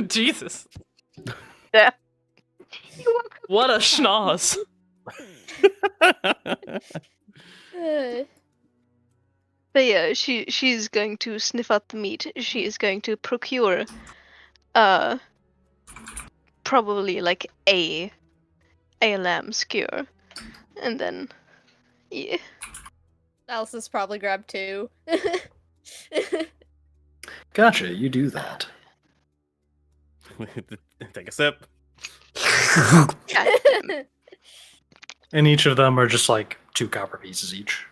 Jesus. Yeah. What a schnoz. But yeah, she's going to sniff out the meat. She is going to procure probably like a lamb skewer. And then yeah. Alice has probably grabbed 2. Gotcha, you do that. Take a sip. And each of them are just like 2 copper pieces each.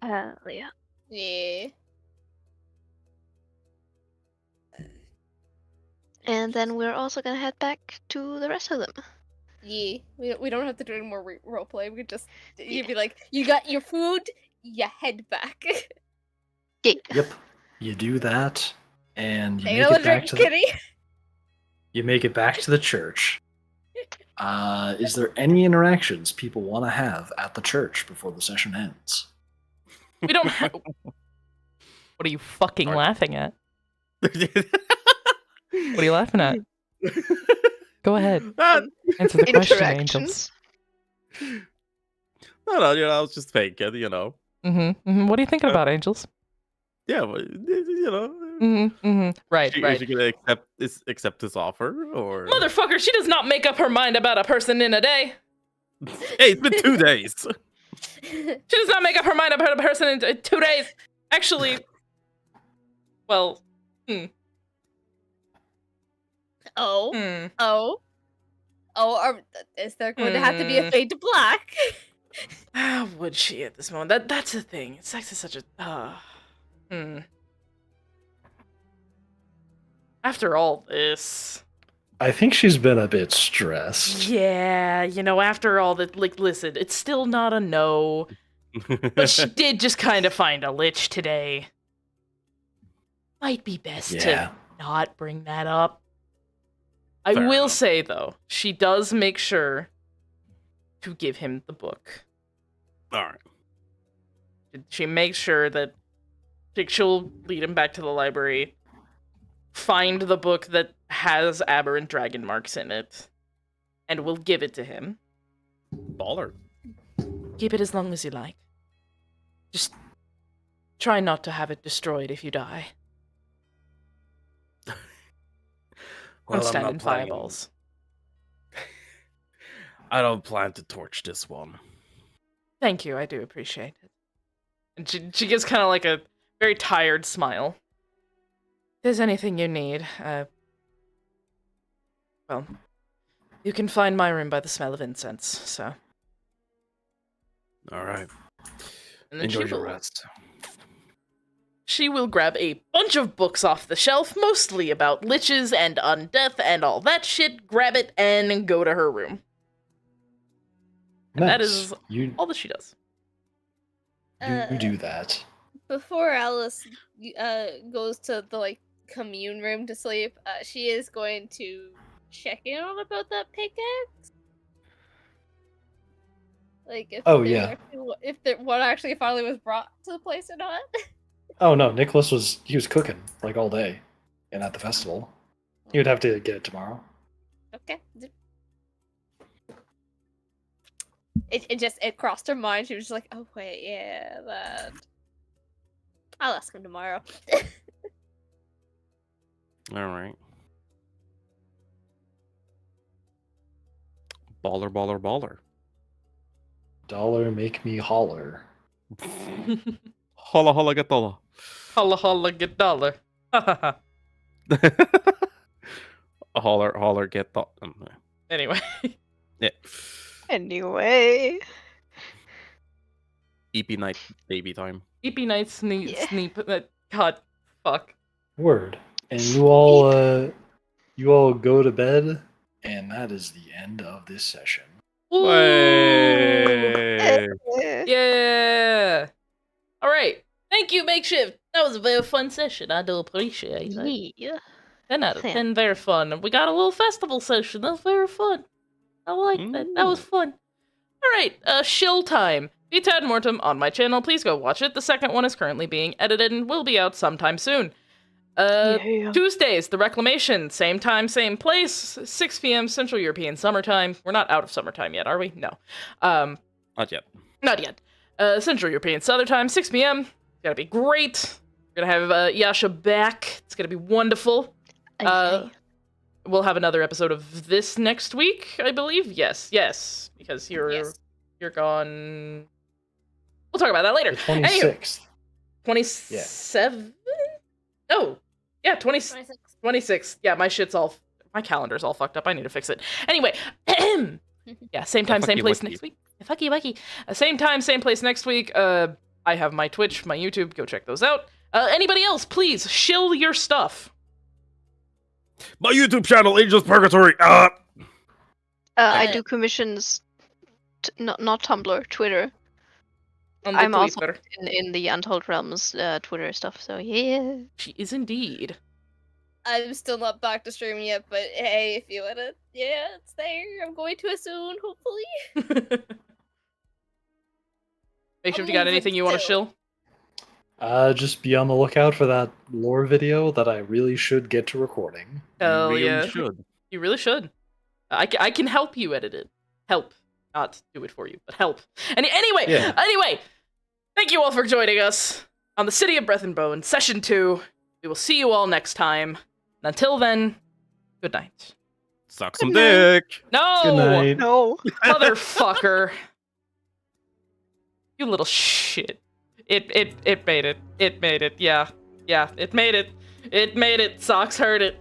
Yeah. Yeah. And then we're also gonna head back to the rest of them. Yeah. We don't have to do any more roleplay. We could just you'd be like, you got your food, you head back. Yeah. Yep. You do that, and you Ain't make no it back drink, to kitty. you make it back to the church. Is there any interactions people want to have at the church before the session ends? We don't have. What are you fucking laughing at? What are you laughing at? Go ahead. Answer the question, Angels. No, I was just faking, What are you thinking about, Angels? Yeah, but, Right, Is she gonna accept this offer, or? Motherfucker, she does not make up her mind about a person in a day. Hey, it's been 2 days. She does not make up her mind about a person in 2 days. Actually, well, Oh, is there going to have to be a fade to black? How would she at this moment? That's the thing. Sex is such a. After all this... I think she's been a bit stressed. Yeah, after all that, listen, it's still not a no. But she did just kind of find a lich today. Might be best to not bring that up. I Fair will enough. say, though, she does make sure to give him the book. All right. She makes sure that she'll lead him back to the library, find the book that has aberrant dragon marks in it, and will give it to him. Baller. Keep it as long as you like. Just try not to have it destroyed if you die. Well, I'm I'm standing not planning. fireballs. I don't plan to torch this one. Thank you, I do appreciate it. And she gives kind of like a very tired smile. If there's anything you need, well, you can find my room by the smell of incense, so. All right. And then Enjoy she your will, rest. she will grab a bunch of books off the shelf, mostly about liches and undeath and all that shit, grab it, and go to her room. And that is all that she does. You do that. Before Alice goes to the commune room to sleep, she is going to check in on about that pickaxe. Like if what actually finally was brought to the place or not. Oh no, Nicholas was cooking like all day, and at the festival. He would have to get it tomorrow. Okay. It crossed her mind. She was just like, oh wait, yeah, that. I'll ask him tomorrow. All right. Baller, baller, baller. Dollar make me holler. Holla, holla, get dollar. Holla, holla, get dollar. Holler, holler, get dollar. Anyway. Yeah. Anyway. EP night, baby time. EP night sneep. God, fuck. Word. And you all go to bed, and that is the end of this session. Ooh. Way. Yeah. All right. Thank you, Makeshift. That was a very fun session. I do appreciate it. Yeah. 10 out of 10, very fun. We got a little festival session. That was very fun. I like that. That was fun. All right, shill time. CET and Mortem on my channel. Please go watch it. The second one is currently being edited and will be out sometime soon. Tuesdays, The Reclamation. Same time, same place. 6 p.m. Central European Summertime. We're not out of summertime yet, are we? No. Not yet. Not yet. Central European Southern Time, 6 p.m. It's gonna be great. We're gonna have Yasha back. It's gonna be wonderful. We'll have another episode of this next week, I believe. Yes, because you're gone. We'll talk about that later. The 26th. 27? No. Yeah, 26. Yeah, my calendar's all fucked up. I need to fix it. Anyway, yeah, same time, same place next week. Fucky wucky. Same time, same place next week. I have my Twitch, my YouTube. Go check those out. Anybody else, please shill your stuff. My YouTube channel, Angel's Purgatory. I do commissions, not Tumblr, Twitter. I'm also in the Untold Realms Twitter stuff, so yeah. She is indeed. I'm still not back to streaming yet, but hey, if you want it, yeah, it's there. I'm going to it soon, hopefully. Make sure if you got anything you want to shill. Just be on the lookout for that lore video that I really should get to recording. Hell you really yeah. should. You really should. I can help you edit it. Help. Not do it for you, but help. Anyway, thank you all for joining us on the City of Breath and Bone, Session 2. We will see you all next time. And until then, good night. Suck some dick. No! Good night. No. Motherfucker. You little shit. It made it. It made it. Yeah. Yeah, it made it. It made it. Socks heard it.